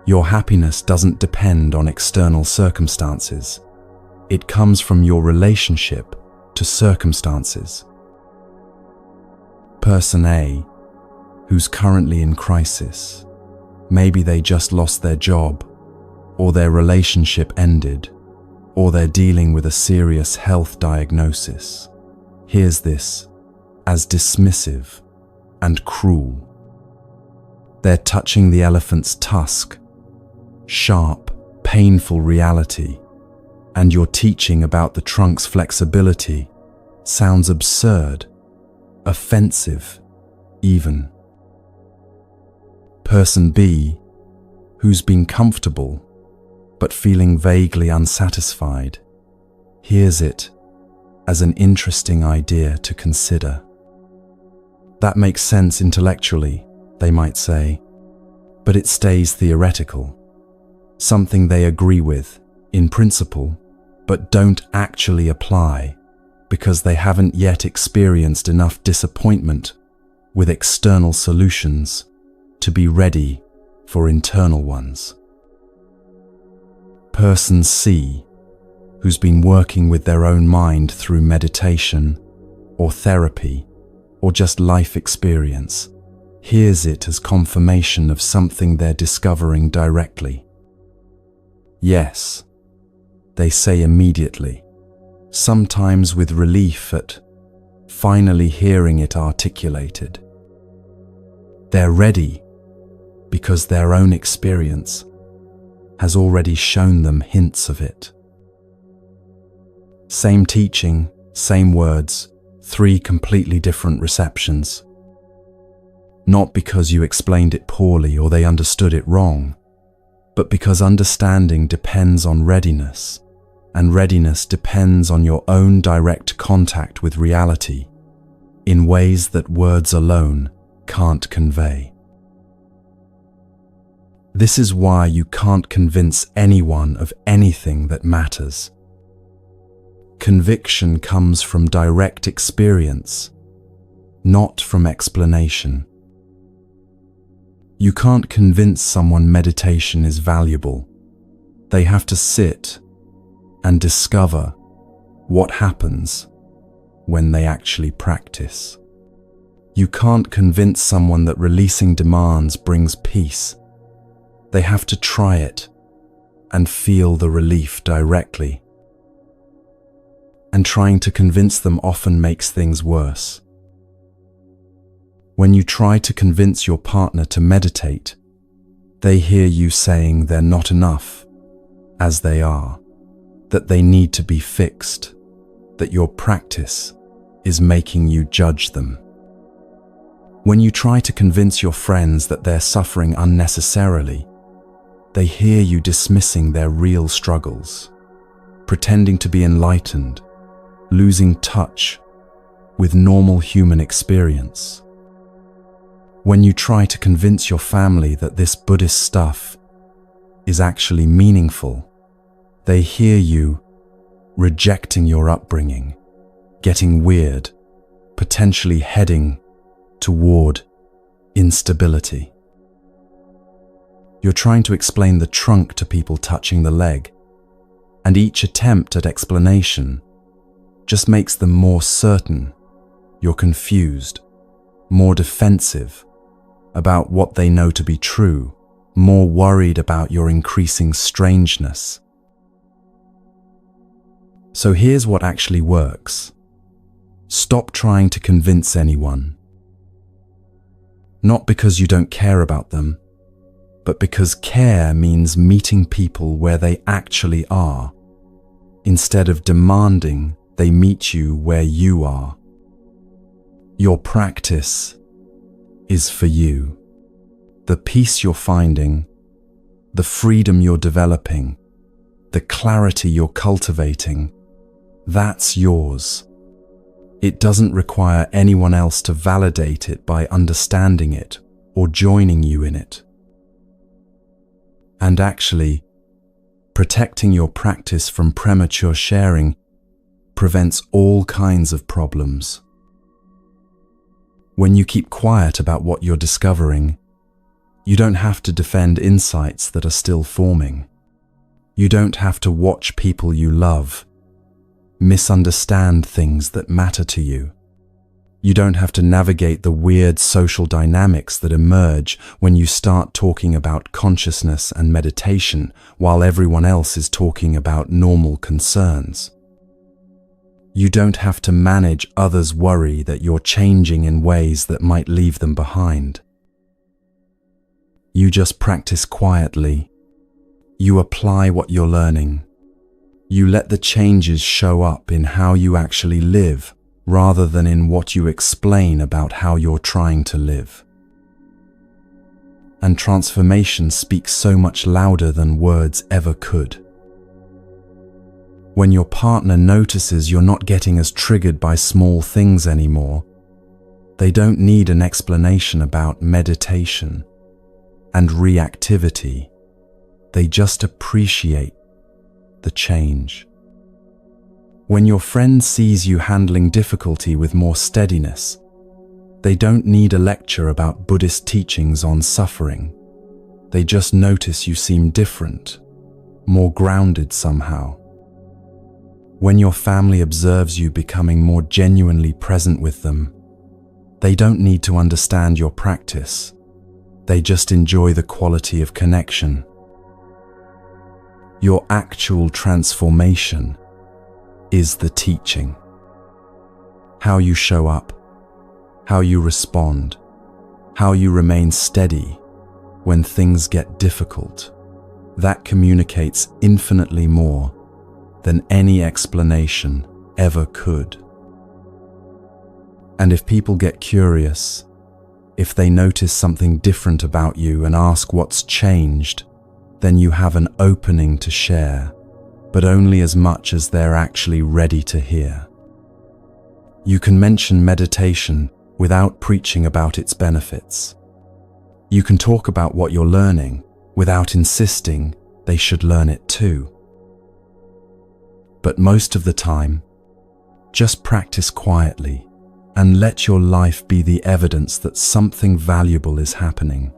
your happiness doesn't depend on external circumstances. It comes from your relationship to circumstances. Person A, who's currently in crisis, maybe they just lost their job, or their relationship ended, or they're dealing with a serious health diagnosis, hears this as dismissive and cruel. They're touching the elephant's tusk, sharp, painful reality, and your teaching about the trunk's flexibility sounds absurd, offensive, even. Person B, who's been comfortable but feeling vaguely unsatisfied, hears it as an interesting idea to consider. That makes sense intellectually, they might say, but it stays theoretical, something they agree with in principle, but don't actually apply because they haven't yet experienced enough disappointment with external solutions to be ready for internal ones. Person C, who's been working with their own mind through meditation or therapy or just life experience, hears it as confirmation of something they're discovering directly. Yes, they say immediately, sometimes with relief at finally hearing it articulated. They're ready because their own experience has already shown them hints of it. Same teaching, same words, 3 completely different receptions. Not because you explained it poorly or they understood it wrong, but because understanding depends on readiness, and readiness depends on your own direct contact with reality in ways that words alone can't convey. This is why you can't convince anyone of anything that matters. Conviction comes from direct experience, not from explanation. You can't convince someone meditation is valuable. They have to sit and discover what happens when they actually practice. You can't convince someone that releasing demands brings peace. They have to try it and feel the relief directly. And trying to convince them often makes things worse. When you try to convince your partner to meditate, they hear you saying they're not enough as they are, that they need to be fixed, that your practice is making you judge them. When you try to convince your friends that they're suffering unnecessarily, they hear you dismissing their real struggles, pretending to be enlightened, losing touch with normal human experience. When you try to convince your family that this Buddhist stuff is actually meaningful, they hear you rejecting your upbringing, getting weird, potentially heading toward instability. You're trying to explain the trunk to people touching the leg, and each attempt at explanation just makes them more certain you're confused, more defensive about what they know to be true, more worried about your increasing strangeness. So here's what actually works. Stop trying to convince anyone. Not because you don't care about them, but because care means meeting people where they actually are, instead of demanding they meet you where you are. Your practice is for you. The peace you're finding, the freedom you're developing, the clarity you're cultivating, that's yours. It doesn't require anyone else to validate it by understanding it or joining you in it. And actually, protecting your practice from premature sharing prevents all kinds of problems. When you keep quiet about what you're discovering, you don't have to defend insights that are still forming. You don't have to watch people you love misunderstand things that matter to you. You don't have to navigate the weird social dynamics that emerge when you start talking about consciousness and meditation while everyone else is talking about normal concerns. You don't have to manage others' worry that you're changing in ways that might leave them behind. You just practice quietly. You apply what you're learning. You let the changes show up in how you actually live, rather than in what you explain about how you're trying to live. And transformation speaks so much louder than words ever could. When your partner notices you're not getting as triggered by small things anymore, they don't need an explanation about meditation and reactivity. They just appreciate the change. When your friend sees you handling difficulty with more steadiness, they don't need a lecture about Buddhist teachings on suffering. They just notice you seem different, more grounded somehow. When your family observes you becoming more genuinely present with them, they don't need to understand your practice. They just enjoy the quality of connection. Your actual transformation is the teaching. How you show up, how you respond, how you remain steady when things get difficult. That communicates infinitely more than any explanation ever could. And if people get curious, if they notice something different about you and ask what's changed, then you have an opening to share. but only as much as they're actually ready to hear. You can mention meditation without preaching about its benefits. You can talk about what you're learning without insisting they should learn it too. But most of the time, just practice quietly and let your life be the evidence that something valuable is happening,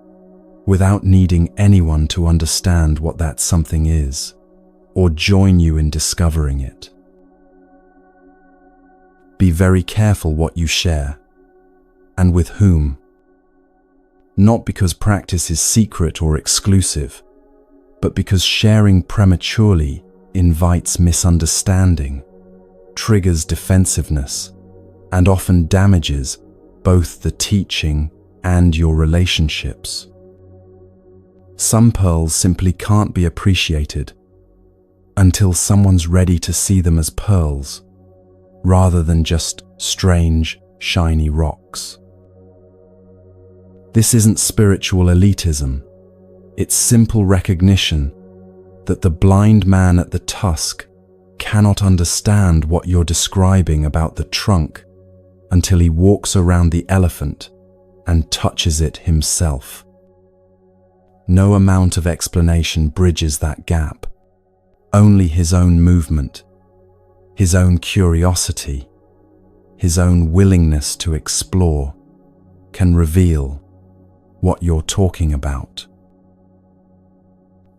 without needing anyone to understand what that something is or join you in discovering it. Be very careful what you share and with whom. Not because practice is secret or exclusive, but because sharing prematurely invites misunderstanding, triggers defensiveness, and often damages both the teaching and your relationships. Some pearls simply can't be appreciated until someone's ready to see them as pearls, rather than just strange, shiny rocks. This isn't spiritual elitism. It's simple recognition that the blind man at the tusk cannot understand what you're describing about the trunk until he walks around the elephant and touches it himself. No amount of explanation bridges that gap. Only his own movement, his own curiosity, his own willingness to explore can reveal what you're talking about.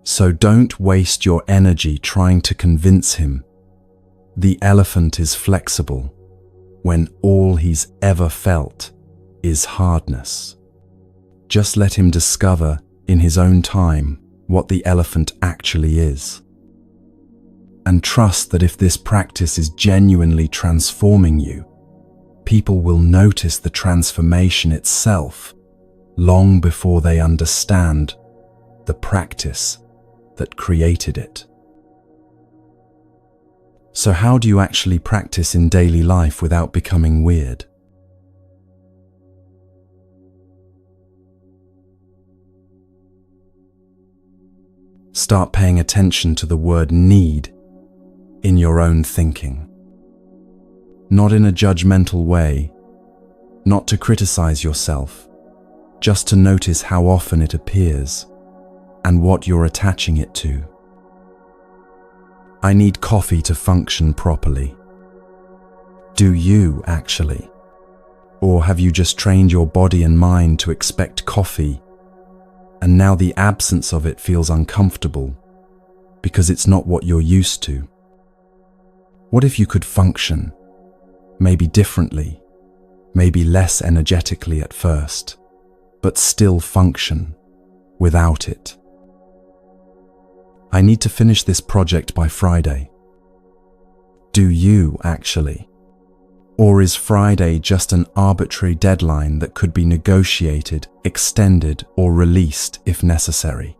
So don't waste your energy trying to convince him the elephant is flexible when all he's ever felt is hardness. Just let him discover in his own time what the elephant actually is. And trust that if this practice is genuinely transforming you, people will notice the transformation itself long before they understand the practice that created it. So how do you actually practice in daily life without becoming weird? Start paying attention to the word need in your own thinking. Not in a judgmental way, not to criticize yourself, just to notice how often it appears and what you're attaching it to. I need coffee to function properly. Do you actually? Or have you just trained your body and mind to expect coffee, and now the absence of it feels uncomfortable because it's not what you're used to? What if you could function, maybe differently, maybe less energetically at first, but still function without it? I need to finish this project by Friday. Do you actually? Or is Friday just an arbitrary deadline that could be negotiated, extended, or released if necessary?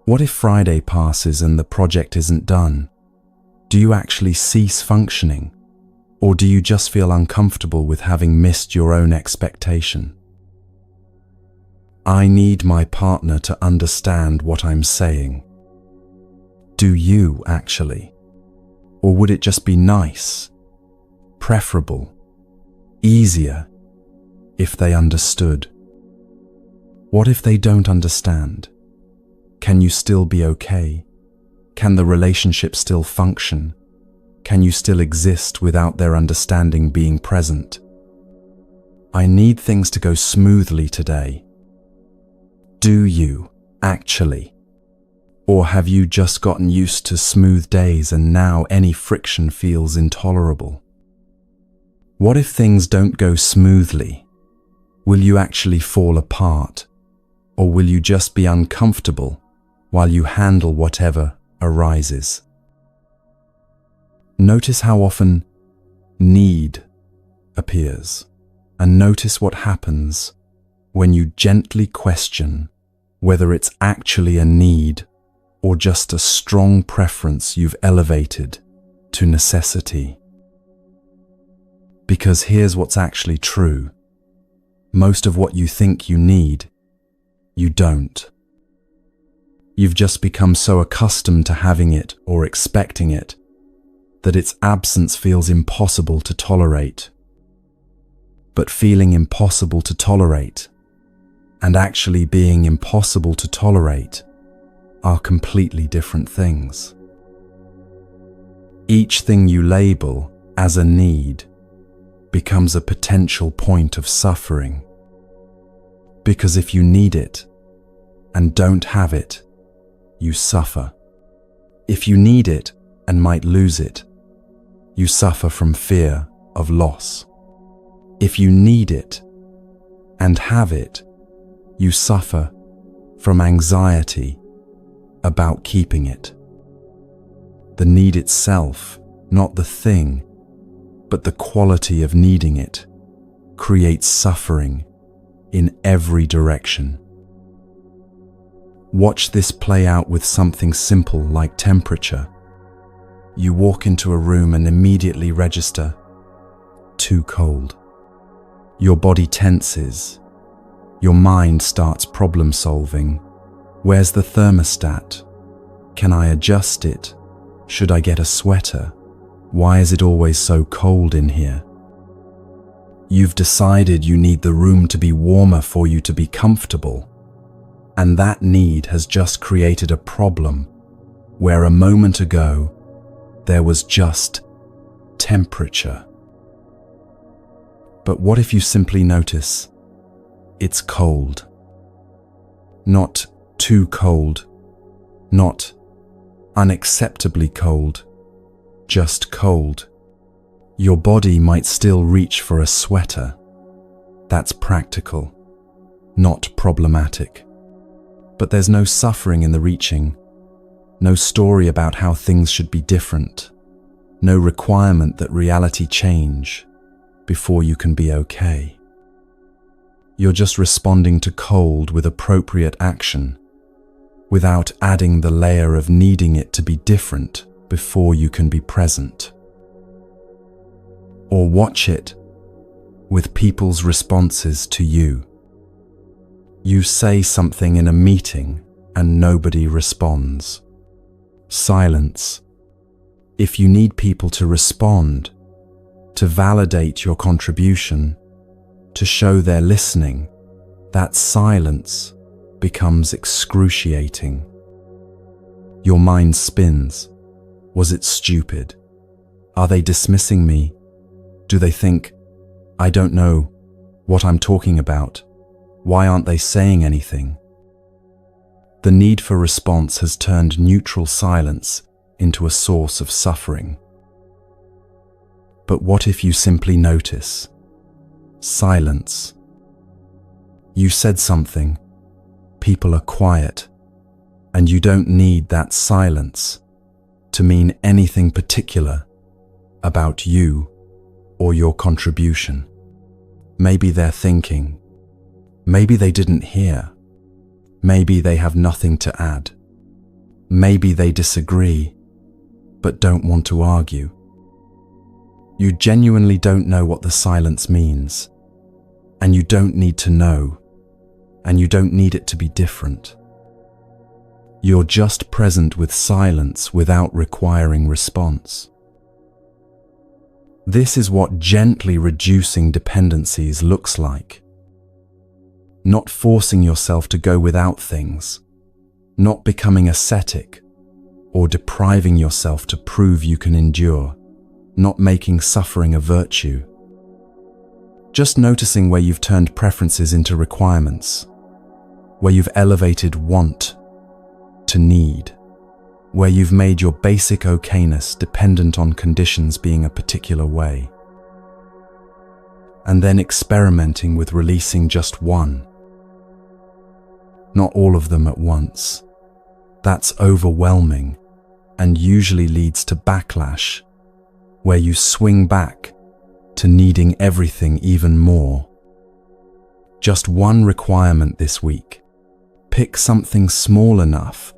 What if Friday passes and the project isn't done? Do you actually cease functioning? Or do you just feel uncomfortable with having missed your own expectation? I need my partner to understand what I'm saying. Do you actually? Or would it just be nice, preferable, easier if they understood? What if they don't understand? Can you still be okay? Can the relationship still function? Can you still exist without their understanding being present? I need things to go smoothly today. Do you actually? Or have you just gotten used to smooth days and now any friction feels intolerable? What if things don't go smoothly? Will you actually fall apart? Or will you just be uncomfortable while you handle whatever arises? Notice how often need appears, and notice what happens when you gently question whether it's actually a need or just a strong preference you've elevated to necessity. Because here's what's actually true. Most of what you think you need, you don't. You've just become so accustomed to having it or expecting it that its absence feels impossible to tolerate. But feeling impossible to tolerate and actually being impossible to tolerate are completely different things. Each thing you label as a need becomes a potential point of suffering. Because if you need it and don't have it, you suffer. If you need it and might lose it, you suffer from fear of loss. If you need it and have it, you suffer from anxiety about keeping it. The need itself, not the thing, but the quality of needing it, creates suffering in every direction. Watch this play out with something simple like temperature. You walk into a room and immediately register, too cold. Your body tenses. Your mind starts problem solving. Where's the thermostat? Can I adjust it? Should I get a sweater? Why is it always so cold in here? You've decided you need the room to be warmer for you to be comfortable. And that need has just created a problem where a moment ago there was just temperature. But what if you simply notice it's cold? Not too cold, not unacceptably cold, just cold. Your body might still reach for a sweater. That's practical, not problematic. But there's no suffering in the reaching, no story about how things should be different, no requirement that reality change before you can be okay. You're just responding to cold with appropriate action, without adding the layer of needing it to be different before you can be present. Or watch it with people's responses to you. You say something in a meeting and nobody responds. Silence. If you need people to respond, to validate your contribution, to show they're listening, that silence becomes excruciating. Your mind spins. Was it stupid? Are they dismissing me? Do they think, I don't know what I'm talking about? Why aren't they saying anything? The need for response has turned neutral silence into a source of suffering. But what if you simply notice? Silence. You said something, people are quiet, and you don't need that silence to mean anything particular about you or your contribution. Maybe they're thinking, maybe they didn't hear, maybe they have nothing to add, maybe they disagree but don't want to argue. You genuinely don't know what the silence means, and you don't need to know, and you don't need it to be different. You're just present with silence without requiring response. This is what gently reducing dependencies looks like. Not forcing yourself to go without things, not becoming ascetic or depriving yourself to prove you can endure, not making suffering a virtue. Just noticing where you've turned preferences into requirements, where you've elevated want to need, where you've made your basic okayness dependent on conditions being a particular way. And then experimenting with releasing just one. Not all of them at once. That's overwhelming and usually leads to backlash, where you swing back to needing everything even more. Just one requirement this week. Pick something small enough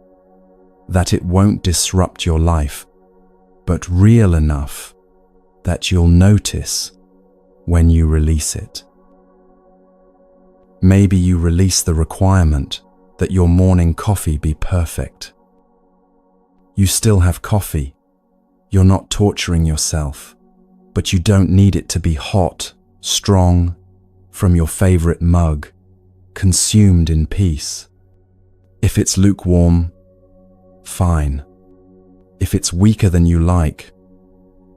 that it won't disrupt your life, but real enough that you'll notice when you release it. Maybe you release the requirement that your morning coffee be perfect. You still have coffee. You're not torturing yourself, but you don't need it to be hot, strong, from your favorite mug, consumed in peace. If it's lukewarm, fine. If it's weaker than you like,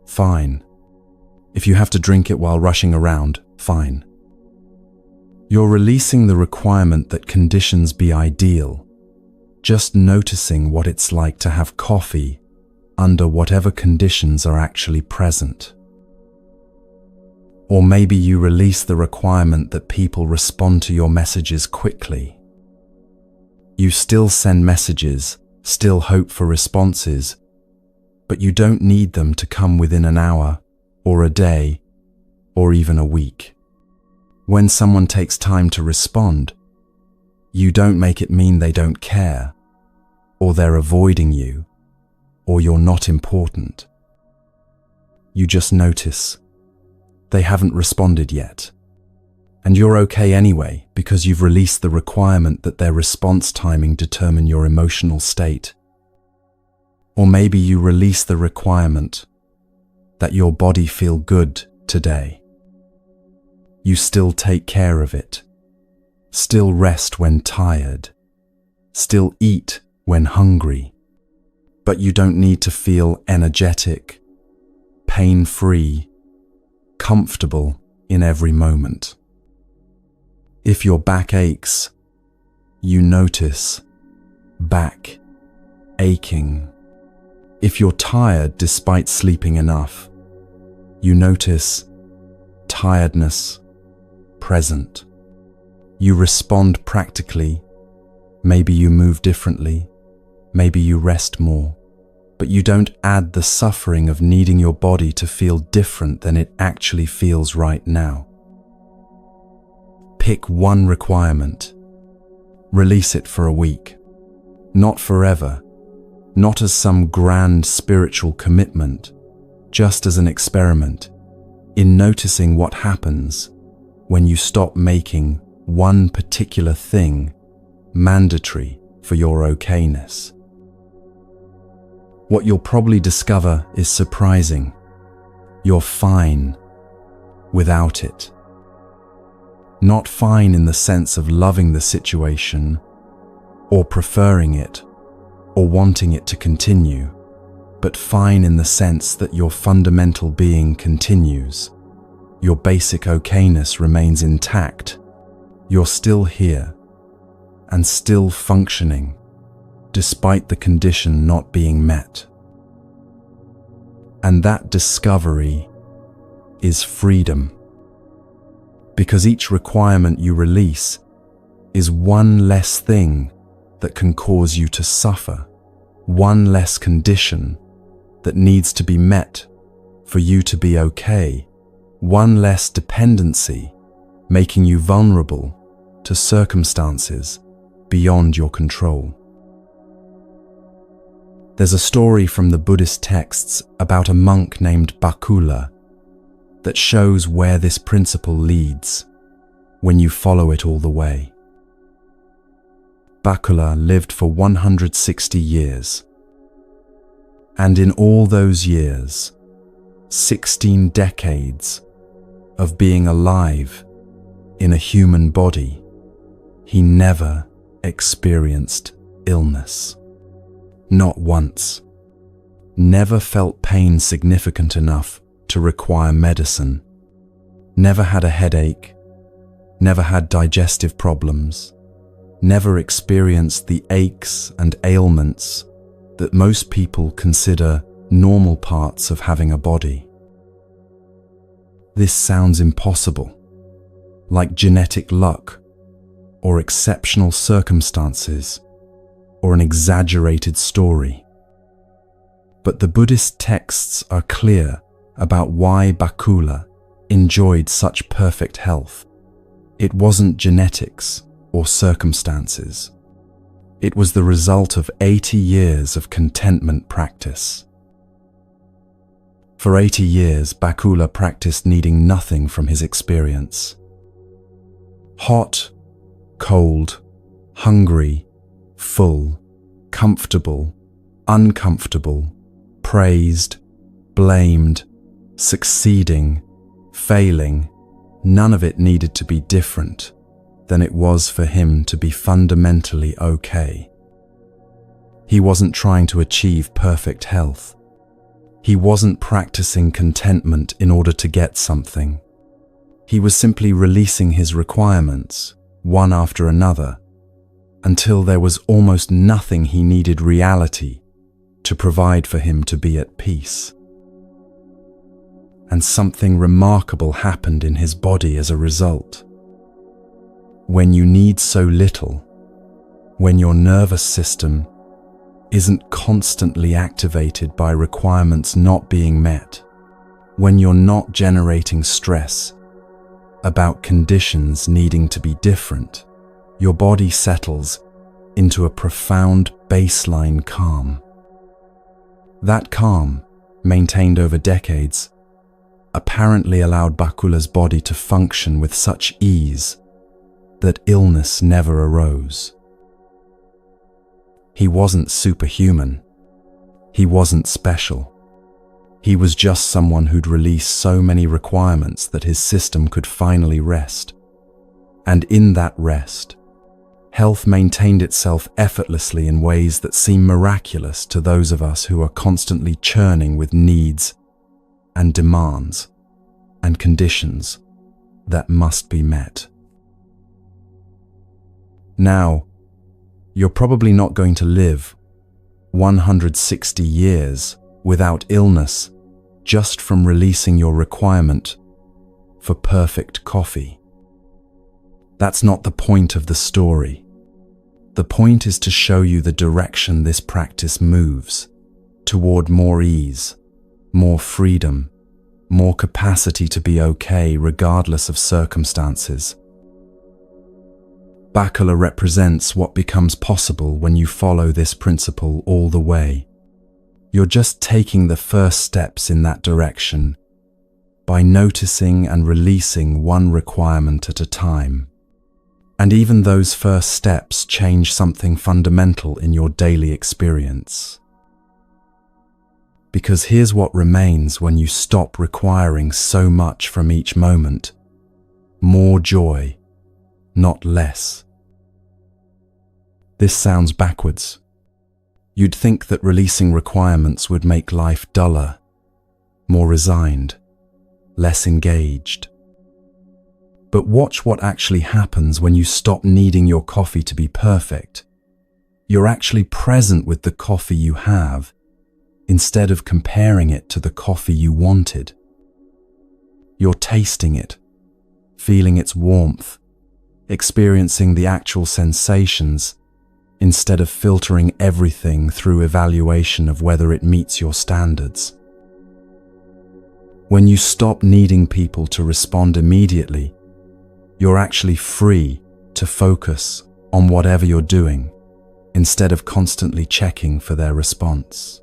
fine. If you have to drink it while rushing around, fine. You're releasing the requirement that conditions be ideal, just noticing what it's like to have coffee under whatever conditions are actually present. Or maybe you release the requirement that people respond to your messages quickly. You still send messages, still hope for responses, but you don't need them to come within an hour, or a day, or even a week. When someone takes time to respond, you don't make it mean they don't care, or they're avoiding you, or you're not important. You just notice they haven't responded yet, and you're okay anyway because you've released the requirement that their response timing determine your emotional state. Or maybe you release the requirement that your body feel good today. You still take care of it, still rest when tired, still eat when hungry, but you don't need to feel energetic, pain-free, comfortable in every moment. If your back aches, you notice back aching. If you're tired despite sleeping enough, you notice tiredness present. You respond practically. Maybe you move differently. Maybe you rest more. But you don't add the suffering of needing your body to feel different than it actually feels right now. Pick one requirement. Release it for a week. Not forever. Not as some grand spiritual commitment, just as an experiment in noticing what happens when you stop making one particular thing mandatory for your okayness. What you'll probably discover is surprising. You're fine without it. Not fine in the sense of loving the situation, or preferring it, or wanting it to continue, but fine in the sense that your fundamental being continues. Your basic okayness remains intact. You're still here and still functioning, despite the condition not being met. And that discovery is freedom, because each requirement you release is one less thing that can cause you to suffer, one less condition that needs to be met for you to be okay, one less dependency making you vulnerable to circumstances beyond your control. There's a story from the Buddhist texts about a monk named Bakula that shows where this principle leads when you follow it all the way. Bakula lived for 160 years, and in all those years, 16 decades of being alive in a human body, he never experienced illness. Not once. Never felt pain significant enough to require medicine. Never had a headache. Never had digestive problems. Never experienced the aches and ailments that most people consider normal parts of having a body. This sounds impossible, like genetic luck, or exceptional circumstances, or an exaggerated story. But the Buddhist texts are clear about why Bakula enjoyed such perfect health. It wasn't genetics or circumstances. It was the result of 80 years of contentment practice. For 80 years, Bakula practiced needing nothing from his experience. Hot, cold, hungry, full, comfortable, uncomfortable, praised, blamed, succeeding, failing. None of it needed to be different than it was for him to be fundamentally okay. He wasn't trying to achieve perfect health. He wasn't practicing contentment in order to get something. He was simply releasing his requirements, one after another, until there was almost nothing he needed reality to provide for him to be at peace. And something remarkable happened in his body as a result. When you need so little, when your nervous system isn't constantly activated by requirements not being met, when you're not generating stress about conditions needing to be different, your body settles into a profound baseline calm. That calm, maintained over decades, apparently allowed Bakula's body to function with such ease that illness never arose. He wasn't superhuman. He wasn't special. He was just someone who'd released so many requirements that his system could finally rest. And in that rest, health maintained itself effortlessly in ways that seem miraculous to those of us who are constantly churning with needs and demands and conditions that must be met. Now, you're probably not going to live 160 years without illness just from releasing your requirement for perfect coffee. That's not the point of the story. The point is to show you the direction this practice moves, toward more ease, more freedom, more capacity to be okay regardless of circumstances. Bakula represents what becomes possible when you follow this principle all the way. You're just taking the first steps in that direction by noticing and releasing one requirement at a time. And even those first steps change something fundamental in your daily experience. Because here's what remains when you stop requiring so much from each moment: more joy, not less. This sounds backwards. You'd think that releasing requirements would make life duller, more resigned, less engaged. But watch what actually happens when you stop needing your coffee to be perfect. You're actually present with the coffee you have, instead of comparing it to the coffee you wanted. You're tasting it, feeling its warmth, experiencing the actual sensations, instead of filtering everything through evaluation of whether it meets your standards. When you stop needing people to respond immediately, you're actually free to focus on whatever you're doing, instead of constantly checking for their response.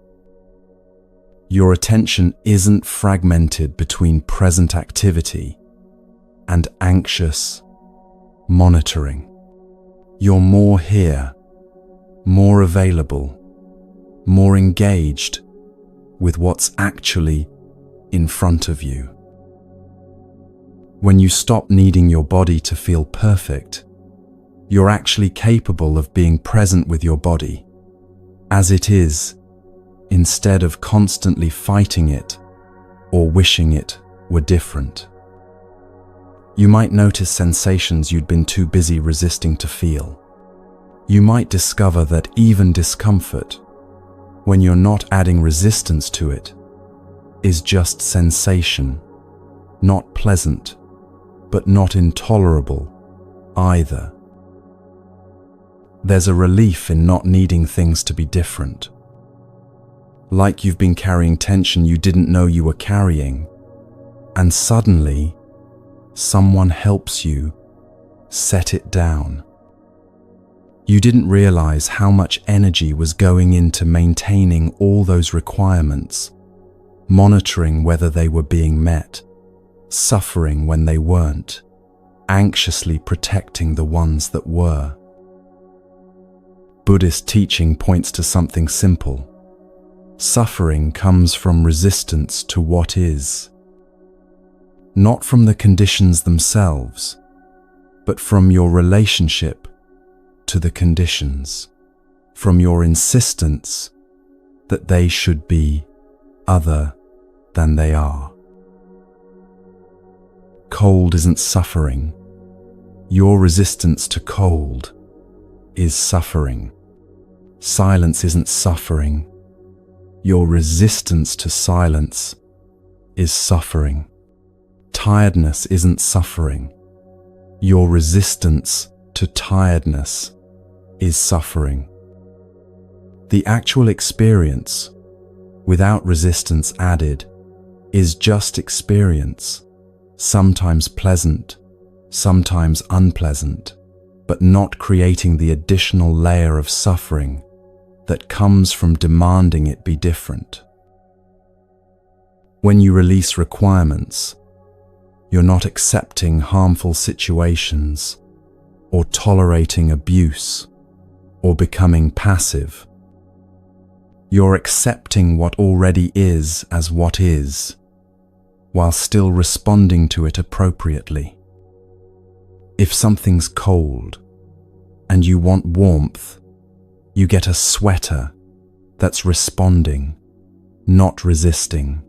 Your attention isn't fragmented between present activity and anxious monitoring. You're more here, more available, more engaged with what's actually in front of you. When you stop needing your body to feel perfect, you're actually capable of being present with your body as it is, instead of constantly fighting it or wishing it were different. You might notice sensations you'd been too busy resisting to feel. You might discover that even discomfort, when you're not adding resistance to it, is just sensation, not pleasant, but not intolerable either. There's a relief in not needing things to be different. Like you've been carrying tension you didn't know you were carrying, and suddenly, someone helps you set it down. You didn't realize how much energy was going into maintaining all those requirements, monitoring whether they were being met, suffering when they weren't, anxiously protecting the ones that were. Buddhist teaching points to something simple. Suffering comes from resistance to what is. Not from the conditions themselves, but from your relationship to the conditions, from your insistence that they should be other than they are. Cold isn't suffering. Your resistance to cold is suffering. Silence isn't suffering. Your resistance to silence is suffering. Tiredness isn't suffering. Your resistance to tiredness is suffering. The actual experience, without resistance added, is just experience, sometimes pleasant, sometimes unpleasant, but not creating the additional layer of suffering that comes from demanding it be different. When you release requirements, you're not accepting harmful situations or tolerating abuse or becoming passive. You're accepting what already is as what is, while still responding to it appropriately. If something's cold and you want warmth, you get a sweater that's responding, not resisting.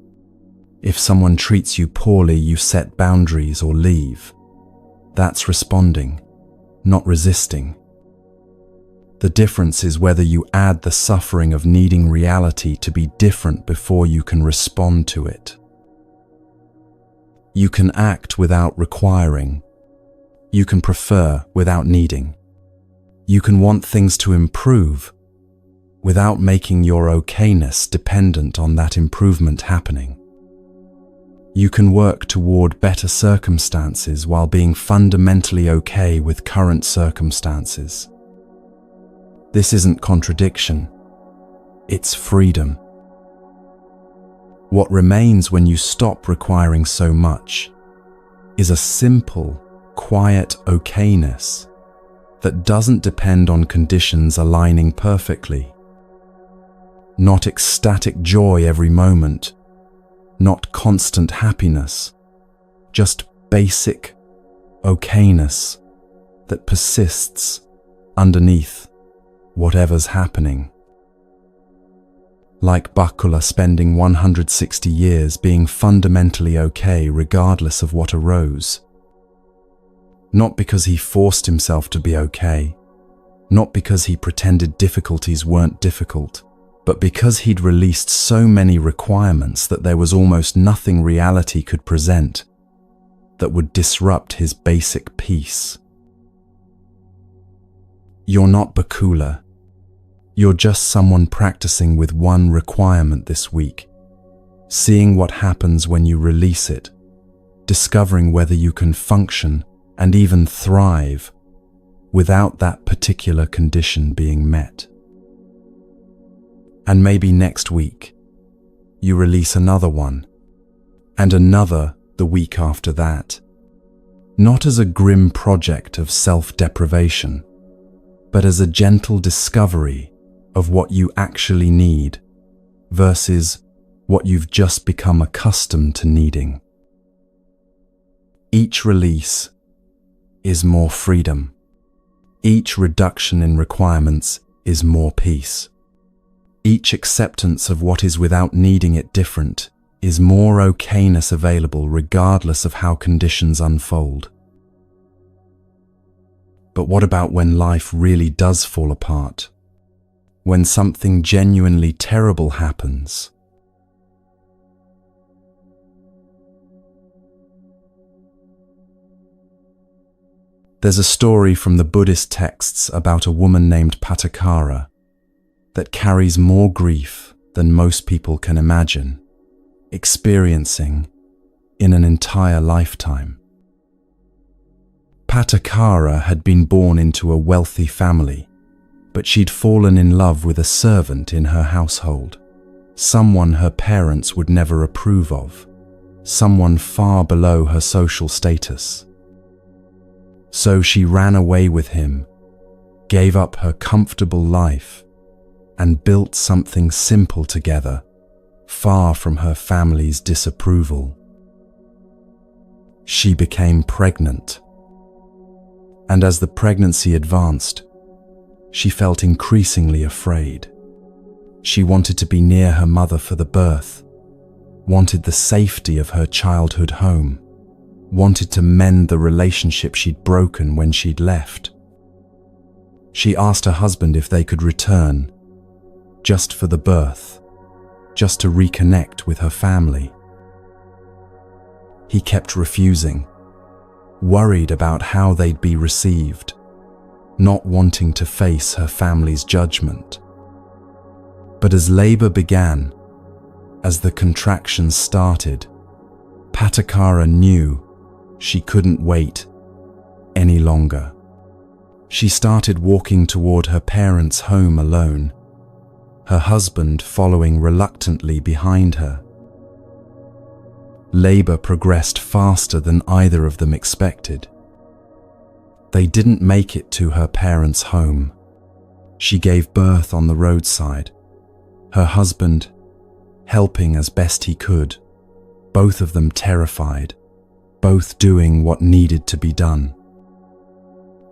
If someone treats you poorly, you set boundaries or leave. That's responding, not resisting. The difference is whether you add the suffering of needing reality to be different before you can respond to it. You can act without requiring. You can prefer without needing. You can want things to improve without making your okayness dependent on that improvement happening. You can work toward better circumstances while being fundamentally okay with current circumstances. This isn't contradiction, it's freedom. What remains when you stop requiring so much is a simple, quiet okayness that doesn't depend on conditions aligning perfectly. Not ecstatic joy every moment, not constant happiness, just basic okayness that persists underneath whatever's happening. Like Bakula spending 160 years being fundamentally okay regardless of what arose. Not because he forced himself to be okay, not because he pretended difficulties weren't difficult, but because he'd released so many requirements that there was almost nothing reality could present that would disrupt his basic peace. You're not Bakula. You're just someone practicing with one requirement this week, seeing what happens when you release it, discovering whether you can function and even thrive without that particular condition being met. And maybe next week, you release another one, and another the week after that, not as a grim project of self-deprivation, but as a gentle discovery of what you actually need versus what you've just become accustomed to needing. Each release is more freedom. Each reduction in requirements is more peace. Each acceptance of what is without needing it different is more okayness available regardless of how conditions unfold. But what about when life really does fall apart? When something genuinely terrible happens? There's a story from the Buddhist texts about a woman named Patakara that carries more grief than most people can imagine, experiencing in an entire lifetime. Patakara had been born into a wealthy family, but she'd fallen in love with a servant in her household, someone her parents would never approve of, someone far below her social status. So she ran away with him gave up her comfortable life, and built something simple together, far from her family's disapproval. She became pregnant, and as the pregnancy advanced, she felt increasingly afraid. She wanted to be near her mother for the birth, wanted the safety of her childhood home, wanted to mend the relationship she'd broken when she'd left. She asked her husband if they could return, just for the birth, just to reconnect with her family. He kept refusing, worried about how they'd be received, not wanting to face her family's judgment. But as labor began, as the contractions started, Patakara knew she couldn't wait any longer. She started walking toward her parents' home alone, her husband following reluctantly behind her. Labor progressed faster than either of them expected. They didn't make it to her parents' home. She gave birth on the roadside, her husband helping as best he could, both of them terrified, both doing what needed to be done.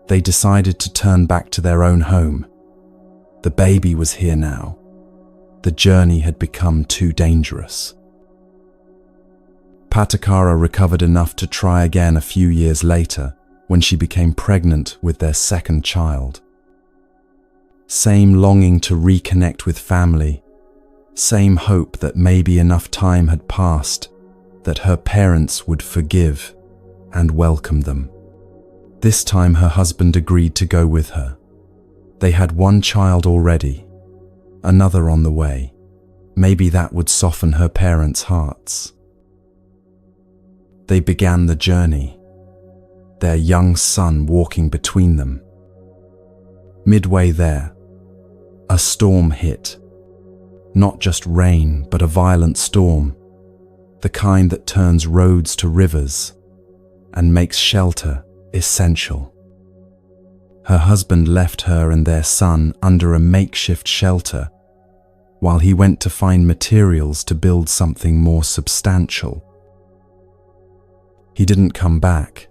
They decided to turn back to their own home. The baby was here now. The journey had become too dangerous. Patakara recovered enough to try again a few years later, when she became pregnant with their second child. Same longing to reconnect with family, same hope that maybe enough time had passed, that her parents would forgive and welcome them. This time her husband agreed to go with her. They had one child already, another on the way. Maybe that would soften her parents' hearts. They began the journey, their young son walking between them. Midway there, a storm hit. Not just rain, but a violent storm, the kind that turns roads to rivers and makes shelter essential. Her husband left her and their son under a makeshift shelter while he went to find materials to build something more substantial. He didn't come back.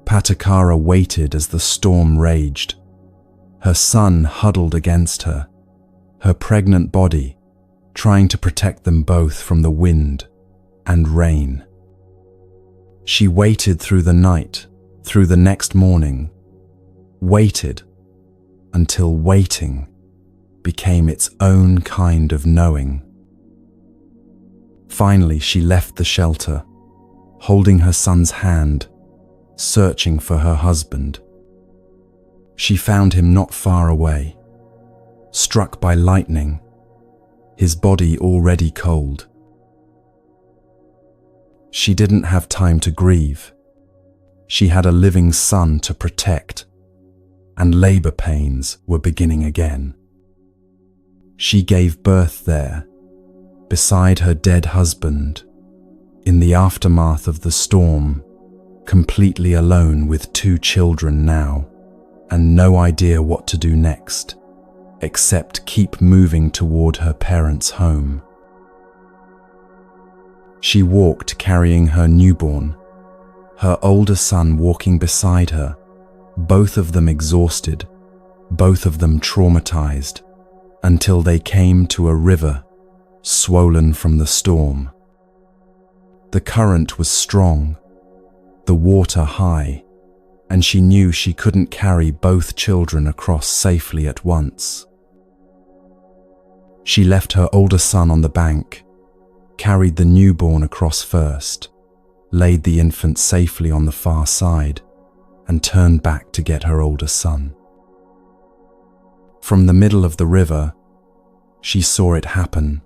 Patakara waited as the storm raged, her son huddled against her, her pregnant body trying to protect them both from the wind and rain. She waited through the night, through the next morning, waited until waiting became its own kind of knowing. Finally, she left the shelter, holding her son's hand, searching for her husband. She found him not far away, struck by lightning, his body already cold. She didn't have time to grieve. She had a living son to protect, and labor pains were beginning again. She gave birth there, beside her dead husband, in the aftermath of the storm, completely alone with 2 children now, and no idea what to do next, except keep moving toward her parents' home. She walked carrying her newborn, her older son walking beside her, both of them exhausted, both of them traumatized, until they came to a river, swollen from the storm. The current was strong, the water high, and she knew she couldn't carry both children across safely at once. She left her older son on the bank, carried the newborn across first, laid the infant safely on the far side, and turned back to get her older son. From the middle of the river, she saw it happen.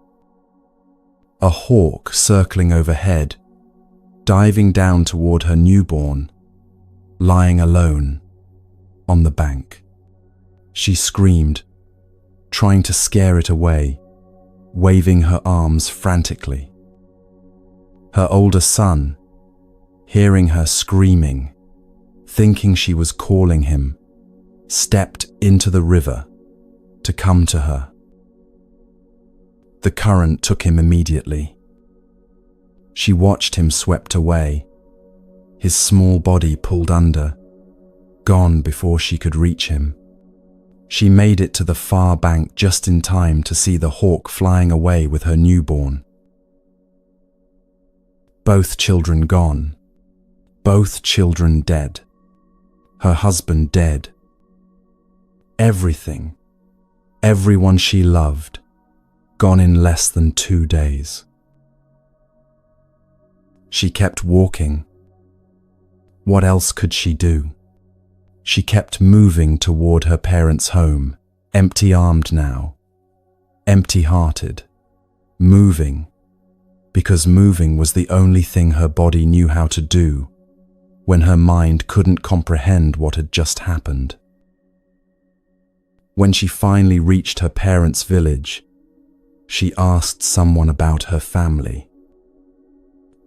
A hawk circling overhead, diving down toward her newborn, lying alone on the bank. She screamed, trying to scare it away, waving her arms frantically. Her older son, hearing her screaming, thinking she was calling him, stepped into the river to come to her. The current took him immediately. She watched him swept away, his small body pulled under, gone before she could reach him. She made it to the far bank just in time to see the hawk flying away with her newborn. Both children gone, both children dead, her husband dead. Everything, everyone she loved, gone in less than 2 days. She kept walking. What else could she do? She kept moving toward her parents' home, empty-armed now, empty-hearted, moving, because moving was the only thing her body knew how to do when her mind couldn't comprehend what had just happened. When she finally reached her parents' village, she asked someone about her family.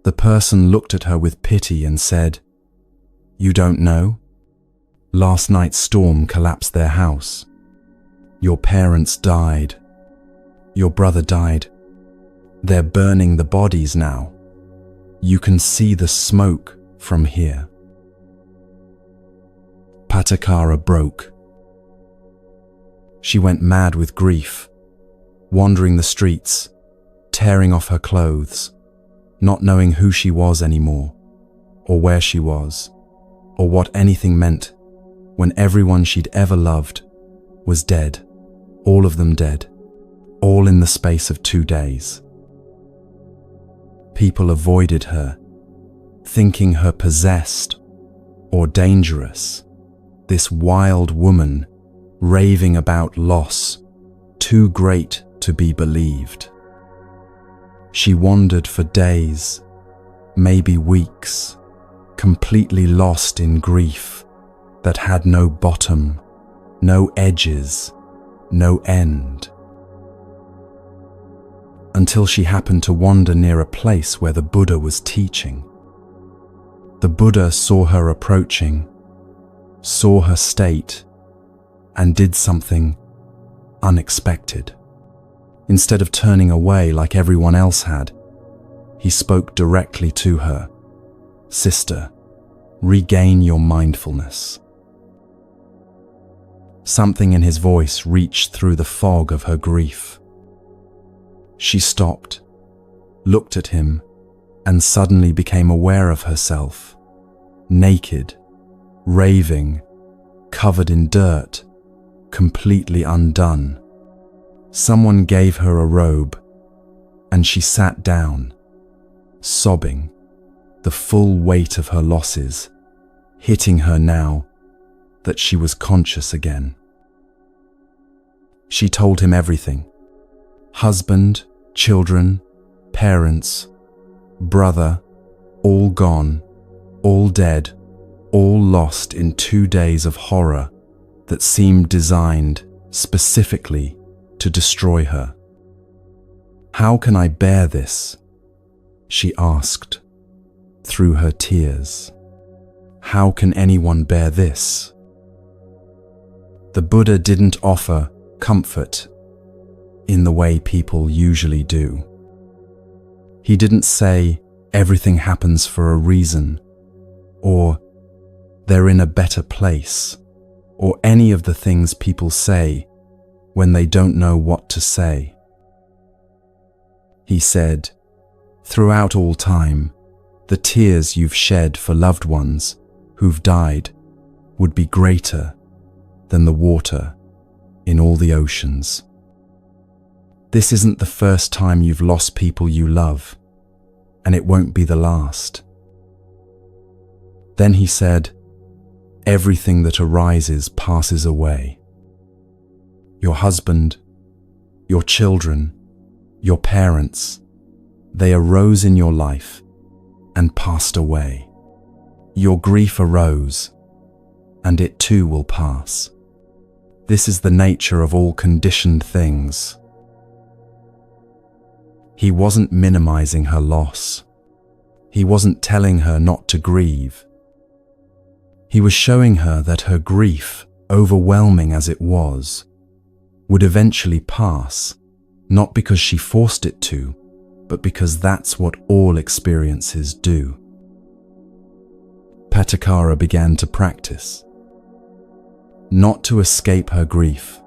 The person looked at her with pity and said, "You don't know? Last night's storm collapsed their house. Your parents died. Your brother died. They're burning the bodies now. You can see the smoke from here." Patakara broke. She went mad with grief, wandering the streets, tearing off her clothes, not knowing who she was anymore, or where she was, or what anything meant when everyone she'd ever loved was dead, all of them dead, all in the space of 2 days. People avoided her, thinking her possessed or dangerous, this wild woman raving about loss, too great to be believed. She wandered for days, maybe weeks, completely lost in grief that had no bottom, no edges, no end. Until she happened to wander near a place where the Buddha was teaching. The Buddha saw her approaching, saw her state, and did something unexpected. Instead of turning away like everyone else had, he spoke directly to her. "Sister, regain your mindfulness." Something in his voice reached through the fog of her grief. She stopped, looked at him, and suddenly became aware of herself, naked, raving, covered in dirt, completely undone. Someone gave her a robe, and she sat down, sobbing, the full weight of her losses hitting her now that she was conscious again. She told him everything. Husband, children, parents, brother, all gone, all dead, all lost in 2 days of horror that seemed designed specifically to destroy her. "How can I bear this?" she asked through her tears. "How can anyone bear this?" The Buddha didn't offer comfort in the way people usually do. He didn't say everything happens for a reason, or they're in a better place, or any of the things people say when they don't know what to say. He said, "Throughout all time, the tears you've shed for loved ones who've died would be greater than the water in all the oceans. This isn't the first time you've lost people you love, and it won't be the last." Then he said, "Everything that arises passes away. Your husband, your children, your parents, they arose in your life and passed away. Your grief arose, and it too will pass. This is the nature of all conditioned things." He wasn't minimizing her loss. He wasn't telling her not to grieve. He was showing her that her grief overwhelming as it was, would eventually pass, not because she forced it to, but because that's what all experiences do. Patakara began to practice. Not to escape her grief,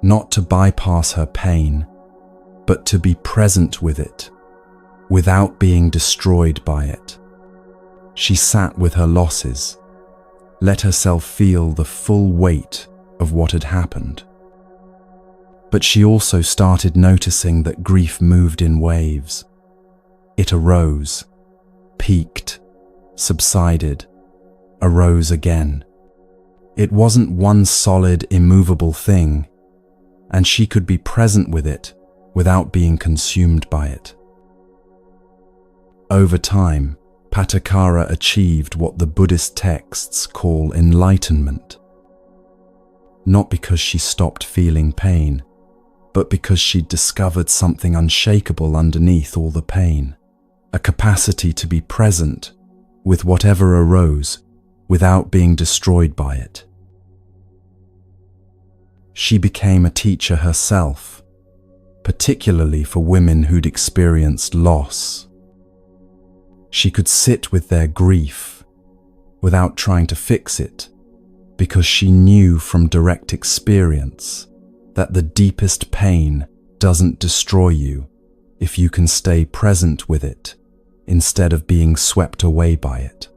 not to bypass her pain, but to be present with it, without being destroyed by it. She sat with her losses, let herself feel the full weight of what had happened. But she also started noticing that grief moved in waves. It arose, peaked, subsided, arose again. It wasn't one solid, immovable thing, and she could be present with it without being consumed by it. Over time, Patakara achieved what the Buddhist texts call enlightenment. Not because she stopped feeling pain, but because she'd discovered something unshakable underneath all the pain, a capacity to be present with whatever arose without being destroyed by it. She became a teacher herself, particularly for women who'd experienced loss. She could sit with their grief without trying to fix it, because she knew from direct experience that the deepest pain doesn't destroy you if you can stay present with it instead of being swept away by it.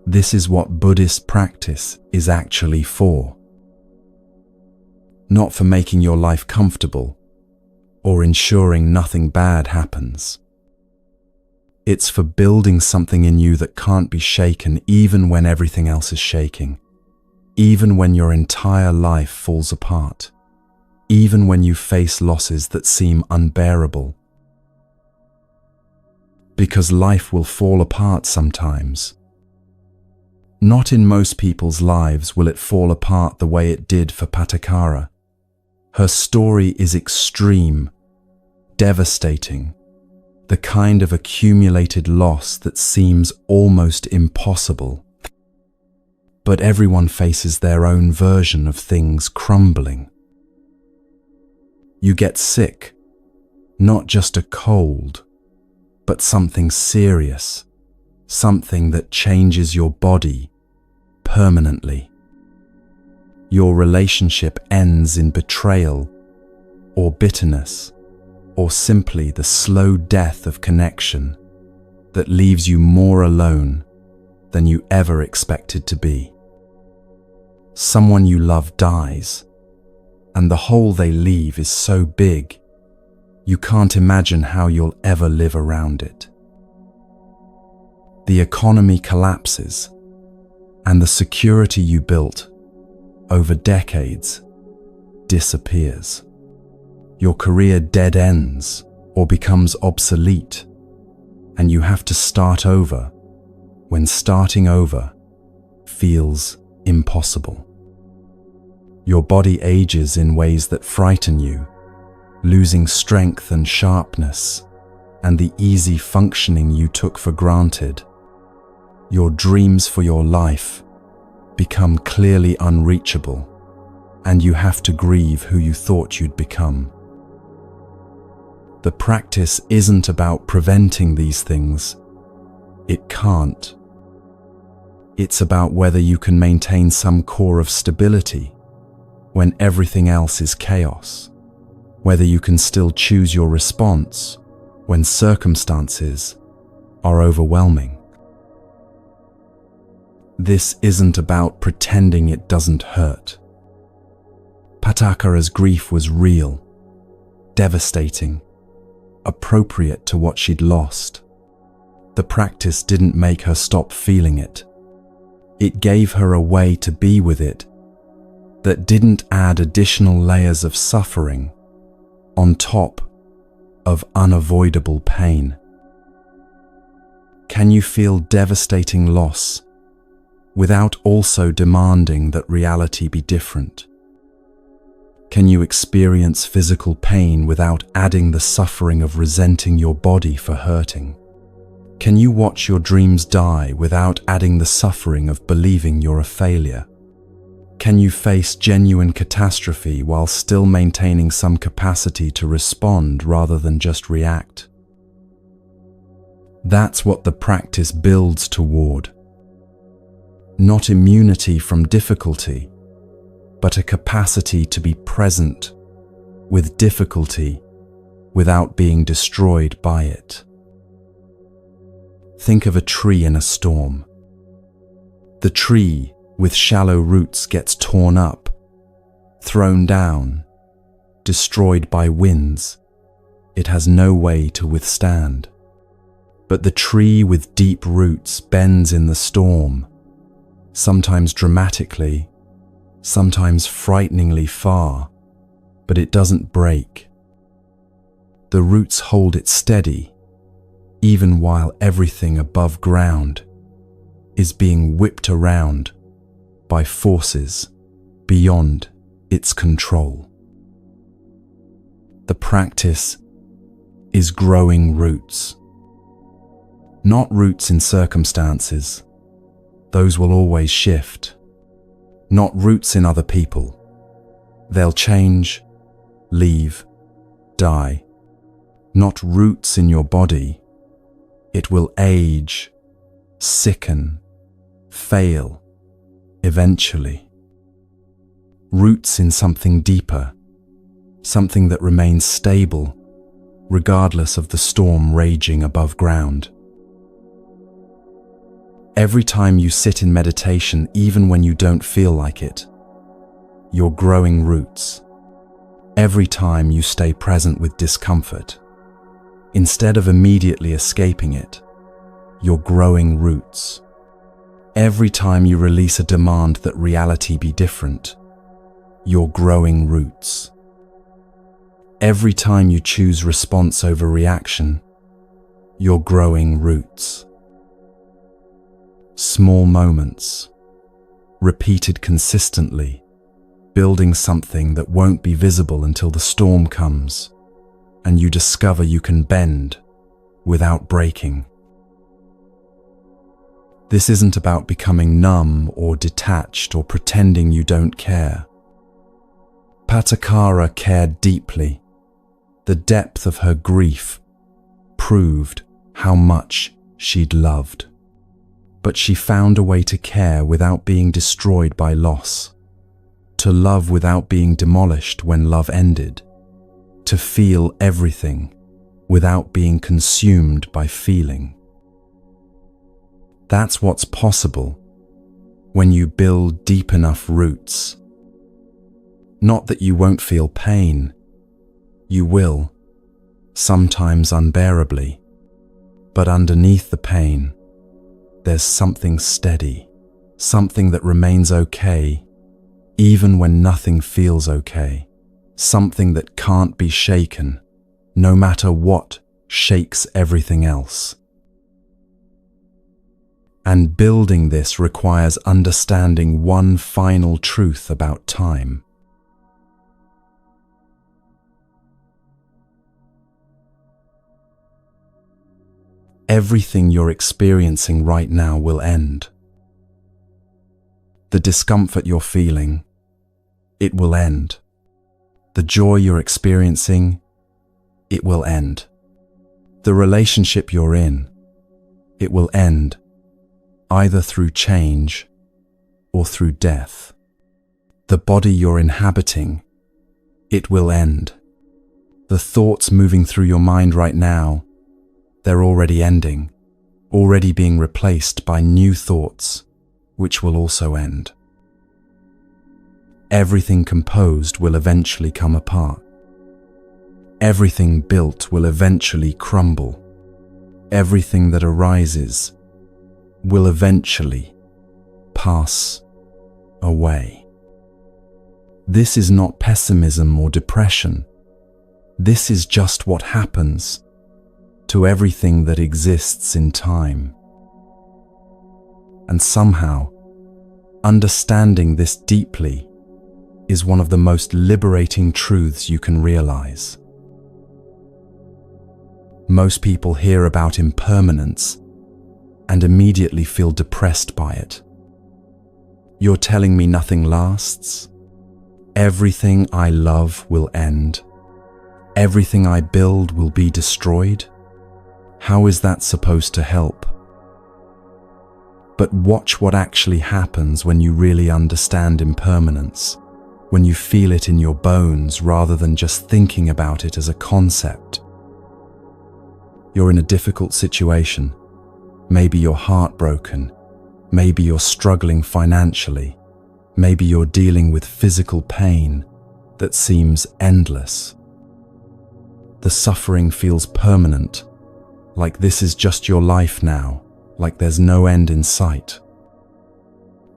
This is what Buddhist practice is actually for. Not for making your life comfortable or ensuring nothing bad happens. It's for building something in you that can't be shaken even when everything else is shaking, even when your entire life falls apart, even when you face losses that seem unbearable. Because life will fall apart sometimes. Not in most people's lives will it fall apart the way it did for Patakara. Her story is extreme, devastating, the kind of accumulated loss that seems almost impossible. But everyone faces their own version of things crumbling. You get sick, not just a cold, but something serious, something that changes your body permanently. Your relationship ends in betrayal or bitterness, or simply the slow death of connection that leaves you more alone than you ever expected to be. Someone you love dies, and the hole they leave is so big, you can't imagine how you'll ever live around it. The economy collapses, and the security you built over decades disappears. Your career dead ends or becomes obsolete, and you have to start over when starting over feels impossible. Your body ages in ways that frighten you, losing strength and sharpness and the easy functioning you took for granted. Your dreams for your life become clearly unreachable, and you have to grieve who you thought you'd become. The practice isn't about preventing these things. It can't. It's about whether you can maintain some core of stability when everything else is chaos, whether you can still choose your response when circumstances are overwhelming. This isn't about pretending it doesn't hurt. Patakara's grief was real, devastating, appropriate to what she'd lost. The practice didn't make her stop feeling it. It gave her a way to be with it that didn't add additional layers of suffering on top of unavoidable pain. Can you feel devastating loss without also demanding that reality be different? Can you experience physical pain without adding the suffering of resenting your body for hurting? Can you watch your dreams die without adding the suffering of believing you're a failure? Can you face genuine catastrophe while still maintaining some capacity to respond rather than just react? That's what the practice builds toward. Not immunity from difficulty, but a capacity to be present with difficulty without being destroyed by it. Think of a tree in a storm. The tree with shallow roots gets torn up, thrown down, destroyed by winds. It has no way to withstand. But the tree with deep roots bends in the storm, sometimes dramatically, sometimes frighteningly far, but it doesn't break. The roots hold it steady, even while everything above ground is being whipped around by forces beyond its control. The practice is growing roots. Not roots in circumstances. Those will always shift. Not roots in other people. They'll change, leave, die. Not roots in your body. It will age, sicken, fail, eventually. Roots in something deeper, something that remains stable, regardless of the storm raging above ground. Every time you sit in meditation, even when you don't feel like it, you're growing roots. Every time you stay present with discomfort, instead of immediately escaping it, you're growing roots. Every time you release a demand that reality be different, you're growing roots. Every time you choose response over reaction, you're growing roots. Small moments, repeated consistently, building something that won't be visible until the storm comes, and you discover you can bend without breaking. This isn't about becoming numb or detached or pretending you don't care. Patakara cared deeply. The depth of her grief proved how much she'd loved. But she found a way to care without being destroyed by loss, to love without being demolished when love ended, to feel everything without being consumed by feeling. That's what's possible when you build deep enough roots. Not that you won't feel pain. You will, sometimes unbearably, but underneath the pain, there's something steady, something that remains okay, even when nothing feels okay, something that can't be shaken, no matter what shakes everything else. And building this requires understanding one final truth about time. Everything you're experiencing right now will end. The discomfort you're feeling, it will end. The joy you're experiencing, it will end. The relationship you're in, it will end, either through change or through death. The body you're inhabiting, it will end. The thoughts moving through your mind right now, they're already ending, already being replaced by new thoughts, which will also end. Everything composed will eventually come apart. Everything built will eventually crumble. Everything that arises will eventually pass away. This is not pessimism or depression. This is just what happens to everything that exists in time. And somehow, understanding this deeply is one of the most liberating truths you can realize. Most people hear about impermanence and immediately feel depressed by it. You're telling me nothing lasts? Everything I love will end. Everything I build will be destroyed? How is that supposed to help? But watch what actually happens when you really understand impermanence, when you feel it in your bones rather than just thinking about it as a concept. You're in a difficult situation. Maybe you're heartbroken. Maybe you're struggling financially. Maybe you're dealing with physical pain that seems endless. The suffering feels permanent, like this is just your life now, like there's no end in sight.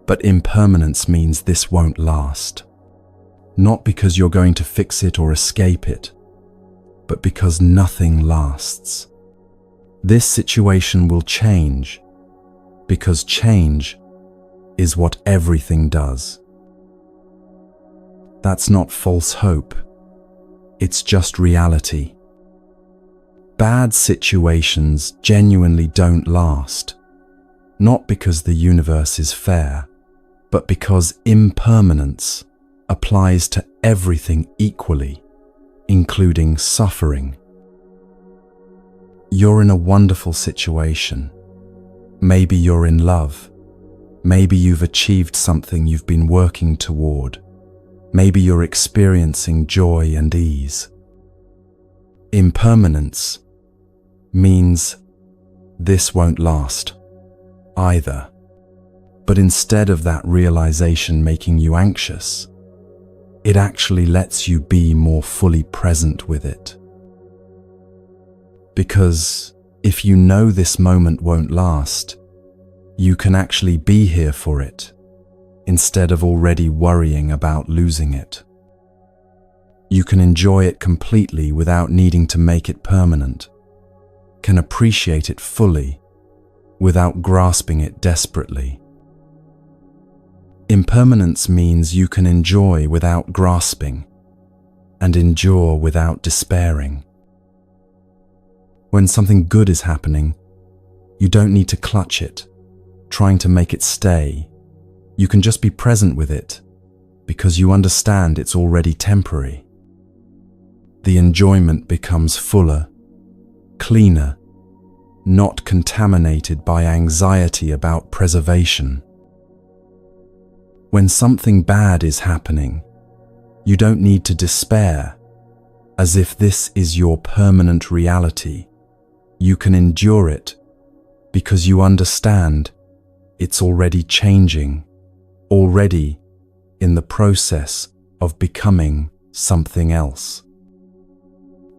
But impermanence means this won't last. Not because you're going to fix it or escape it, but because nothing lasts. This situation will change, because change is what everything does. That's not false hope. It's just reality. Bad situations genuinely don't last, not because the universe is fair, but because impermanence applies to everything equally, including suffering. You're in a wonderful situation. Maybe you're in love. Maybe you've achieved something you've been working toward. Maybe you're experiencing joy and ease. Impermanence means this won't last either. But instead of that realization making you anxious, it actually lets you be more fully present with it. Because if you know this moment won't last, you can actually be here for it, instead of already worrying about losing it. You can enjoy it completely without needing to make it permanent, can appreciate it fully without grasping it desperately. Impermanence means you can enjoy without grasping and endure without despairing. When something good is happening, you don't need to clutch it, trying to make it stay. You can just be present with it because you understand it's already temporary. The enjoyment becomes fuller, cleaner, not contaminated by anxiety about preservation. When something bad is happening, you don't need to despair, as if this is your permanent reality. You can endure it because you understand it's already changing, already in the process of becoming something else.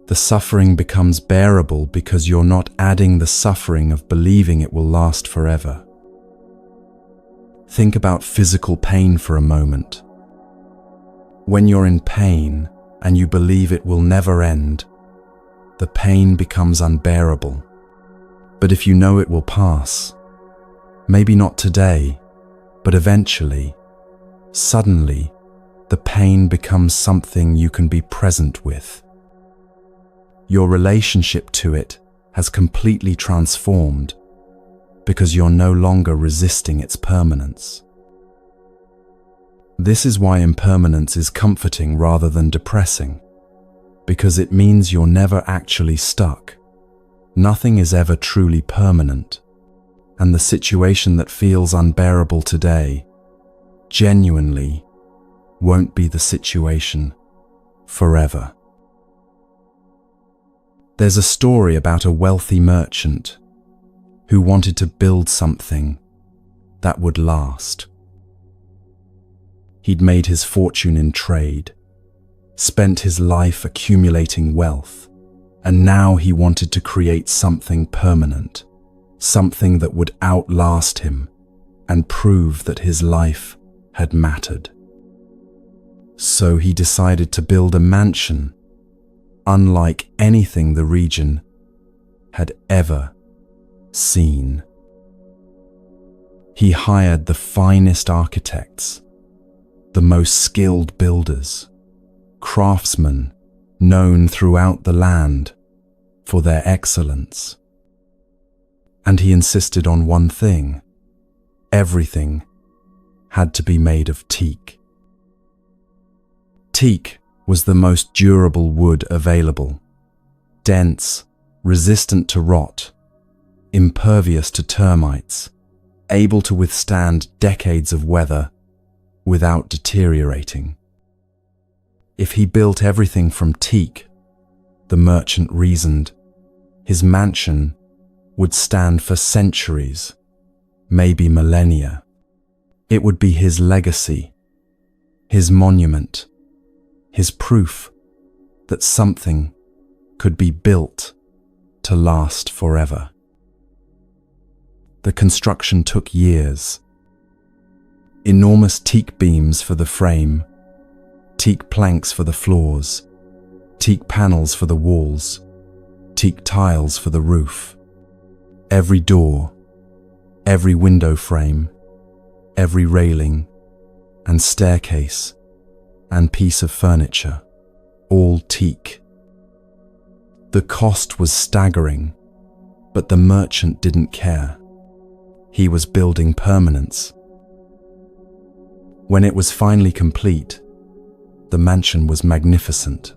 The suffering becomes bearable because you're not adding the suffering of believing it will last forever. Think about physical pain for a moment. When you're in pain and you believe it will never end, the pain becomes unbearable. But if you know it will pass, maybe not today, but eventually, suddenly, the pain becomes something you can be present with. Your relationship to it has completely transformed because you're no longer resisting its permanence. This is why impermanence is comforting rather than depressing, because it means you're never actually stuck. Nothing is ever truly permanent, and the situation that feels unbearable today genuinely won't be the situation forever. There's a story about a wealthy merchant who wanted to build something that would last. He'd made his fortune in trade, spent his life accumulating wealth, and now he wanted to create something permanent, something that would outlast him and prove that his life had mattered. So he decided to build a mansion unlike anything the region had ever seen. He hired the finest architects, the most skilled builders, craftsmen known throughout the land for their excellence. And he insisted on one thing: everything had to be made of teak. Teak was the most durable wood available, dense, resistant to rot, impervious to termites, able to withstand decades of weather without deteriorating. If he built everything from teak, the merchant reasoned, his mansion would stand for centuries, maybe millennia. It would be his legacy, his monument, his proof that something could be built to last forever. The construction took years. Enormous teak beams for the frame, teak planks for the floors, teak panels for the walls, teak tiles for the roof. Every door, every window frame, every railing and staircase and piece of furniture, all teak. The cost was staggering, but the merchant didn't care. He was building permanence. When it was finally complete, the mansion was magnificent.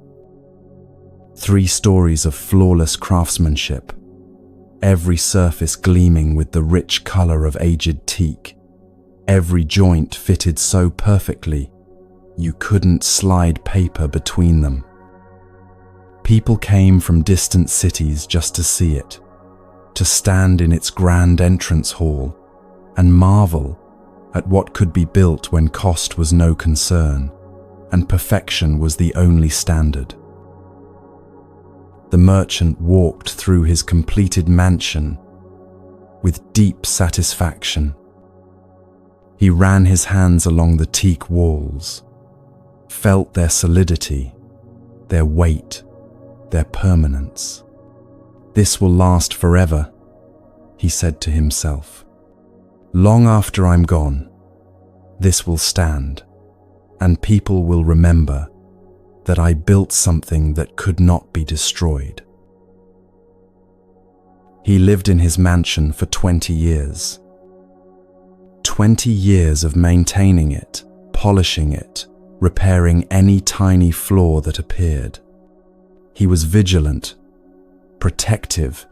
3 stories of flawless craftsmanship, every surface gleaming with the rich color of aged teak, every joint fitted so perfectly you couldn't slide paper between them. People came from distant cities just to see it, to stand in its grand entrance hall and marvel at what could be built when cost was no concern and perfection was the only standard. The merchant walked through his completed mansion with deep satisfaction. He ran his hands along the teak walls, felt their solidity, their weight, their permanence. "This will last forever," he said to himself. "Long after I'm gone, this will stand, and people will remember that I built something that could not be destroyed." He lived in his mansion for 20 years. 20 years of maintaining it, polishing it, repairing any tiny flaw that appeared. He was vigilant, protective,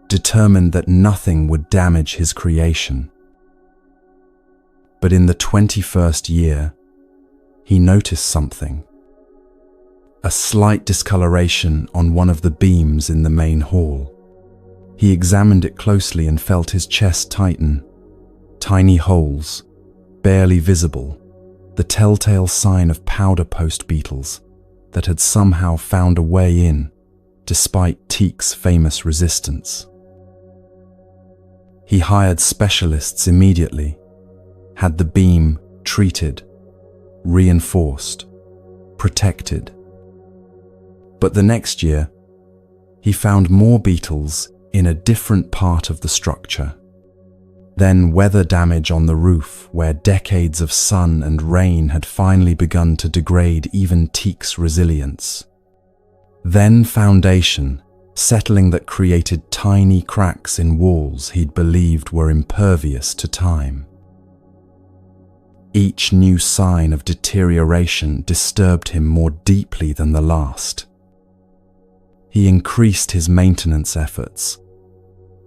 determined that nothing would damage his creation. But in the 21st year, he noticed something. A slight discoloration on one of the beams in the main hall. He examined it closely and felt his chest tighten. Tiny holes, barely visible, the telltale sign of powder post beetles that had somehow found a way in, despite teak's famous resistance. He hired specialists immediately, had the beam treated, reinforced, protected. But the next year, he found more beetles in a different part of the structure. Then weather damage on the roof, where decades of sun and rain had finally begun to degrade even teak's resilience. Then foundation, settling that created tiny cracks in walls he'd believed were impervious to time. Each new sign of deterioration disturbed him more deeply than the last. He increased his maintenance efforts,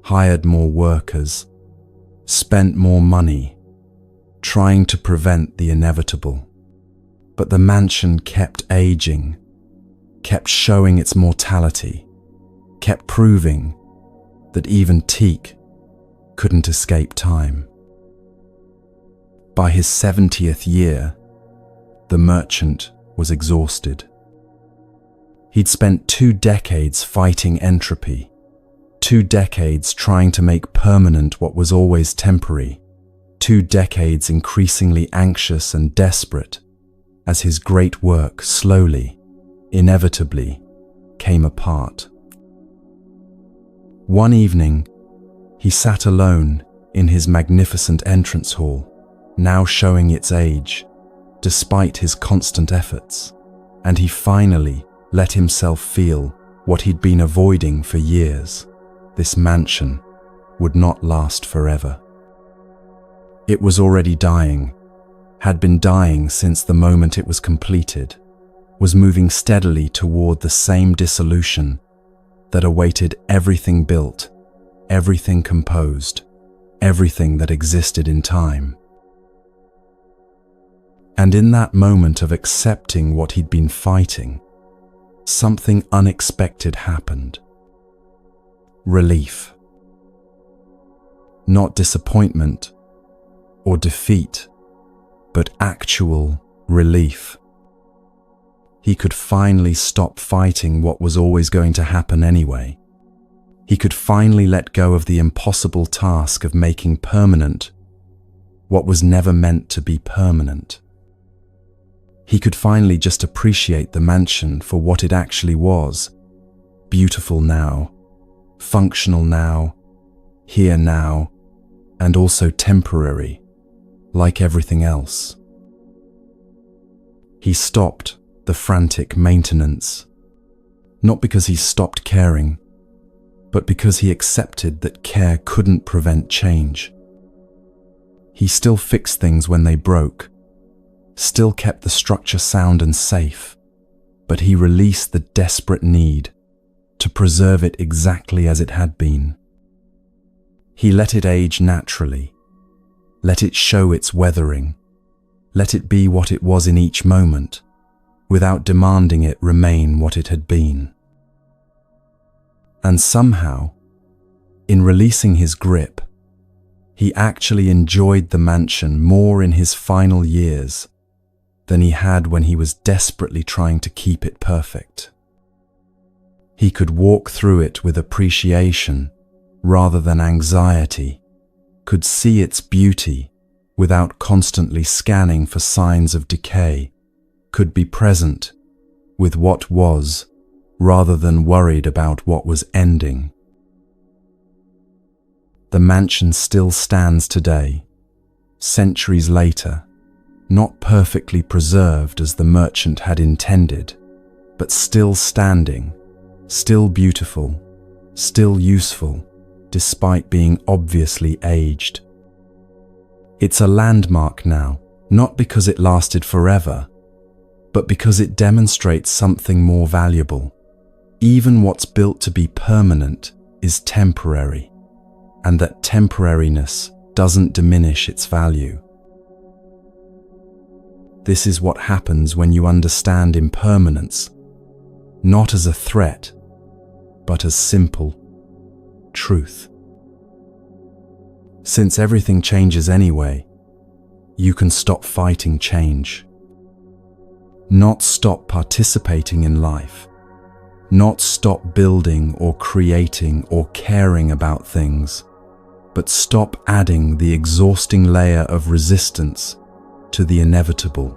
hired more workers, spent more money, trying to prevent the inevitable. But the mansion kept aging, kept showing its mortality, kept proving that even teak couldn't escape time. By his 70th year, the merchant was exhausted. He'd spent 2 decades fighting entropy, 2 decades trying to make permanent what was always temporary, 2 decades increasingly anxious and desperate as his great work slowly, inevitably, came apart. One evening, he sat alone in his magnificent entrance hall, now showing its age, despite his constant efforts, and he finally let himself feel what he'd been avoiding for years. This mansion, would not last forever. It was already dying, had been dying since the moment it was completed, was moving steadily toward the same dissolution that awaited everything built, everything composed, everything that existed in time. And in that moment of accepting what he'd been fighting, something unexpected happened. Relief. Not disappointment or defeat, but actual relief. He could finally stop fighting what was always going to happen anyway. He could finally let go of the impossible task of making permanent what was never meant to be permanent. He could finally just appreciate the mansion for what it actually was, beautiful now, functional now, here now, and also temporary, like everything else. He stopped the frantic maintenance, not because he stopped caring, but because he accepted that care couldn't prevent change. He still fixed things when they broke, still kept the structure sound and safe, but he released the desperate need to preserve it exactly as it had been. He let it age naturally, let it show its weathering, let it be what it was in each moment, without demanding it remain what it had been. And somehow, in releasing his grip, he actually enjoyed the mansion more in his final years than he had when he was desperately trying to keep it perfect. He could walk through it with appreciation rather than anxiety, could see its beauty without constantly scanning for signs of decay, could be present with what was rather than worried about what was ending. The mansion still stands today, centuries later, not perfectly preserved as the merchant had intended, but still standing, still beautiful, still useful, despite being obviously aged. It's a landmark now, not because it lasted forever, but because it demonstrates something more valuable. Even what's built to be permanent is temporary, and that temporariness doesn't diminish its value. This is what happens when you understand impermanence, not as a threat, but as simple truth. Since everything changes anyway, you can stop fighting change. Not stop participating in life, not stop building or creating or caring about things, but stop adding the exhausting layer of resistance to the inevitable.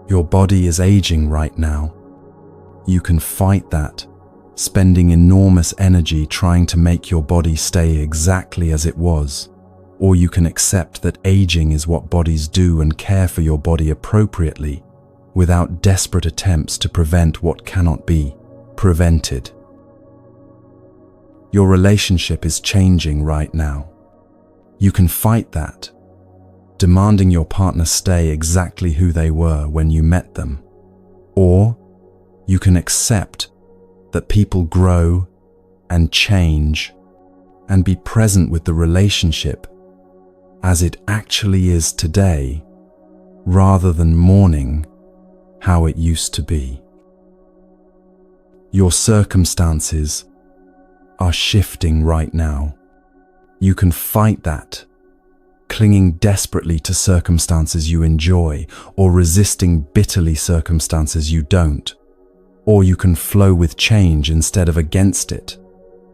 Your body is aging right now. You can fight that, spending enormous energy trying to make your body stay exactly as it was, or you can accept that aging is what bodies do and care for your body appropriately, without desperate attempts to prevent what cannot be prevented. Your relationship is changing right now. You can fight that, demanding your partner stay exactly who they were when you met them. Or you can accept that people grow and change and be present with the relationship as it actually is today, rather than mourning how it used to be. Your circumstances are shifting right now. You can fight that, clinging desperately to circumstances you enjoy or resisting bitterly circumstances you don't. Or you can flow with change instead of against it,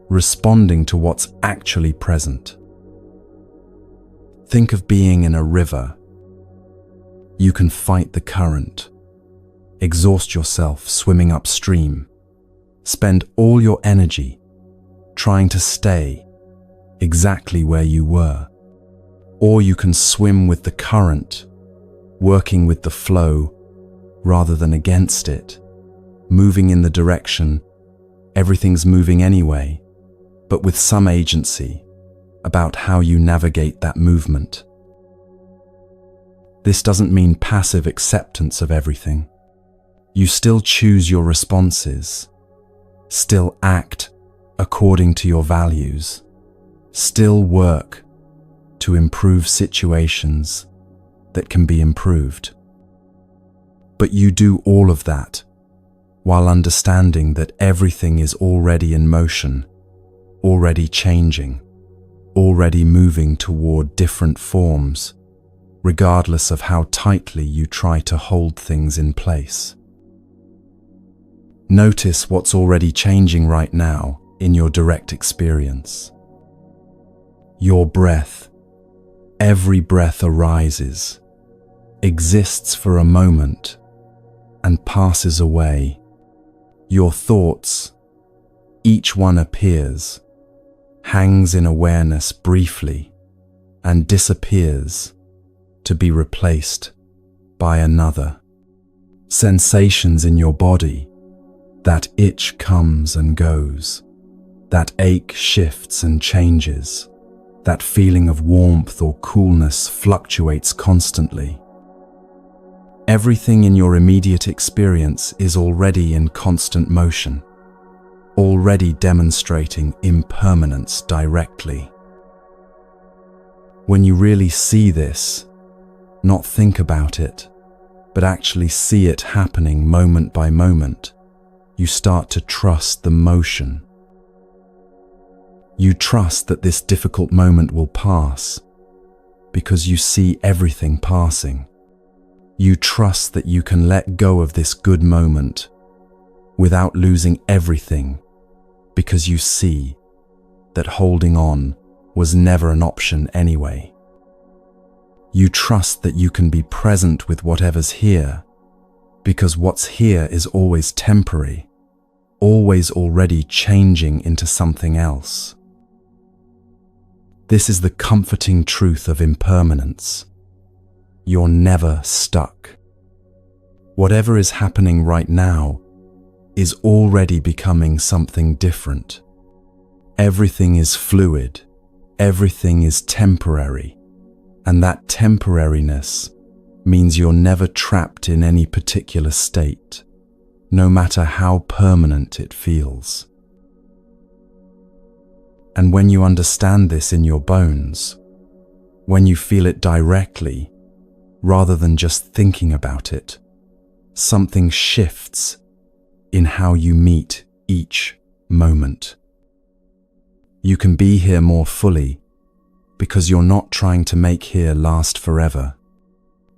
responding to what's actually present. Think of being in a river. You can fight the current, exhaust yourself swimming upstream, spend all your energy trying to stay exactly where you were. Or you can swim with the current, working with the flow rather than against it, moving in the direction everything's moving anyway, but with some agency about how you navigate that movement. This doesn't mean passive acceptance of everything. You still choose your responses, still act according to your values, still work to improve situations that can be improved. But you do all of that while understanding that everything is already in motion, already changing, already moving toward different forms, regardless of how tightly you try to hold things in place. Notice what's already changing right now in your direct experience. Your breath. Every breath arises, exists for a moment, and passes away. Your thoughts, each one appears, hangs in awareness briefly, and disappears to be replaced by another. Sensations in your body. That itch comes and goes. That ache shifts and changes. That feeling of warmth or coolness fluctuates constantly. Everything in your immediate experience is already in constant motion, already demonstrating impermanence directly. When you really see this, not think about it, but actually see it happening moment by moment, you start to trust the motion. You trust that this difficult moment will pass because you see everything passing. You trust that you can let go of this good moment without losing everything because you see that holding on was never an option anyway. You trust that you can be present with whatever's here because what's here is always temporary, always already changing into something else. This is the comforting truth of impermanence. You're never stuck. Whatever is happening right now is already becoming something different. Everything is fluid, everything is temporary, and that temporariness means you're never trapped in any particular state, no matter how permanent it feels. And when you understand this in your bones, when you feel it directly, rather than just thinking about it, something shifts in how you meet each moment. You can be here more fully because you're not trying to make here last forever.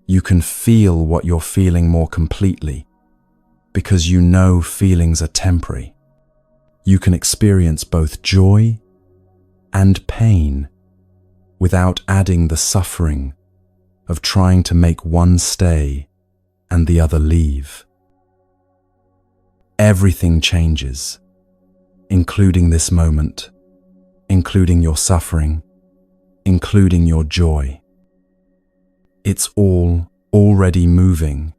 You can feel what you're feeling more completely because you know feelings are temporary. You can experience both joy and pain without adding the suffering of trying to make one stay and the other leave. Everything changes, including this moment, including your suffering, including your joy. It's all already moving,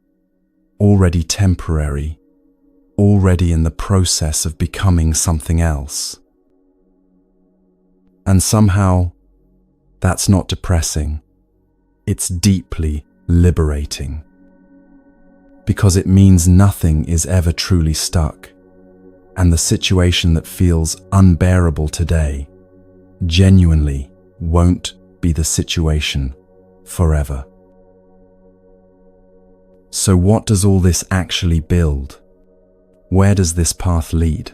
already temporary, already in the process of becoming something else. And somehow, that's not depressing. It's deeply liberating. Because it means nothing is ever truly stuck, and the situation that feels unbearable today genuinely won't be the situation forever. So what does all this actually build? Where does this path lead?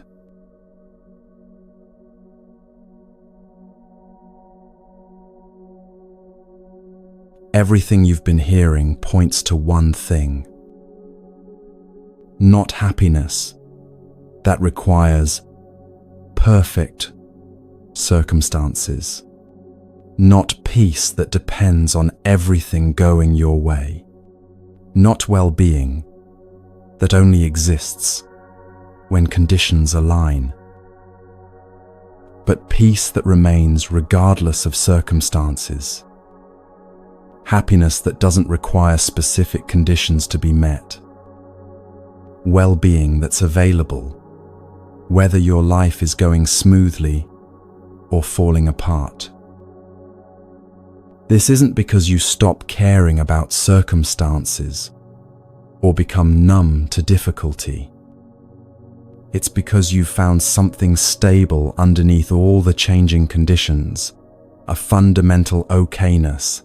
Everything you've been hearing points to one thing. Not happiness that requires perfect circumstances. Not peace that depends on everything going your way. Not well-being that only exists when conditions align. But peace that remains regardless of circumstances. Happiness that doesn't require specific conditions to be met. Well-being that's available, whether your life is going smoothly or falling apart. This isn't because you stop caring about circumstances or become numb to difficulty. It's because you've found something stable underneath all the changing conditions, a fundamental okayness